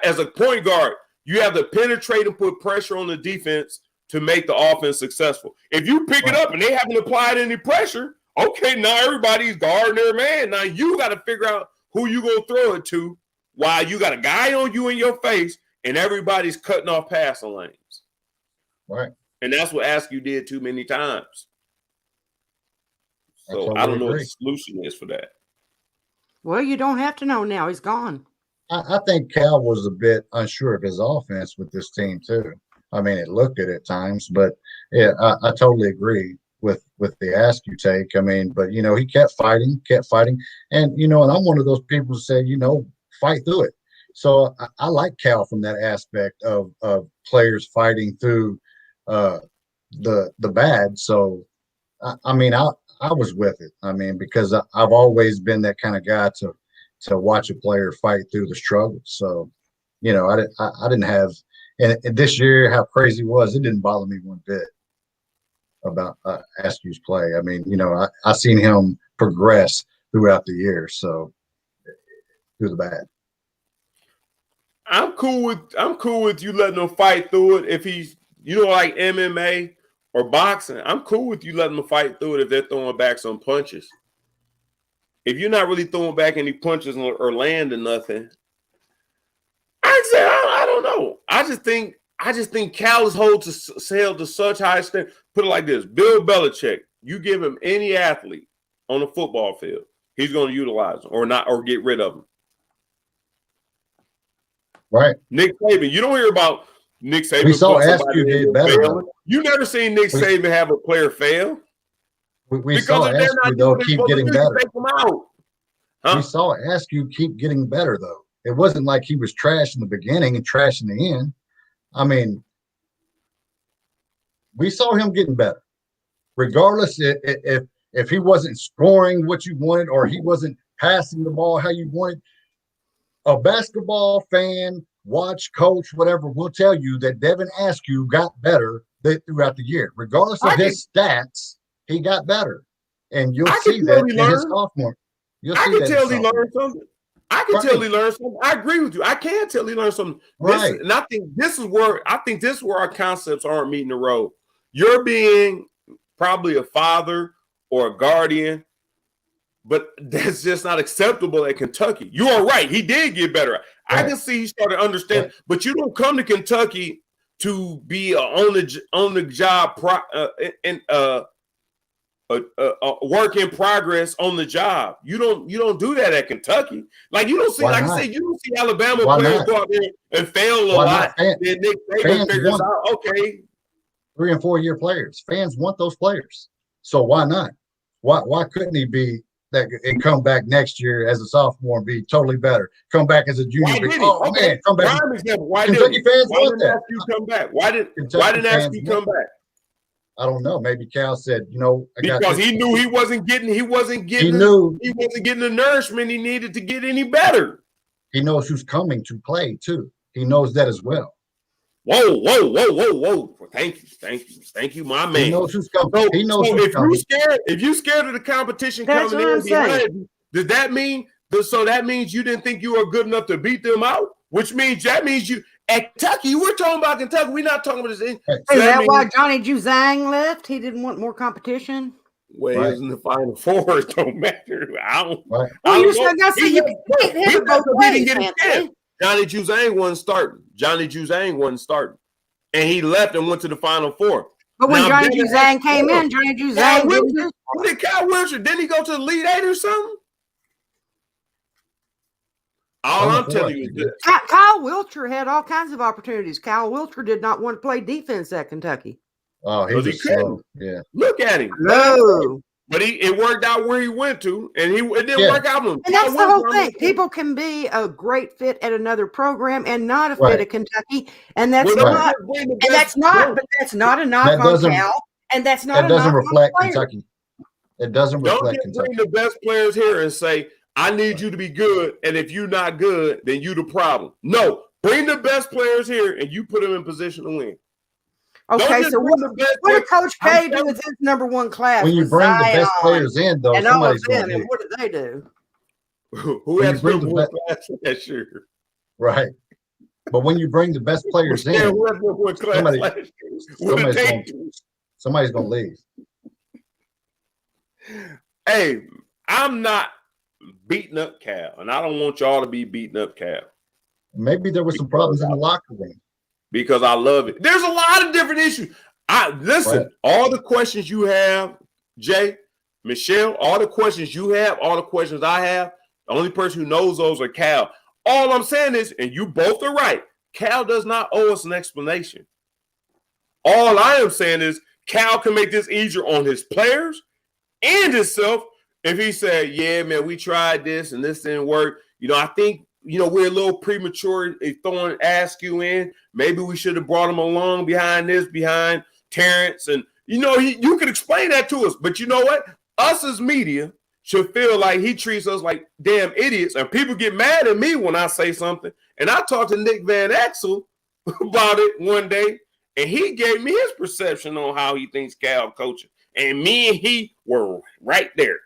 as a point guard, you have to penetrate and put pressure on the defense to make the offense successful. If you pick it up and they haven't applied any pressure, okay, now everybody's guarding their man. Now you got to figure out who you gonna throw it to while you got a guy on you in your face and everybody's cutting off passing lanes. Right. And that's what Askew did too many times. So totally I don't know agree. what the solution is for that. Well, you don't have to know now. He's gone. I think Cal was a bit unsure of his offense with this team too. I mean, it looked good at times, but yeah, I totally agree with the Askew take. I mean, but he kept fighting, and and I'm one of those people who say, fight through it. So I like Cal from that aspect of players fighting through the bad. So I mean, I was with it. I mean, because I've always been that kind of guy to watch a player fight through the struggle. So, I didn't have, and this year how crazy it was, it didn't bother me one bit about Askew's play. I mean, I seen him progress throughout the year. So through the bad. I'm cool with you letting him fight through it if he's like MMA or boxing. I'm cool with you letting them fight through it if they're throwing back some punches. If you're not really throwing back any punches or landing nothing, I'd say I don't know. I just think Cal is held to such high standard. Put it like this: Bill Belichick. You give him any athlete on the football field, he's going to utilize them or get rid of them. Right. Nick Saban. You don't hear about Nick Saban. We saw Askew did better. You never seen Nick Saban have a player fail. We saw Askew though keep getting better. Huh? We saw Askew keep getting better though. It wasn't like he was trash in the beginning and trash in the end. I mean, we saw him getting better, regardless if he wasn't scoring what you wanted or he wasn't passing the ball how you wanted. A basketball fan, watch, coach, whatever, will tell you that Devin Askew got better throughout the year. Regardless of his stats, he got better. And you'll see that in his sophomore. I can tell he learned something. I agree with you. I can tell he learned something. Right. And I think this is where our concepts aren't meeting the road. You're being probably a father or a guardian, but that's just not acceptable at Kentucky. You are right. He did get better. Right. I can see he started understanding, but you don't come to Kentucky to be on the job work in progress on the job. You don't do that at Kentucky. Like you don't see, Why like not? I said, you don't see Alabama Why players not? go out there and fail a Why lot. not? Then Nick Saban figures out, okay, 3 and 4 year players. Fans want those players. So why not? Why couldn't he be that and come back next year as a sophomore and be totally better? Come back as a junior. Man, come back. Why Kentucky fans want that. Askew come back? Why didn't Askew come back? I don't know. Maybe Cal said, because he knew he wasn't getting the nourishment he needed to get any better. He knows who's coming to play too. He knows that as well. Whoa. Thank you, my man. He knows who's coming. If you scared of the competition coming in behind you, does that mean that means you didn't think you were good enough to beat them out? Which means you at Kentucky, we're talking about Kentucky. We're not talking about this. Is that why Johnny Juzang left? He didn't want more competition. Well, he was in the Final Four. It don't matter. I don't. Right. Well, you still got to see you can't have it both ways, Johnny Juzang wasn't starting. And he left and went to the Final Four. But when Johnny Juzang came in, Johnny Juzang did Kyle Wiltshire? Didn't he go to the Elite Eight or something? All I'm telling you is this. Kyle Wiltshire had all kinds of opportunities. Kyle Wiltshire did not want to play defense at Kentucky. Oh, he couldn't. Yeah. Look at him. No. But it worked out where he went to, and it didn't work out. And that's the whole thing. People can be a great fit at another program and not a fit at Kentucky, and that's not. And that's not. But that's not a knock on Cal, and that's not. That doesn't reflect Kentucky. It doesn't reflect Kentucky. Don't bring the best players here and say, I need you to be good, and if you're not good, then you the problem. No, bring the best players here, and you put them in position to win. Okay, so what did Coach K do with his number one class? When you bring the best players in, though, somebody's going to leave. And what did they do? Who has number one class last year? Right. But when you bring the best players in, somebody's going to leave. Hey, I'm not beating up Cal, and I don't want y'all to be beating up Cal. Maybe there were some problems in the locker room. Because I love it. There's a lot of different issues. Listen, all the questions you have, Jay, Michelle, all the questions you have, all the questions I have, the only person who knows those are Cal. All I'm saying is, and you both are right, Cal does not owe us an explanation. All I am saying is Cal can make this easier on his players and himself if he said, yeah, man, we tried this and this didn't work. I think, we're a little premature throwing Askew in. Maybe we should have brought him along behind Terrence. And, you could explain that to us. But you know what? Us as media should feel like he treats us like damn idiots. And people get mad at me when I say something. And I talked to Nick Van Exel about it one day. And he gave me his perception on how he thinks Cal coaching. And me and he were right there.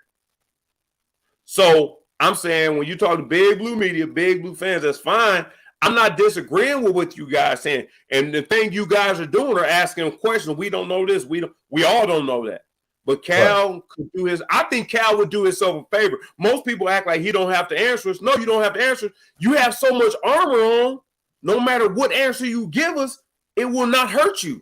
So I'm saying when you talk to big blue media, big blue fans, that's fine. I'm not disagreeing with what you guys saying. And the thing you guys are doing are asking questions. We don't know this. We all don't know that. But Cal could do his. I think Cal would do himself a favor. Most people act like he don't have to answer us. No, you don't have to answer. You have so much armor on. No matter what answer you give us, it will not hurt you.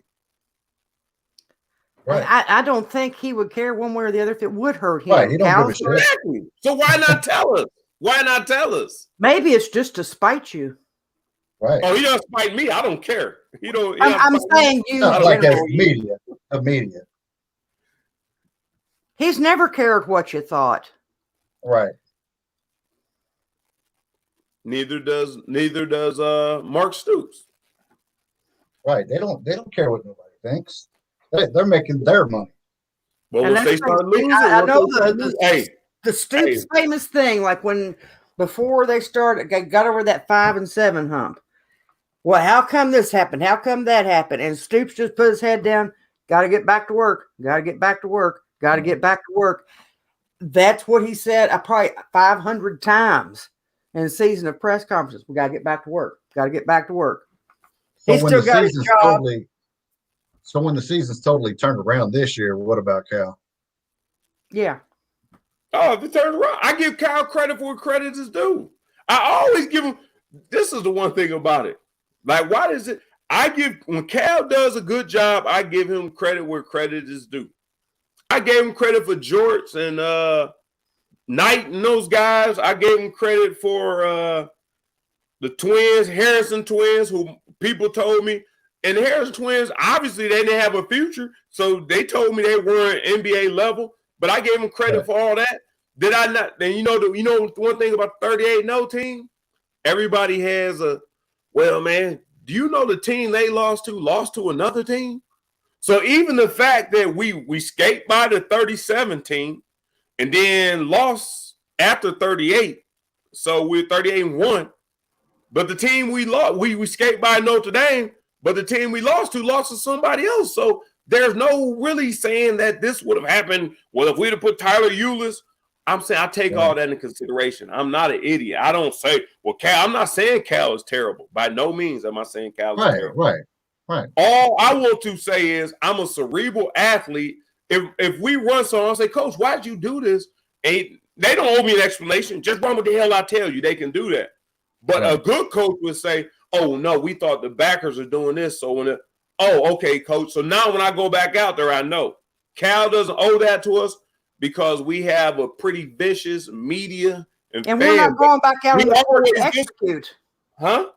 Right. I don't think he would care one way or the other if it would hurt him. Right. He don't give a shit. Exactly. So why not tell us? Why not tell us? Maybe it's just to spite you. Right. Oh, he doesn't spite me. I don't care. I'm saying you. Not like as media. He's never cared what you thought. Right. Neither does Mark Stoops. Right. They don't care what nobody thinks. They're making their money. Well, if they start losing, I know the Stoops famous thing, like before they got over that 5-7 hump. Well, how come this happened? How come that happened? And Stoops just put his head down. Got to get back to work. Got to get back to work. Got to get back to work. That's what he said. Probably 500 times in a season of press conferences. We got to get back to work. Got to get back to work. So he's still got his job. So when the season's totally turned around this year, what about Cal? Yeah. Oh, if it turned around, I give Cal credit for what credit is due. I always give him. This is the one thing about it. Like, why does it? When Cal does a good job, I give him credit where credit is due. I gave him credit for Jorts and Knight and those guys. I gave him credit for the twins, Harrison twins, who people told me. And the Harrison twins, obviously, they didn't have a future. So they told me they weren't NBA level. But I gave them credit for all that. Did I not? Then one thing about 38-0 team? Everybody has man, do you know the team they lost to another team? So even the fact that we skate by the 37 team and then lost after 38, so we're 38-1. But the team we lost, we skate by Notre Dame. But the team we lost to somebody else. So there's no really saying that this would have happened. Well, if we'd have put Tyler Ulis, I'm saying I take all that into consideration. I'm not an idiot. I don't say, well, Cal, I'm not saying Cal is terrible. By no means am I saying Cal is terrible. Right. All I want to say is I'm a cerebral athlete. If we run something, I'll say, Coach, why'd you do this? And they don't owe me an explanation. Just run what the hell I tell you. They can do that. But a good coach would say, oh, no, we thought the backers are doing this. So okay, Coach. So now when I go back out there, I know. Cal doesn't owe that to us because we have a pretty vicious media. And we're not going back out on the court to execute. Huh?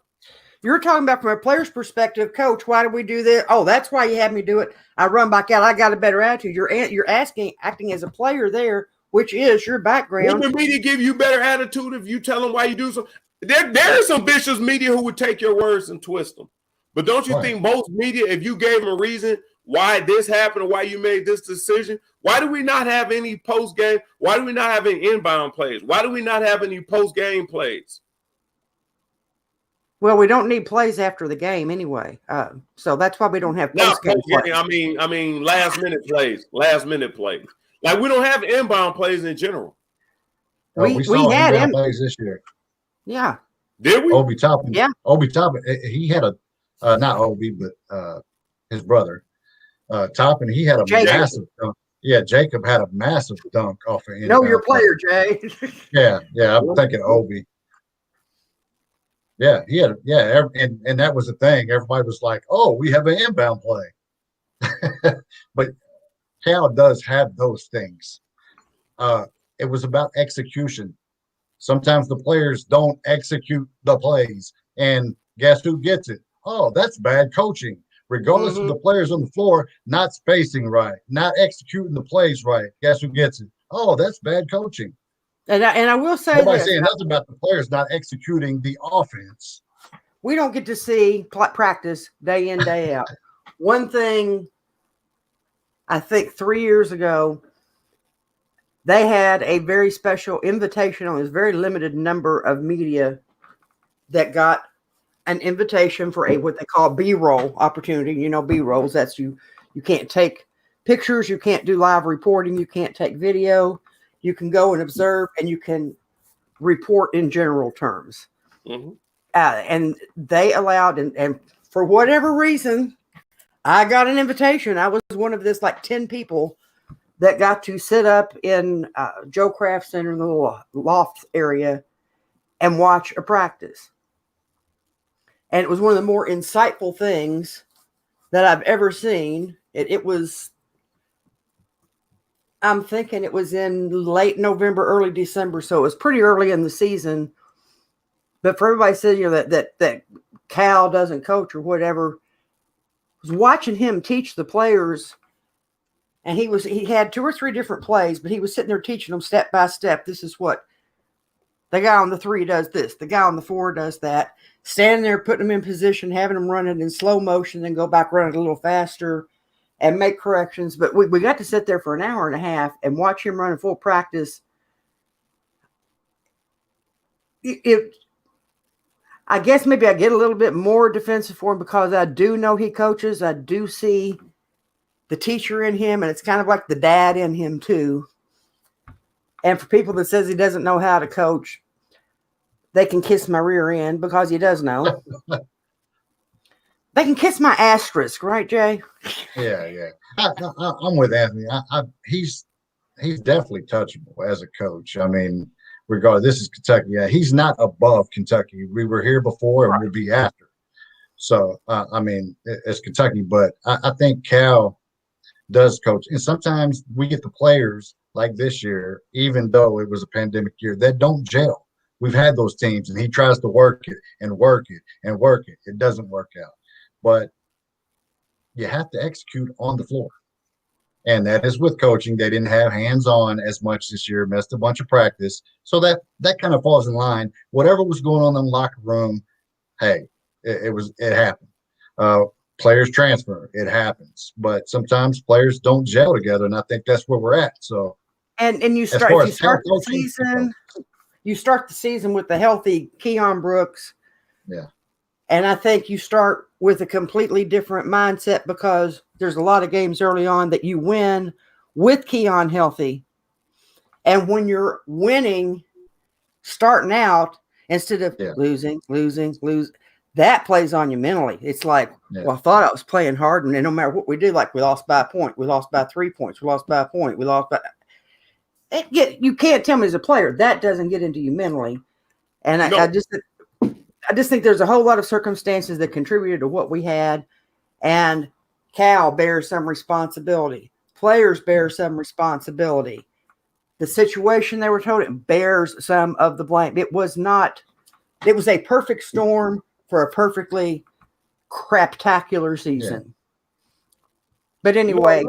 You're talking about from a player's perspective, Coach, why did we do this? Oh, that's why you had me do it. I run back out. I got a better attitude. You're acting as a player there, which is your background. Will the media give you better attitude if you tell them why you do so? There is some vicious media who would take your words and twist them. But don't you think most media, if you gave them a reason why this happened, why you made this decision. Why do we not have any post game? Why do we not have any inbound plays? Why do we not have any post game plays? Well, we don't need plays after the game anyway, so that's why we don't have Not post game post plays. game. I mean, last minute plays. Last minute plays. Like we don't have inbound plays in general. We saw inbound plays this year. Yeah. Did we? Obi Toppin. Yeah. Obi Toppin. He had a not Obi, but his brother Toppin. He had a massive dunk. Yeah, Jacob had a massive dunk off of inbound. Know your player, Jay. Yeah. I'm thinking Obi. Yeah, he had and that was the thing. Everybody was like, "Oh, we have an inbound play," but Cal does have those things. It was about execution. Sometimes the players don't execute the plays, and guess who gets it? Oh, that's bad coaching. Regardless of the players on the floor not spacing right, not executing the plays right, guess who gets it? Oh, that's bad coaching. And I will say Nobody's this. saying nothing about the players not executing the offense. We don't get to see practice day in, day out. One thing, I think 3 years ago, they had a very special invitation on this very limited number of media that got an invitation for what they call B-roll opportunity. You know, B-rolls, that's you can't take pictures, you can't do live reporting, you can't take video. You can go and observe, and you can report in general terms. And they allowed, and for whatever reason, I got an invitation. I was one of this 10 people that got to sit up in Joe Craft Center in the little loft area and watch a practice. And it was one of the more insightful things that I've ever seen. It was, I'm thinking it was in late November, early December, so it was pretty early in the season. But for everybody saying, that Cal doesn't coach or whatever, I was watching him teach the players, and he had 2 or 3 different plays, but he was sitting there teaching them step by step. This is what the guy on the 3 does this, the guy on the 4 does that. Standing there, putting them in position, having them run it in slow motion, then go back, run it a little faster, and make corrections. But we got to sit there for an hour and a half and watch him run a full practice. I guess maybe I get a little bit more defensive for him because I do know he coaches. I do see the teacher in him, and it's kind of like the dad in him too. And for people that says he doesn't know how to coach, they can kiss my rear end because he does know. They can kiss my asterisk, right, Jay? Yeah. I'm with Anthony. He's definitely touchable as a coach. I mean, regardless, this is Kentucky. Yeah, he's not above Kentucky. We were here before, and we'll be after. So, I mean, it's Kentucky, but I think Cal does coach. And sometimes we get the players like this year, even though it was a pandemic year, that don't gel. We've had those teams, and he tries to work it and work it and work it. It doesn't work out. But you have to execute on the floor. And that is with coaching. They didn't have hands-on as much this year, missed a bunch of practice. So that kind of falls in line. Whatever was going on in the locker room, hey, it happened. Players transfer, it happens. But sometimes players don't gel together, and I think that's where we're at. So and you start the season. You start the season with the healthy Keon Brooks. Yeah. And I think you start with a completely different mindset because there's a lot of games early on that you win with Keon healthy. And when you're winning, starting out, instead of losing, that plays on you mentally. It's like, well, I thought I was playing hard, and no matter what we do, like we lost by a point, we lost by 3 points, we lost by a point, we lost by – you can't tell me as a player that doesn't get into you mentally. And I just think there's a whole lot of circumstances that contributed to what we had, and Cal bears some responsibility. Players bear some responsibility. The situation they were told, it bears some of the blame. It was a perfect storm for a perfectly craptacular season. Yeah. But anyway.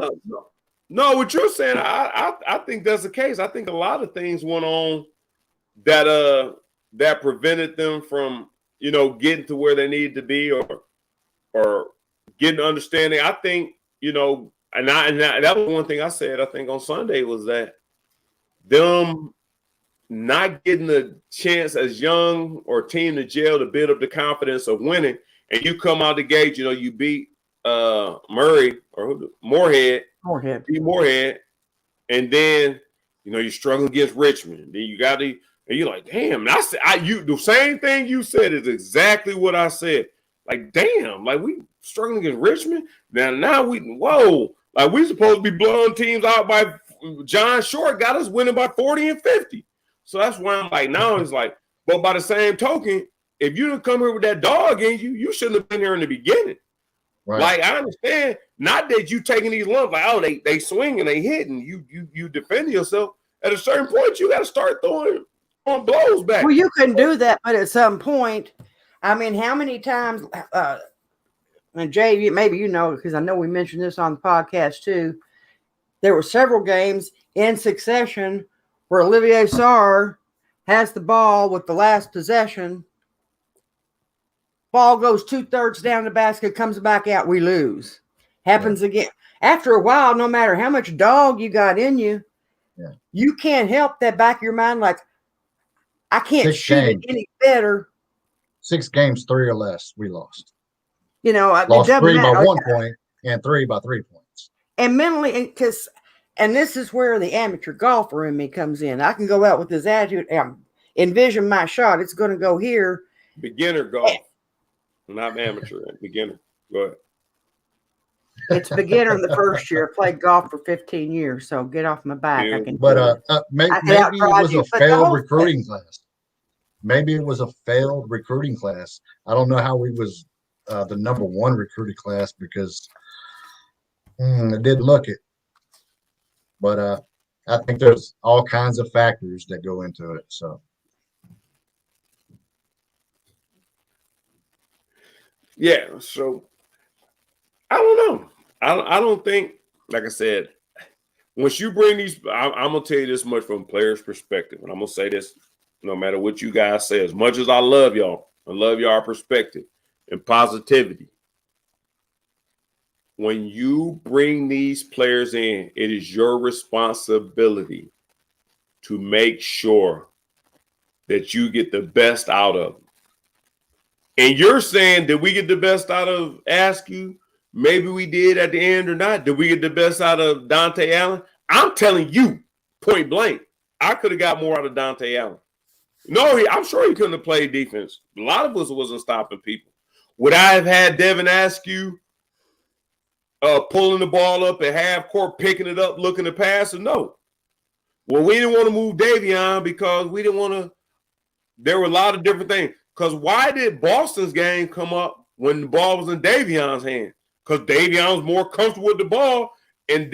No, what you're saying, I think that's the case. I think a lot of things went on that prevented them from, getting to where they needed to be or getting understanding. I think, and that was one thing I said, I think on Sunday, was that them not getting the chance as young or team to jail to build up the confidence of winning, and you come out the gate, you beat Murray or Moorhead, and then you're struggling against Richmond. Then you got to, and you're like, damn. The same thing you said is exactly what I said. Like, damn, like we struggling against Richmond. Now like we supposed to be blowing teams out by John Short got us winning by 40 and 50. So that's why I'm like, now it's like, but by the same token, if you didn't come here with that dog in you, you shouldn't have been here in the beginning. Right. Like, I understand, not that you taking these lumps, like, oh, they swing and they hit, and you defend yourself. At a certain point, you got to start throwing blows back. Well, you can do that, but at some point, I mean, how many times, and Jay, maybe because I know we mentioned this on the podcast too, there were several games in succession where Olivier Sarr has the ball with the last possession. Ball goes 2/3 down the basket, comes back out, we lose. Happens again. After a while, no matter how much dog you got in you, you can't help that back of your mind, like, I can't shoot it any better. 6 games, 3 or less, we lost. Lost 3 by 1 point and 3 by 3 points. And mentally, and this is where the amateur golfer in me comes in. I can go out with this attitude, envision my shot. It's going to go here. Beginner golf, not amateur. Beginner. Go ahead. It's beginner in the first year. I played golf for 15 years, so get off my back. Yeah. Maybe it was a failed recruiting class. Maybe it was a failed recruiting class. I don't know how we was the number 1 recruiting class because it didn't look it. But I think there's all kinds of factors that go into it. So, yeah. So I don't know. I don't think, like I said, once you bring these, I'm gonna tell you this much from a player's perspective, and I'm gonna say this no matter what you guys say. As much as I love y'all perspective and positivity. When you bring these players in, it is your responsibility to make sure that you get the best out of them. And you're saying, did we get the best out of Askew? Maybe we did at the end or not. Did we get the best out of Dante Allen? I'm telling you, point blank, I could have got more out of Dante Allen. No, I'm sure he couldn't have played defense. A lot of us wasn't stopping people. Would I have had Devin Askew pulling the ball up at half court, picking it up, looking to pass? Or no. Well, we didn't want to move Davion because we didn't want to. There were a lot of different things. Because why did Boston's game come up when the ball was in Davion's hand? Because Davion was more comfortable with the ball, and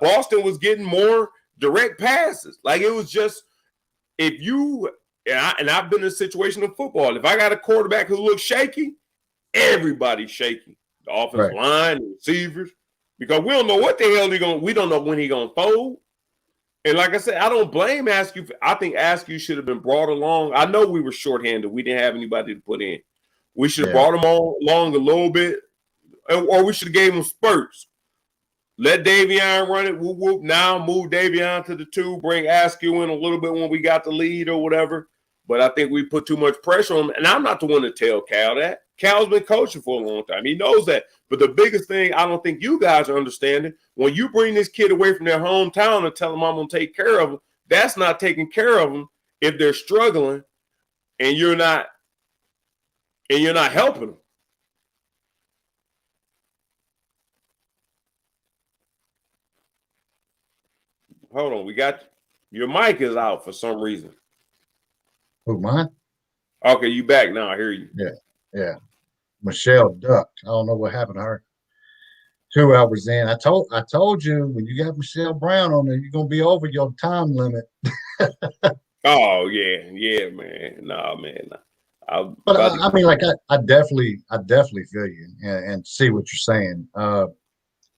Boston was getting more direct passes. Like, it was just, if you and I've been in a situation in football. If I got a quarterback who looks shaky, everybody's shaky. The offensive line, the receivers, because we don't know what the hell we don't know when he's gonna fold. And like I said, I don't blame Askew. I think Askew should have been brought along. I know we were shorthanded. We didn't have anybody to put in. We should have brought him along a little bit, or we should have gave him spurts. Let Davion run it. Whoop, whoop. Now move Davion to the 2. Bring Askew in a little bit when we got the lead or whatever. But I think we put too much pressure on him. And I'm not the one to tell Cal that. Cal's been coaching for a long time. He knows that. But the biggest thing I don't think you guys are understanding, when you bring this kid away from their hometown and tell them I'm going to take care of them, that's not taking care of them if they're struggling and you're not helping them. Hold on, we got your mic is out for some reason. Who, mine? Okay, you back now. I hear you. Yeah. Michelle ducked. I don't know what happened to her. 2 hours in. I told you when you got Michelle Brown on there, you're gonna be over your time limit. Oh yeah, man. Nah, man. I mean, like I definitely feel you and see what you're saying.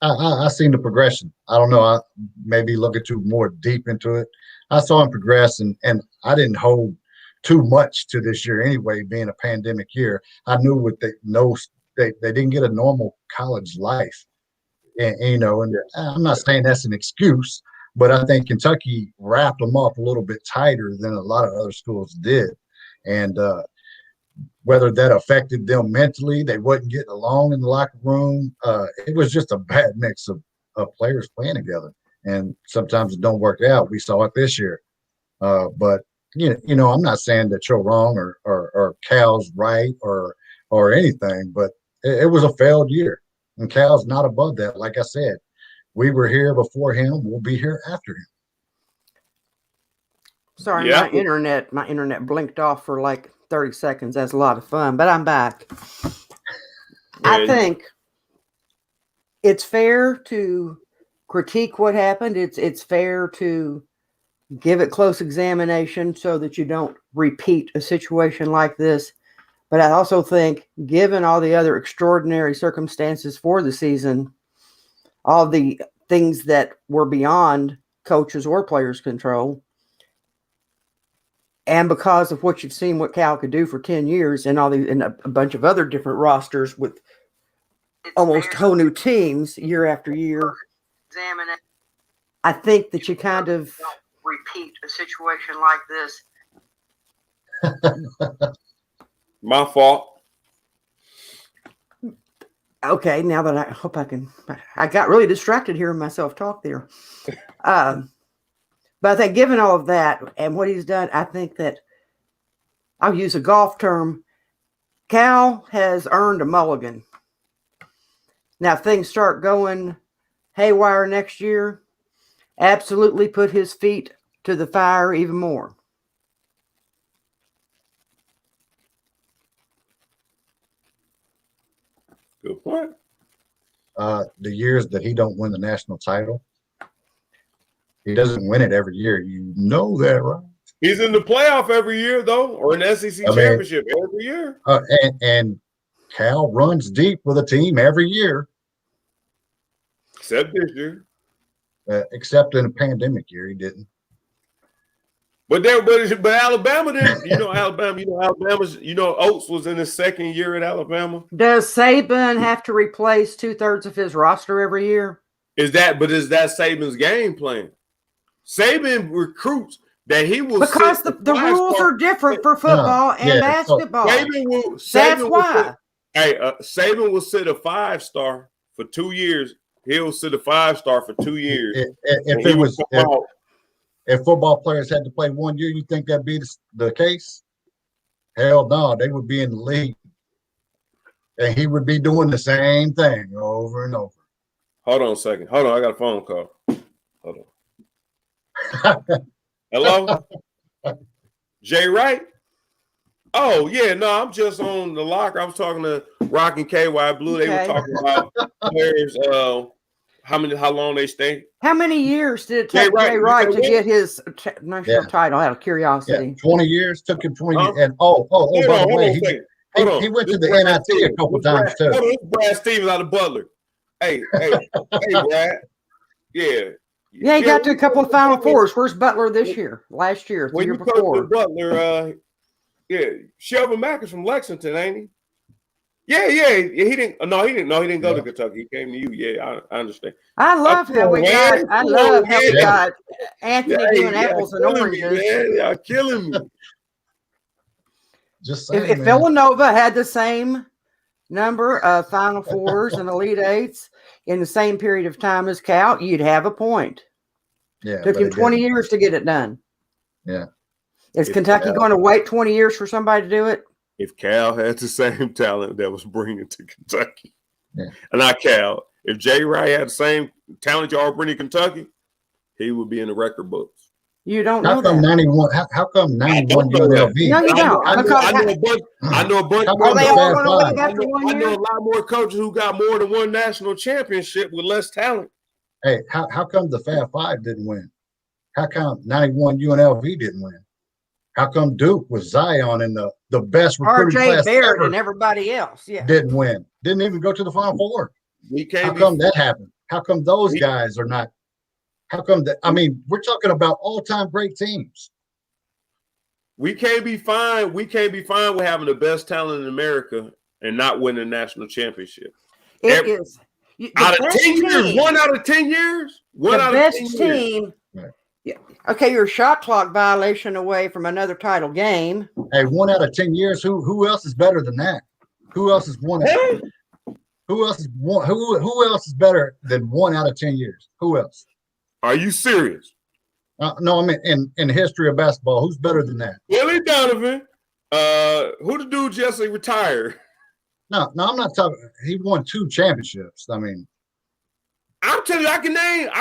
I seen the progression. I don't know. I maybe looking too more deep into it. I saw him progress, and I didn't hold too much to this year anyway, being a pandemic year. I knew they didn't get a normal college life. and I'm not saying that's an excuse, but I think Kentucky wrapped them up a little bit tighter than a lot of other schools did. And whether that affected them mentally, they wasn't getting along in the locker room. It was just a bad mix of players playing together. And sometimes it don't work out. We saw it this year. But I'm not saying that you're wrong or Cal's right or anything, but it was a failed year. And Cal's not above that. Like I said, we were here before him. We'll be here after him. Sorry, my internet blinked off for like 30 seconds. That's a lot of fun, but I'm back. I think it's fair to critique what happened. It's fair to give it close examination so that you don't repeat a situation like this. But I also think, given all the other extraordinary circumstances for the season, all the things that were beyond coaches or players' control, and because of what you've seen what Cal could do for 10 years and and a bunch of other different rosters with almost whole new teams year after year, I think that you kind of repeat a situation like this. My fault. Okay, now that I hope I got really distracted hearing myself talk there. But I think given all of that and what he's done, I think that I'll use a golf term. Cal has earned a mulligan. Now, if things start going haywire next year, absolutely put his feet to the fire even more. Good point. The years that he don't win the national title, he doesn't win it every year. You know that, right? He's in the playoff every year, though, or an SEC championship every year. And Cal runs deep with a team every year. Except this year. Except in a pandemic year, he didn't. But Alabama didn't. Alabama's. Oates was in his second year at Alabama. Does Saban have to replace 2/3 of his roster every year? Is that Saban's game plan? Saban recruits that he will because the rules are different for football and basketball. That's why. Saban will sit a 5-star for 2 years. He'll sit a 5-star for 2 years. If football players had to play 1 year, you think that'd be the case? Hell no, they would be in the league. And he would be doing the same thing over and over. Hold on a second. Hold on, I got a phone call. Hold on. Hello? Jay Wright? Oh, yeah, no, I'm just on the locker. I was talking to ROCKIN KY BLUE. They were talking about players, how long they stay. How many years did it take Jay Wright to get his national title out of curiosity? 20 years. Took him 20 years. And by the way, he went to the NIT a couple times too. This Brad Stevens out of Butler. Hey, Brad. Yeah. Yeah, he got to a couple of Final Fours. Where's Butler this year? Last year, the year before. Butler, Shelvin Mack is from Lexington, ain't he? Yeah. He didn't go to Kentucky. He came to you. Yeah, I understand. I love how we got Anthony doing apples and oranges. Y'all killing me. Just saying, if Villanova had the same number of Final Fours and Elite Eights in the same period of time as Cal, you'd have a point. Yeah, took him 20 years to get it done. Yeah. Is Kentucky going to wait 20 years for somebody to do it? If Cal had the same talent that was bringing to Kentucky, not Cal, if Jay Wright had the same talent y'all bringing to Kentucky, he would be in the record books. You don't know that. 91? How come 91 UNLV? No, you don't. I know a bunch. Are they all going to leave after 1 year? I know a lot more coaches who got more than one national championship with less talent. Hey, how come the Fab Five didn't win? How come 91 UNLV didn't win? How come Duke with Zion and the best recruiting class Barrett ever and everybody else didn't win? Didn't even go to the Final Four. How come that happened? How come those guys are not? How come that? I mean, we're talking about all-time great teams. We can't be fine. We can't be fine with having the best talent in America and not winning a national championship. It is. Out of 10 years, 1 out of 10 years, the best team. Right. Yeah. Okay, you're a shot clock violation away from another title game. Hey, 1 out of 10 years. Who else is better than that? Who else has won it? Who else is one? Who else is better than 1 out of 10 years? Who else? Are you serious? No, I mean in the history of basketball, who's better than that? Billy Donovan. Who the dude just retired? No, I'm not talking. He won 2 championships. I mean, I'm telling you, I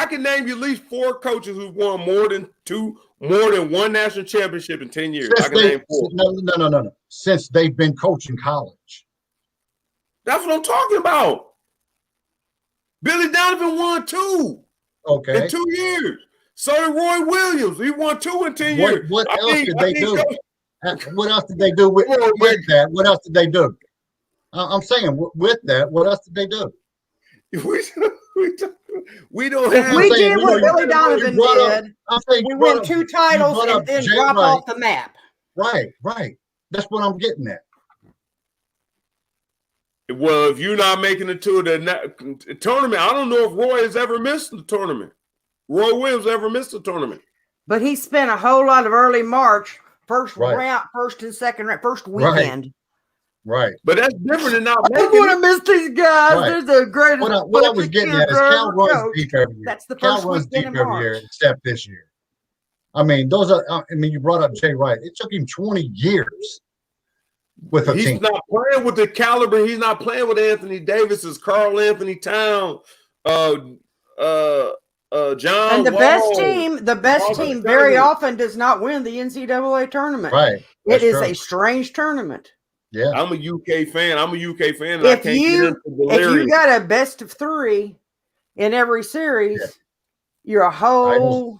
can name you at least 4 coaches who've won more than 1 national championship in 10 years. I can name 4. No. Since they've been coaching college. That's what I'm talking about. Billy Donovan won 2. Okay. In 2 years. So did Roy Williams. He won 2 in 10 years. What else did they do? What else did they do with that? What else did they do? I'm saying with that, what else did they do? We don't If have. we did what Billy Donovan did, we win 2 titles and then drop off the map. Right. That's what I'm getting at. Well, if you're not making it to the tournament, I don't know if Roy has ever missed the tournament. Roy Williams ever missed a tournament. But he spent a whole lot of early March, first round, first and second round, first weekend. Right. But that's different than not I making don't want to miss these guys. Right. They're the greatest. What I was getting at is Cal runs deep every year. That's the Cal first runs weekend deep in every year, March. except this year. I mean, you brought up Jay Wright. It took him 20 years with a team. He's not playing with the caliber. He's not playing with Anthony Davis's, Carl Anthony Towns, John. And the best team very often does not win the NCAA tournament. Right. It is a strange tournament. Yeah. I'm a UK fan. And If you got a best of 3 in every series, you're a whole.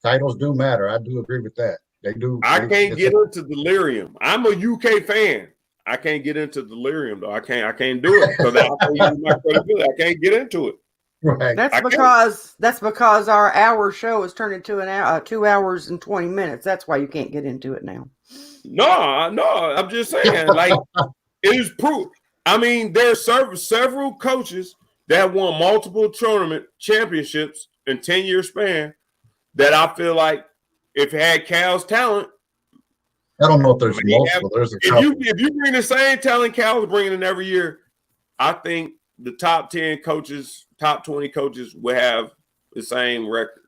Titles do matter. I do agree with that. They do. I can't get into delirium. I'm a UK fan. I can't get into delirium though. I can't do it because I can't get into it. Right. That's because our hour show is turned into 2 hours and 20 minutes. That's why you can't get into it now. No, I'm just saying, like, it is proof. I mean, there's several coaches that won multiple tournament championships in 10-year span that I feel like if it had Cal's talent. I don't know if there's multiple. There's a couple. If you bring the same talent Cal is bringing in every year, I think the top 10 coaches, top 20 coaches will have the same record.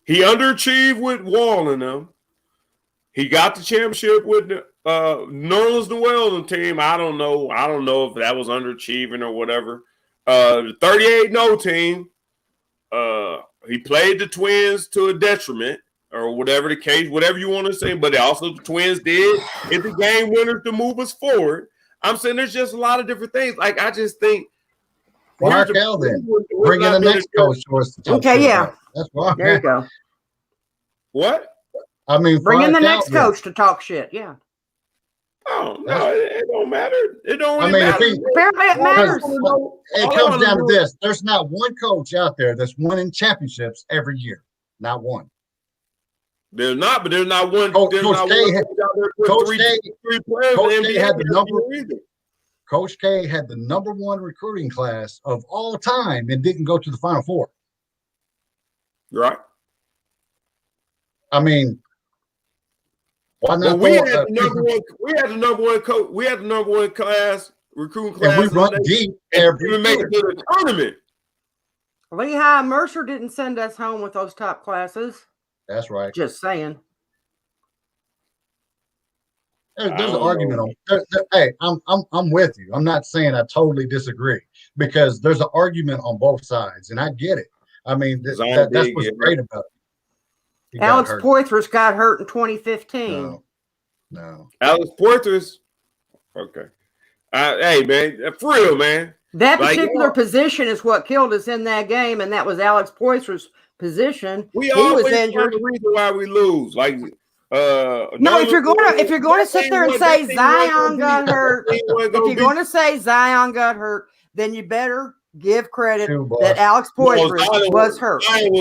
He underachieved with Wall and them. He got the championship with the Nerlens Noel team. I don't know if that was underachieving or whatever. The 38-0 team. He played the Twins to a detriment, or whatever the case, whatever you want to say. But also the Twins did hit the game winners to move us forward. I'm saying there's just a lot of different things. Like I just think. Why Cal then? Bring in the next coach to us. Okay, yeah. That's why. There you go. What? I mean, bring in the next coach to talk shit. Yeah. Oh no, it don't matter. It don't really matter. Apparently, it matters. It comes down to this: there's not one coach out there that's winning championships every year. Not one. There's not, but there's not one. Coach K had the number 1 recruiting class of all time and didn't go to the Final Four. Right. I mean, why not? We had the number one coach. We had the number 1 class, recruiting class. And we run deep every year. Make it to the tournament. Lehigh Mercer didn't send us home with those top classes. That's right. Just saying. There's an argument on. Hey, I'm with you. I'm not saying I totally disagree because there's an argument on both sides, and I get it. I mean, that's what's great about it. Alex Poitras got hurt in 2015. No. Alex Poitras. Okay. Hey, man, for real, man. That particular position is what killed us in that game, and that was Alex Poitras' position. He was injured. The reason why we lose, like, no, if you're going to sit there and say Zion got hurt, then you better give credit that Alex Poitras was hurt. Zion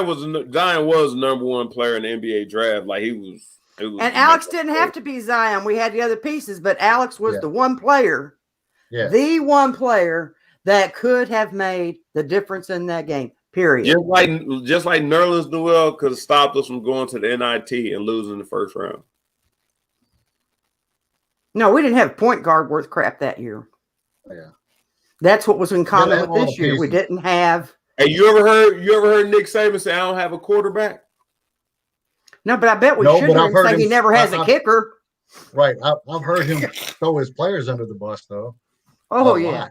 was the number 1 player in the NBA draft. Like it was and Alex didn't have to be Zion. We had the other pieces, but Alex was the one player Yeah. The one player that could have made the difference in that game. Period. Just like Nerlens Noel could have stopped us from going to the NIT and losing the first round. No, we didn't have point guard worth crap that year. Yeah. That's what was in common with this year. We didn't have. Hey, you ever heard Nick Saban say, "I don't have a quarterback"? No, but I bet we should hear him say he never has a kicker. Right. I've heard him throw his players under the bus, though. Oh, yeah.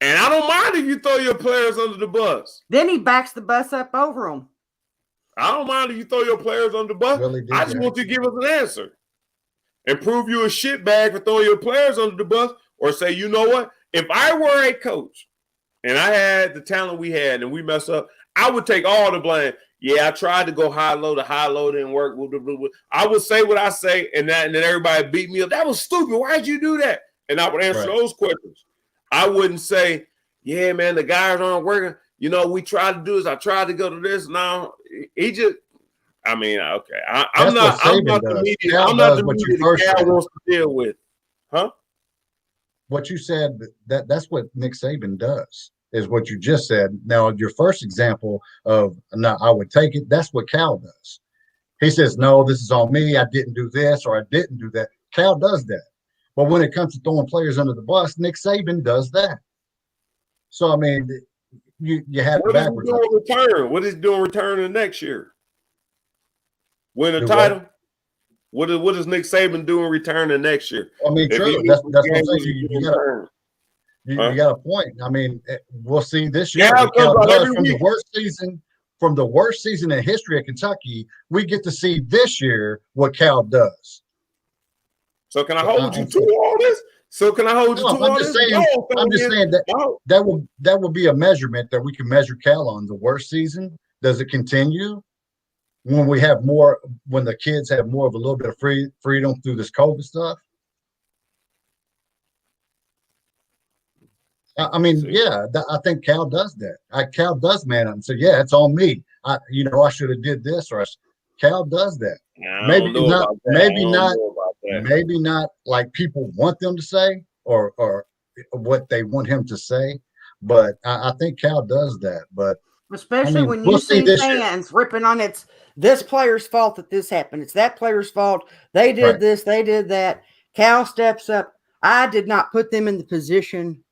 And I don't mind if you throw your players under the bus. Then he backs the bus up over them. I don't mind if you throw your players under the bus. Really I just want you to give us an answer and prove you a shitbag for throwing your players under the bus, or say, you know what? If I were a coach and I had the talent we had and we mess up, I would take all the blame. Yeah, I tried to go high-low. The high-low didn't work. I would say what I say, and then everybody beat me up. That was stupid. Why'd you do that? And I would answer those questions. I wouldn't say, yeah, man, the guys aren't working. You know, we tried to do this. I tried to go to this. No, he just, I mean, okay. I'm not the media. I'm not the media the guy wants to deal with. Huh? What you said, that's what Nick Saban does, is what you just said. Now, your first example of, no, I would take it, that's what Cal does. He says, no, this is on me. I didn't do this or I didn't do that. Cal does that. But when it comes to throwing players under the bus, Nick Saban does that. So, I mean, you have it backwards. What is he doing returning next year? Win a title? What is Nick Saban doing returning next year? I mean, true. That's what I'm saying. You got a point. I mean, we'll see this year. From the worst season in history of Kentucky, we get to see this year what Cal does. So can I hold you to all this? I'm just saying that will be a measurement that we can measure Cal on. The worst season, does it continue when we have more? When the kids have more of a little bit of freedom through this COVID stuff? I mean, yeah, I think Cal does that. Cal does man up and say, yeah, it's on me. I should have did this, or Cal does that. Maybe not like people want them to say or what they want him to say, but I think Cal does that. But especially when you see fans ripping on it's this player's fault that this happened. It's that player's fault. They did this, they did that. Cal steps up. I did not put them in the position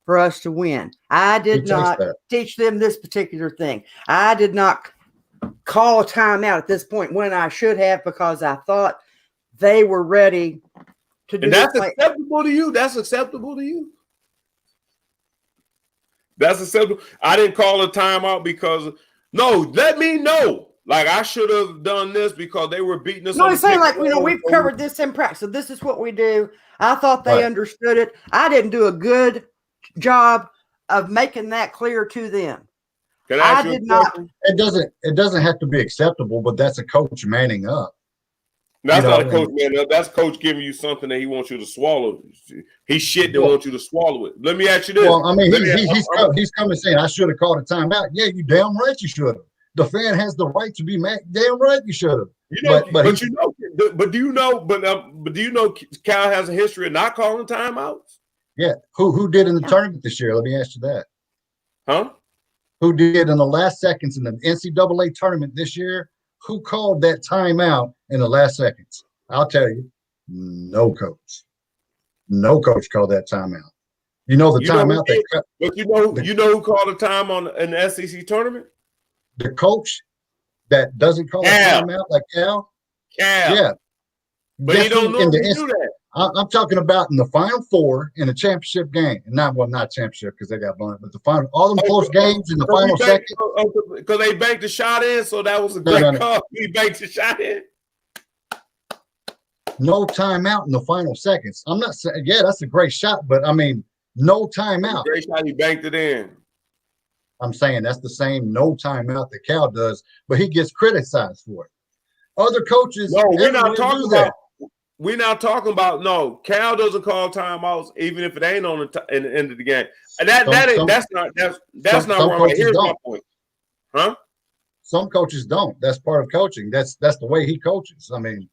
for us to win. I did not teach them this particular thing. I did not call a timeout at this point when I should have, because I thought they were ready to do. And that's acceptable to you. That's acceptable to you. That's acceptable. I didn't call a timeout because let me know. Like I should have done this because they were beating us. No, I'm saying we've covered this in practice. So this is what we do. I thought they understood it. I didn't do a good job of making that clear to them. I did not. It doesn't have to be acceptable, but that's a coach manning up. That's not a coach manning up. That's coach giving you something that he wants you to swallow. He's shit that wants you to swallow it. Let me ask you this. Well, I mean, he's coming saying I should have called a timeout. Yeah, you damn right you should have. The fan has the right to be mad. Damn right you should have. Do you know Cal has a history of not calling timeouts? Yeah. Who did in the tournament this year? Let me ask you that. Huh? Who did in the last seconds in the NCAA tournament this year? Who called that timeout in the last seconds? I'll tell you, no coach. No coach called that timeout. You know the timeout. You know who called a time in the SEC tournament? The coach that doesn't call a timeout like Cal. Yeah. But he don't know to do that. I'm talking about in the Final Four in a championship game, and not championship because they got blown up, but the final, all them close games in the final second. Because they banked the shot in, so that was a great call. He banked the shot in. No timeout in the final seconds. I'm not saying, that's a great shot, but I mean, no timeout. Great shot, he banked it in. I'm saying that's the same no timeout that Cal does, but he gets criticized for it. Other coaches, we're not talking about. We're not talking about Cal doesn't call timeouts even if it ain't on the end of the game. And that's not where I'm at. Here's my point. Huh? Some coaches don't. That's part of coaching. That's the way he coaches. I mean,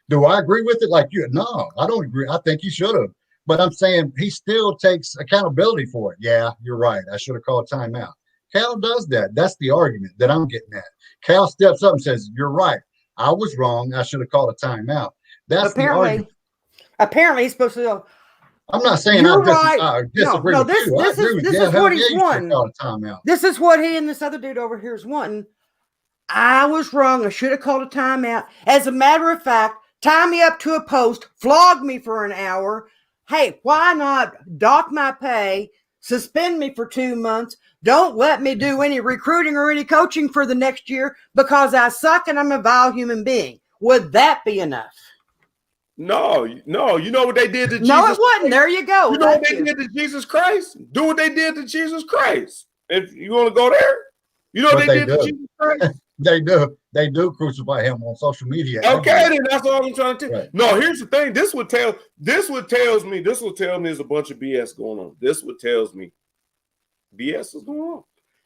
do I agree with it like you? No, I don't agree. I think he should have. But I'm saying he still takes accountability for it. Yeah, you're right. I should have called a timeout. Cal does that. That's the argument that I'm getting at. Cal steps up and says, "You're right. I was wrong. I should have called a timeout." That's the argument. Apparently, he's supposed to go. I'm not saying You're right. disagree with you. I agree with you. This is what he's wanting. Called a timeout. This is what he and this other dude over here is wanting. I was wrong. I should have called a timeout. As a matter of fact, tie me up to a post, flog me for an hour. Hey, why not dock my pay, suspend me for 2 months? Don't let me do any recruiting or any coaching for the next year because I suck and I'm a vile human being. Would that be enough? No. You know what they did to Jesus? No, it wouldn't. There you go. You know what they did to Jesus Christ? Do what they did to Jesus Christ. If you want to go there, you know what they did to Jesus Christ? They do crucify him on social media. Okay, then that's all I'm trying to tell. Right. No, here's the thing. This would tell me there's a bunch of BS going on. This would tells me BS is going on.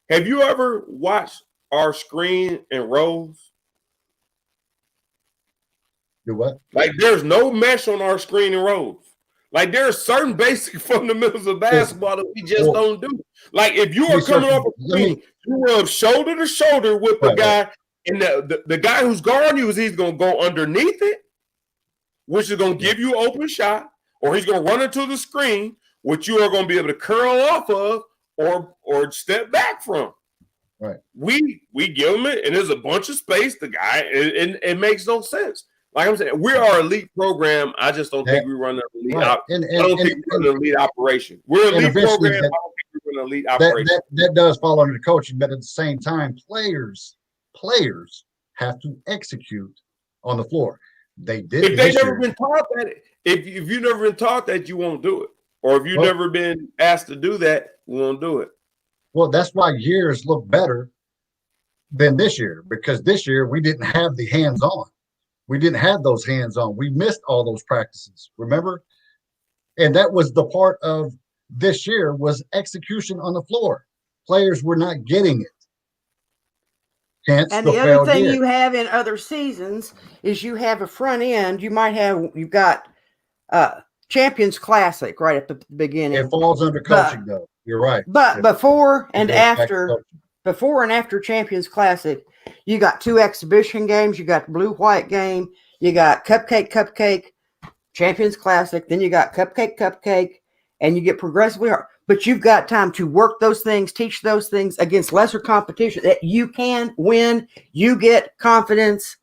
Have you ever watched our screen in rows? Do what? Like there's no mesh on our screen in rows. Like there are certain basic fundamentals of basketball that we just don't do. Like if you are coming off a screen, you rub shoulder to shoulder with the guy, and the guy who's guarding you is either going to go underneath it, which is going to give you an open shot, or he's going to run into the screen, which you are going to be able to curl off of or step back from. Right. We give him it, and there's a bunch of space. The guy, and it makes no sense. Like I'm saying, we are an elite program. I just don't think we run an elite. I don't think we run an elite operation. We're an elite program. I don't think we run an elite operation. That does fall under the coaching, but at the same time, players have to execute on the floor. They did. If they've never been taught that, if you've never been taught that, you won't do it. Or if you've never been asked to do that, we won't do it. Well, that's why years look better than this year, because this year we didn't have the hands-on. We didn't have those hands-on. We missed all those practices, remember? And that was the part of this year was execution on the floor. Players were not getting it. Hence and the other thing you have in other seasons is you have a front end. You've got Champions Classic right at the beginning. It falls under coaching, though. You're right. But before and after Champions Classic, you got 2 exhibition games. You got the blue-white game. You got Cupcake, Champions Classic. Then you got Cupcake, and you get progressively hard. But you've got time to work those things, teach those things against lesser competition that you can win. You get confidence.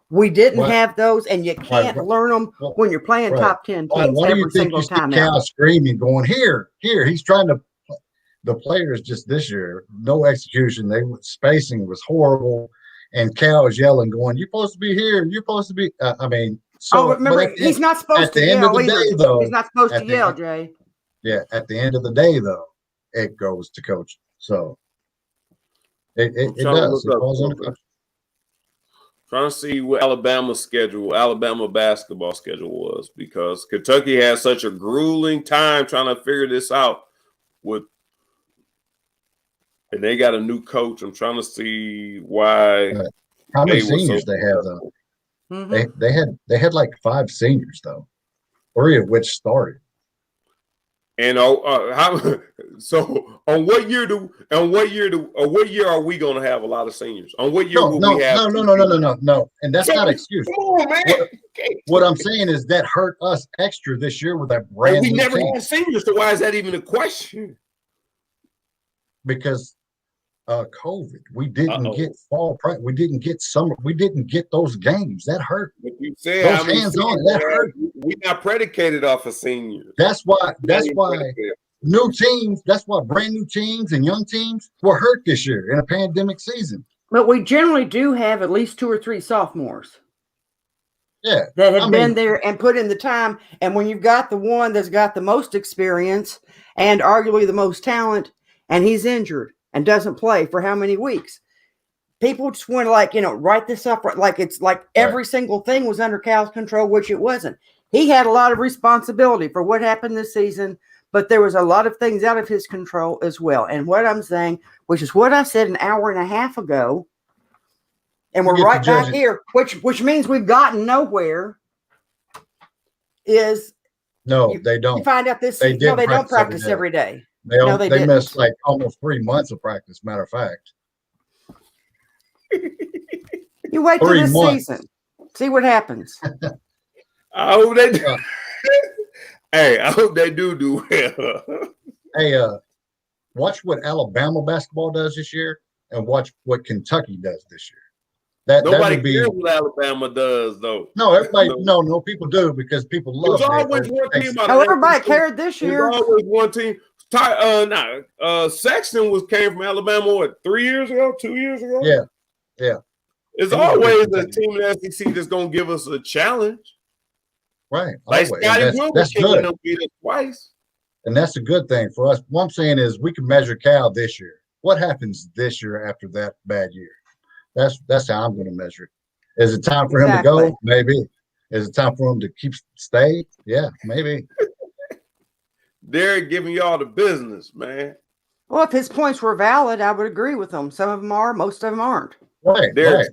We didn't have those, and you can't learn them when you're playing top 10 teams every single time. Cal screaming, going here. He's trying to. The players just this year, no execution. Spacing was horrible, and Cal is yelling, going, "You're supposed to be here. You're supposed to be." Remember, he's not supposed to yell either. Though, he's not supposed to yell, Jay. Yeah, at the end of the day, though, it goes to coaching. So it does. It falls on the coach. Trying to see what Alabama basketball schedule was, because Kentucky had such a grueling time trying to figure this out and they got a new coach. I'm trying to see why. How many seniors they have though? Mm-hmm. They had like 5 seniors though, 3 of which started. And so on what year are we going to have a lot of seniors? On what year will we have? No. And that's not an excuse. Come on, man. What I'm saying is that hurt us extra this year with that brand new team. We never had seniors, so why is that even a question? Because COVID, we didn't get fall practice, we didn't get summer, we didn't get those games. That hurt. But you said those hands-on, that hurt. We're not predicated off of seniors. That's why new teams, that's why brand new teams and young teams were hurt this year in a pandemic season. But we generally do have at least 2 or 3 sophomores. Yeah. That have been there and put in the time. And when you've got the one that's got the most experience and arguably the most talent, and he's injured and doesn't play for how many weeks, people just want to write this up like it's like every single thing was under Cal's control, which it wasn't. He had a lot of responsibility for what happened this season, but there was a lot of things out of his control as well. And what I'm saying, which is what I said an hour and a half ago, and we're right back here, which means we've gotten nowhere, is No, they You don't. find out this They season. No, didn't they don't practice practice every day. They No, they missed didn't. like almost 3 months of practice. Matter of fact, You wait till 3 this months. season. See what happens. I hope they do. Hey, I hope they do well. Hey, watch what Alabama basketball does this year, and watch what Kentucky does this year. That Nobody would be cares what Alabama does, though. no. Everybody, no, people do because people love. There's always one team out Oh, of everybody SEC. cared this There's year. always one team. Sexton came from Alabama, what, 3 years ago, 2 years ago? Yeah. There's He was a always good a team in the SEC that's going to give us a challenge. Right. Like Always. Scotty And Wilson that's came good. and beat us twice. And that's a good thing for us. What I'm saying is we can measure Cal this year. What happens this year after that bad year? That's how I'm going to measure it. Is it time for him to go? Maybe. Is it time for him to stay? Yeah, maybe. They're giving y'all the business, man. Well, if his points were valid, I would agree with them. Some of them are, most of them aren't. Right. Good,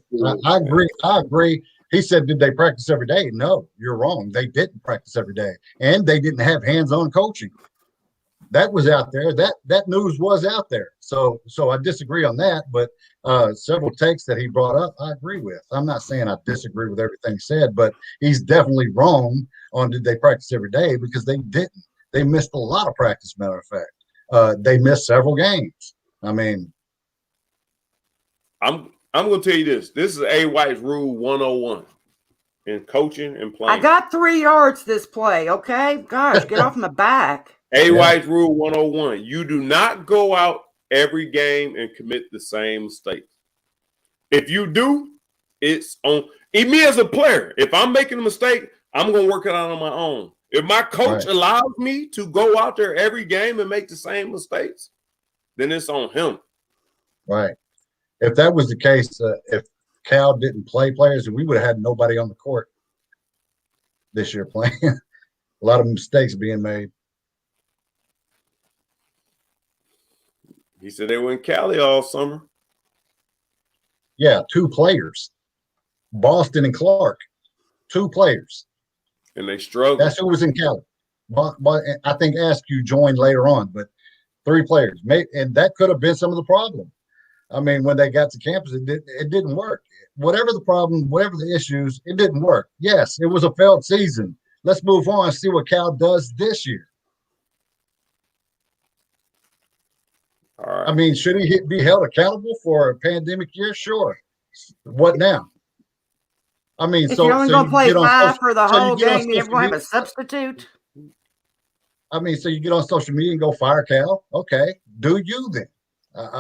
I agree. I agree. He said, did they practice every day? No, you're wrong. They didn't practice every day. And they didn't have hands-on coaching. That was out there. That news was out there. So I disagree on that, but several takes that he brought up, I agree with. I'm not saying I disagree with everything said, but he's definitely wrong on did they practice every day, because they didn't. They missed a lot of practice, matter of fact. They missed several games. I mean, I'm going to tell you this. This is A. White's Rule 101 in coaching and playing. I got 3 yards this play, okay? Gosh, get off my back. A. White's Rule 101. You do not go out every game and commit the same mistakes. If you do, it's on me as a player. If I'm making a mistake, I'm going to work it out on my own. If my coach allows me to go out there every game and make the same mistakes, then it's on him. Right. If that was the case, if Cal didn't play players, we would have had nobody on the court this year playing. A lot of mistakes being made. He said they were in Cali all summer. Yeah, 2 players. Boston and Clark. 2 players. And they struggled. That's who was in Cali. But I think Askew joined later on, but 3 players. And that could have been some of the problem. I mean, when they got to campus, it didn't work. Whatever the problem, whatever the issues, it didn't work. Yes, it was a failed season. Let's move on and see what Cal does this year. All right. I mean, should he be held accountable for a pandemic year? Sure. What now? I mean, if you're only going to play 5 for the whole game, you never going to have a substitute. I mean, so you get on social media and go fire Cal. Okay, do you then?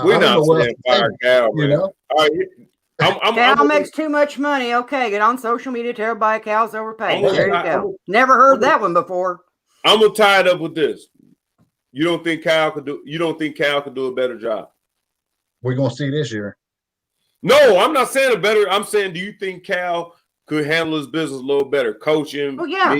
We're not saying fire Cal, man. You know? All right. Cal makes too much money. Okay, get on social media, tell everybody Cal's overpaid. There you go. Never heard that one before. I'm gonna tie it up with this. You don't think Cal could do a better job? We're gonna see this year. No, I'm not saying a better. I'm saying, do you think Cal could handle his business a little better, coaching? Oh yeah,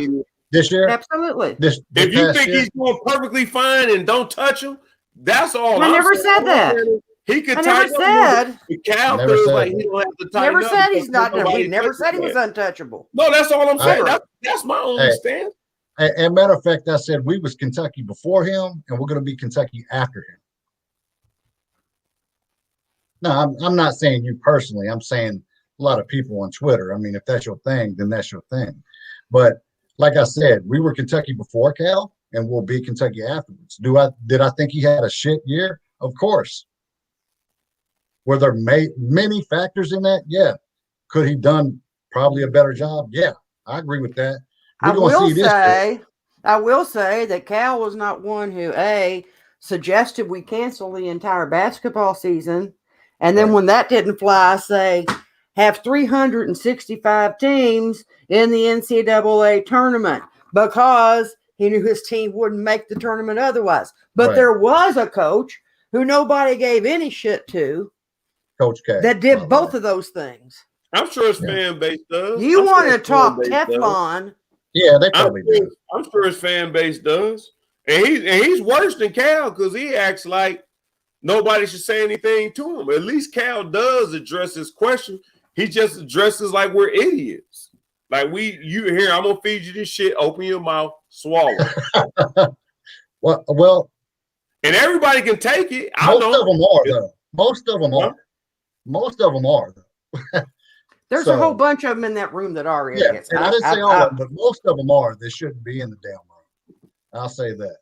this year, absolutely. If you think he's doing perfectly fine and don't touch him, that's all. I never said that. He could. I never said. Cal feels like he don't have to tighten never up. Said he's not. We never said he was untouchable. No, that's all I'm saying. That's my only stand. As a matter of fact, I said we was Kentucky before him, and we're going to be Kentucky after him. No, I'm not saying you personally. I'm saying a lot of people on Twitter. I mean, if that's your thing, then that's your thing. But like I said, we were Kentucky before Cal, and we'll be Kentucky afterwards. Did I think he had a shit year? Of course. Were there many factors in that? Yeah. Could he done probably a better job? Yeah, I agree with that. I will say that Cal was not one who suggested we cancel the entire basketball season, and then when that didn't fly, say have 365 teams in the NCAA tournament because he knew his team wouldn't make the tournament otherwise. But there was a coach who nobody gave any shit to, Coach K, that did both of those things. I'm sure his fan base does. You want to talk Teflon? Yeah, they probably do. I'm sure his fan base does. And he's worse than Cal because he acts like nobody should say anything to him. At least Cal does address his question. He just addresses like we're idiots. Like you here, I'm gonna feed you this shit. Open your mouth, swallow. well, and everybody can take it. Most of them are though. Most of them are. Most of them are though. There's a whole bunch of them in that room that are idiots. Yeah, and I didn't say all of them, but most of them are. They shouldn't be in the damn room. I'll say that.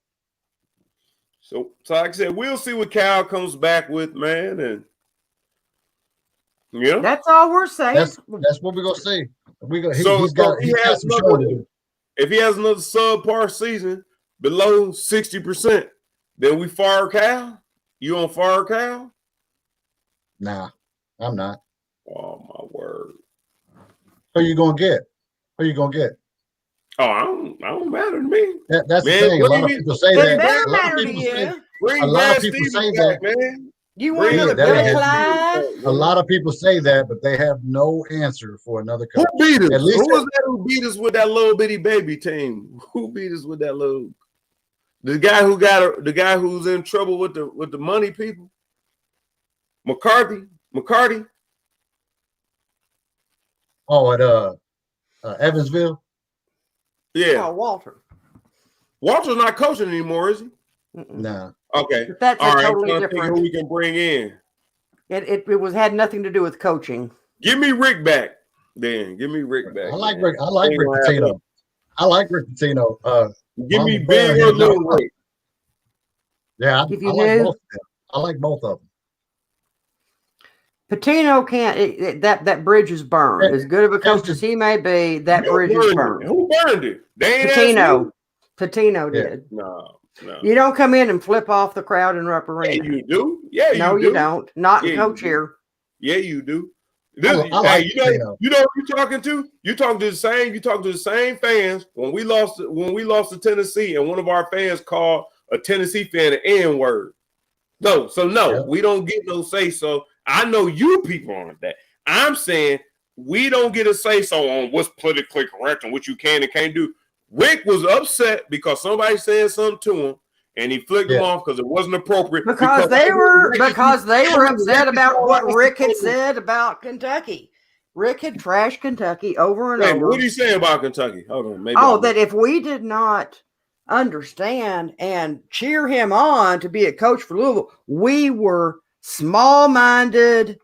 So like I said, we'll see what Cal comes back with, man, and yeah, that's all we're saying. That's what we're gonna see. He's got some showing to do. If he has another subpar season below 60%, then we fire Cal. You on fire Cal? Nah, I'm not. Oh my word! Who you gonna get? Who you gonna get? Oh, I don't matter to me. That's man, the thing. A lot of people say that. Better matter to you. A lot of people say that, man. You want another Billy Clyde? A lot of people say that, but they have no answer for another coach. Who beat us? At least who was that who beat us with that little bitty baby team? Who beat us with that little? The guy who's in trouble with the money people. McCarthy. Oh, at Evansville. Yeah. Oh, Walter. Walter's not coaching anymore, is he? Nah. Okay. But that's all right. totally different. Who we can bring in? It had nothing to do with coaching. Give me Rick back, then. Give me Rick back. I like Rick Pitino. I like Rick Pitino. Give me big or little Rick. Yeah, I like both of them. Patino can't. That bridge is burned. As good of a coach as he may be, that bridge is burned. Who burned it? Patino did. No. You don't come in and flip off the crowd in Rupp Arena. Yeah, you do. Yeah, no, you don't. Not in coach here. Yeah, you do. You know who you're talking to? You talking to the same fans when we lost to Tennessee, and one of our fans called a Tennessee fan an N-word. No, we don't get no say so. I know you people aren't that. I'm saying we don't get a say so on what's politically correct and what you can and can't do. Rick was upset because somebody said something to him, and he flicked him off because it wasn't appropriate. Because they were upset about what Rick had said about Kentucky. Rick had trashed Kentucky over and over. What did he say about Kentucky? Hold on, that if we did not understand and cheer him on to be a coach for Louisville, we were small-minded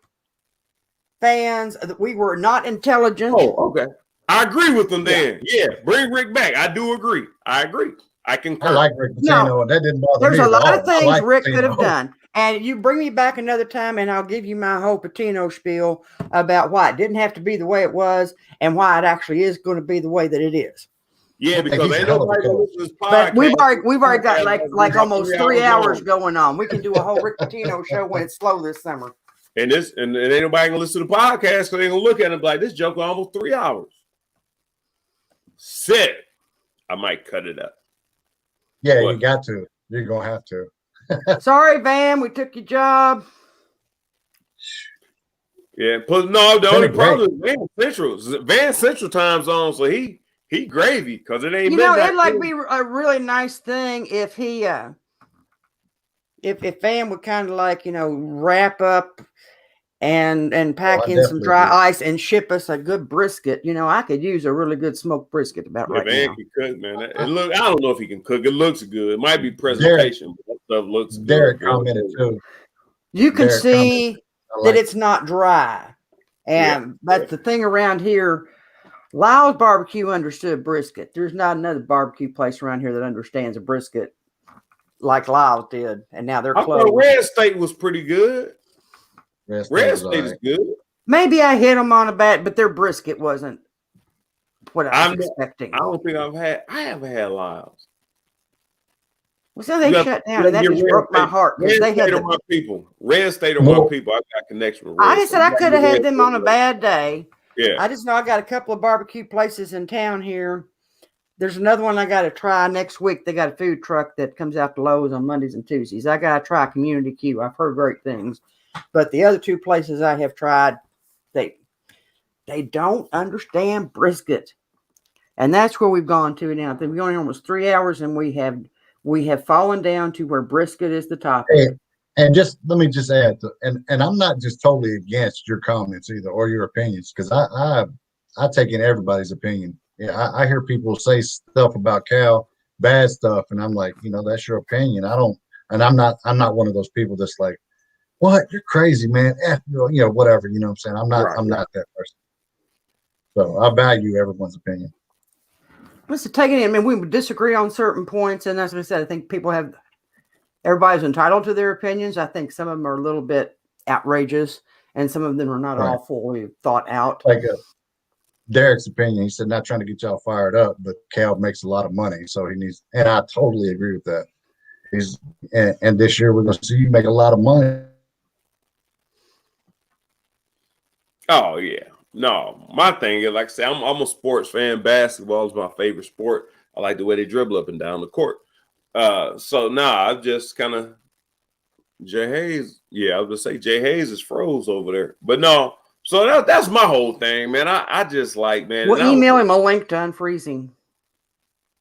fans. We were not intelligent. Oh, okay. I agree with them then. Yeah, bring Rick back. I do agree. I agree. I concur. I like Rick Pitino, and that didn't bother me. There's a lot of things Rick could have done. And you bring me back another time, and I'll give you my whole Pitino spiel about why it didn't have to be the way it was and why it actually is going to be the way that it is. Yeah, because ain't nobody going to listen to this podcast. But we've already got like almost 3 hours going on. We can do a whole Rick Pitino show when it's slow this summer. And ain't nobody gonna listen to the podcast because they gonna look at it and be like, this joke almost 3 hours. Sit. I might cut it up. Yeah, you got to. You're gonna have to. Sorry, Van, we took your job. Yeah, the only problem is Van Central time zone, so he gravy because it ain't. It'd like be a really nice thing if he if Van would kind of like wrap up and pack in some dry ice and ship us a good brisket. I could use a really good smoked brisket about right Van now. Can cook, man. I don't know if he can cook. It looks good. It might be presentation, but that stuff looks good. Derek commented too. You can see that it's not dry. And that's the thing around here. Lyle's Barbecue understood brisket. There's not another barbecue place around here that understands a brisket like Lyle's did. And now they're closed. I thought Red State was pretty good. Red State is good. Maybe I hit them on a bat, but their brisket wasn't what I was expecting. I don't think I haven't had Lyle's. Well, so they shut down, and that just broke my heart because they had my people. Red State are my people. I got connection with Red I just said I could have had them on a bad day. Yeah. I just know I got a couple of barbecue places in town here. There's another one I got to try next week. They got a food truck that comes out to Lowe's on Mondays and Tuesdays. I got to try Community Q. I've heard great things. But the other two places I have tried, they don't understand brisket. And that's where we've gone to now. We've gone almost 3 hours, and we have fallen down to where brisket is the topic. Hey, and let me add, and I'm not just totally against your comments either or your opinions, because take in everybody's opinion. Yeah, I hear people say stuff about Cal, bad stuff, and I'm like, that's your opinion. I'm not one of those people that's like, what? You're crazy, man. Whatever. You know what I'm saying? I'm not that person. So I value everyone's opinion. Listen, taking it, I mean, we would disagree on certain points, and as I said, I think everybody's entitled to their opinions. I think some of them are a little bit outrageous, and some of them are not all fully thought out. Like Derek's opinion, he said, not trying to get y'all fired up, but Cal makes a lot of money, so he needs, and I totally agree with that. And this year we're going to see you make a lot of money. Oh yeah. No, my thing is, like I say, I'm a sports fan. Basketball is my favorite sport. I like the way they dribble up and down the court. So I just kind of Jay Hayes. Yeah, I was gonna say Jay Hayes is froze over there, but no. So that's my whole thing, man. I just like, man. We'll email him a link to unfreezing.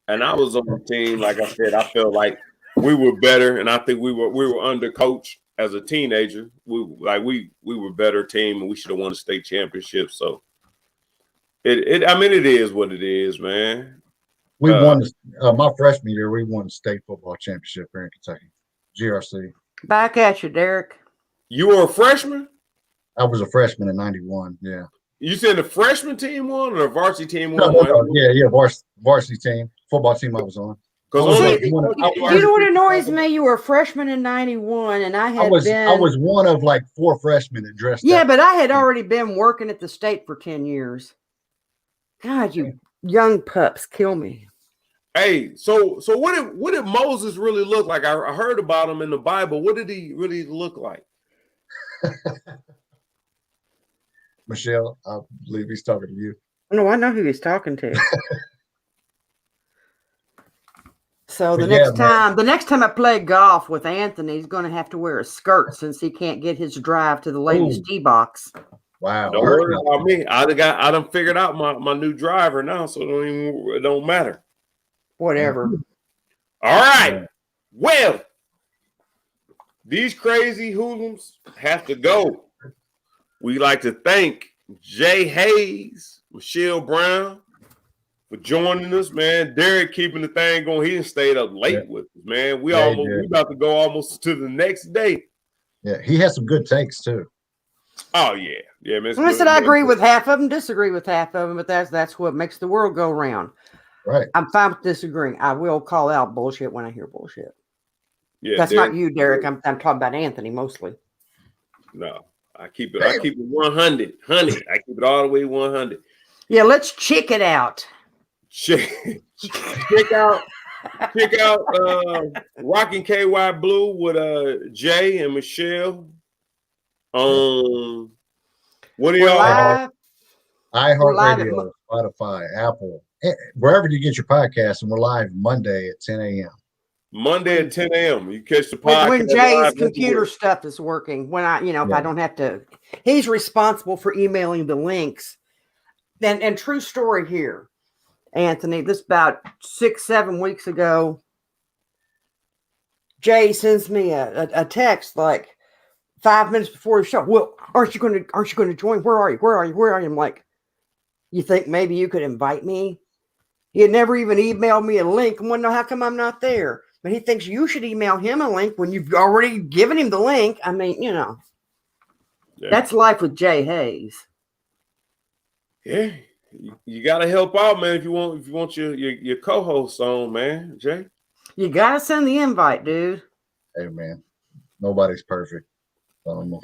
And I was on the team, like I said, I felt like we were better, and I think we were undercoached as a teenager. We were better team, and we should have won the state championship. So it is what it is, man. We won my freshman year. We won the state football championship here in Kentucky, GRC. Back at you, Derek. You were a freshman? I was a freshman in '91. Yeah. You said the freshman team won or the varsity team won? No, yeah, varsity team, football team I was on. You know what annoys me? You were a freshman in '91, and I was one of like 4 freshmen that dressed up. Yeah, but I had already been working at the state for 10 years. God, you young pups kill me. Hey, so what did Moses really look like? I heard about him in the Bible. What did he really look like? Michelle, I believe he's talking to you. No, I know who he's talking to. So the next time I play golf with Anthony, he's going to have to wear a skirt since he can't get his drive to the ladies' tee box. Wow! Don't worry about me. I done figured out my new driver now, so it don't matter. Whatever. All right. Well, these crazy hoodlums have to go. We like to thank Jay Hayes, Michelle Brown for joining us, man. Derek keeping the thing going. He done stayed up late with us, man. We about to go almost to the next day. Yeah, he has some good takes too. Oh yeah, yeah, man. Listen, I agree with half of them, disagree with half of them, but that's what makes the world go round. Right. I'm fine with disagreeing. I will call out bullshit when I hear bullshit. Yeah, that's Derek, not you, Derek. I'm talking about Anthony mostly. No, I keep it 100, honey. I keep it all the way 100. Yeah, let's check it out. Check out Rockin' KY Blue with Jay and Michelle. What are y'all? iHeartRadio, Spotify, Apple, wherever you get your podcast, and we're live Monday at 10 a.m. Monday at 10 a.m. You catch the podcast when Jay's computer stuff is working. When if I don't have to, he's responsible for emailing the links. And true story here, Anthony. This about 6-7 weeks ago. Jay sends me a text like 5 minutes before the show. Well, aren't you going to join? Where are you? I'm like, you think maybe you could invite me? He had never even emailed me a link and want to know how come I'm not there. But he thinks you should email him a link when you've already given him the link. I mean, that's life with Jay Hayes. Yeah, you got to help out, man. If you want your co-host on, man, Jay. You got to send the invite, dude. Hey, man, nobody's perfect. All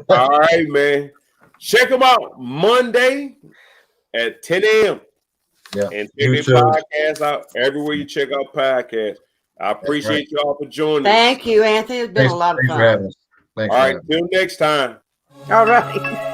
right, man. Check them out Monday at 10 a.m. Yeah. And check their podcast out everywhere you check out podcasts. I appreciate y'all for joining. Thank you, Anthony. It's been a lot of fun. Thanks all right, till next time. All right.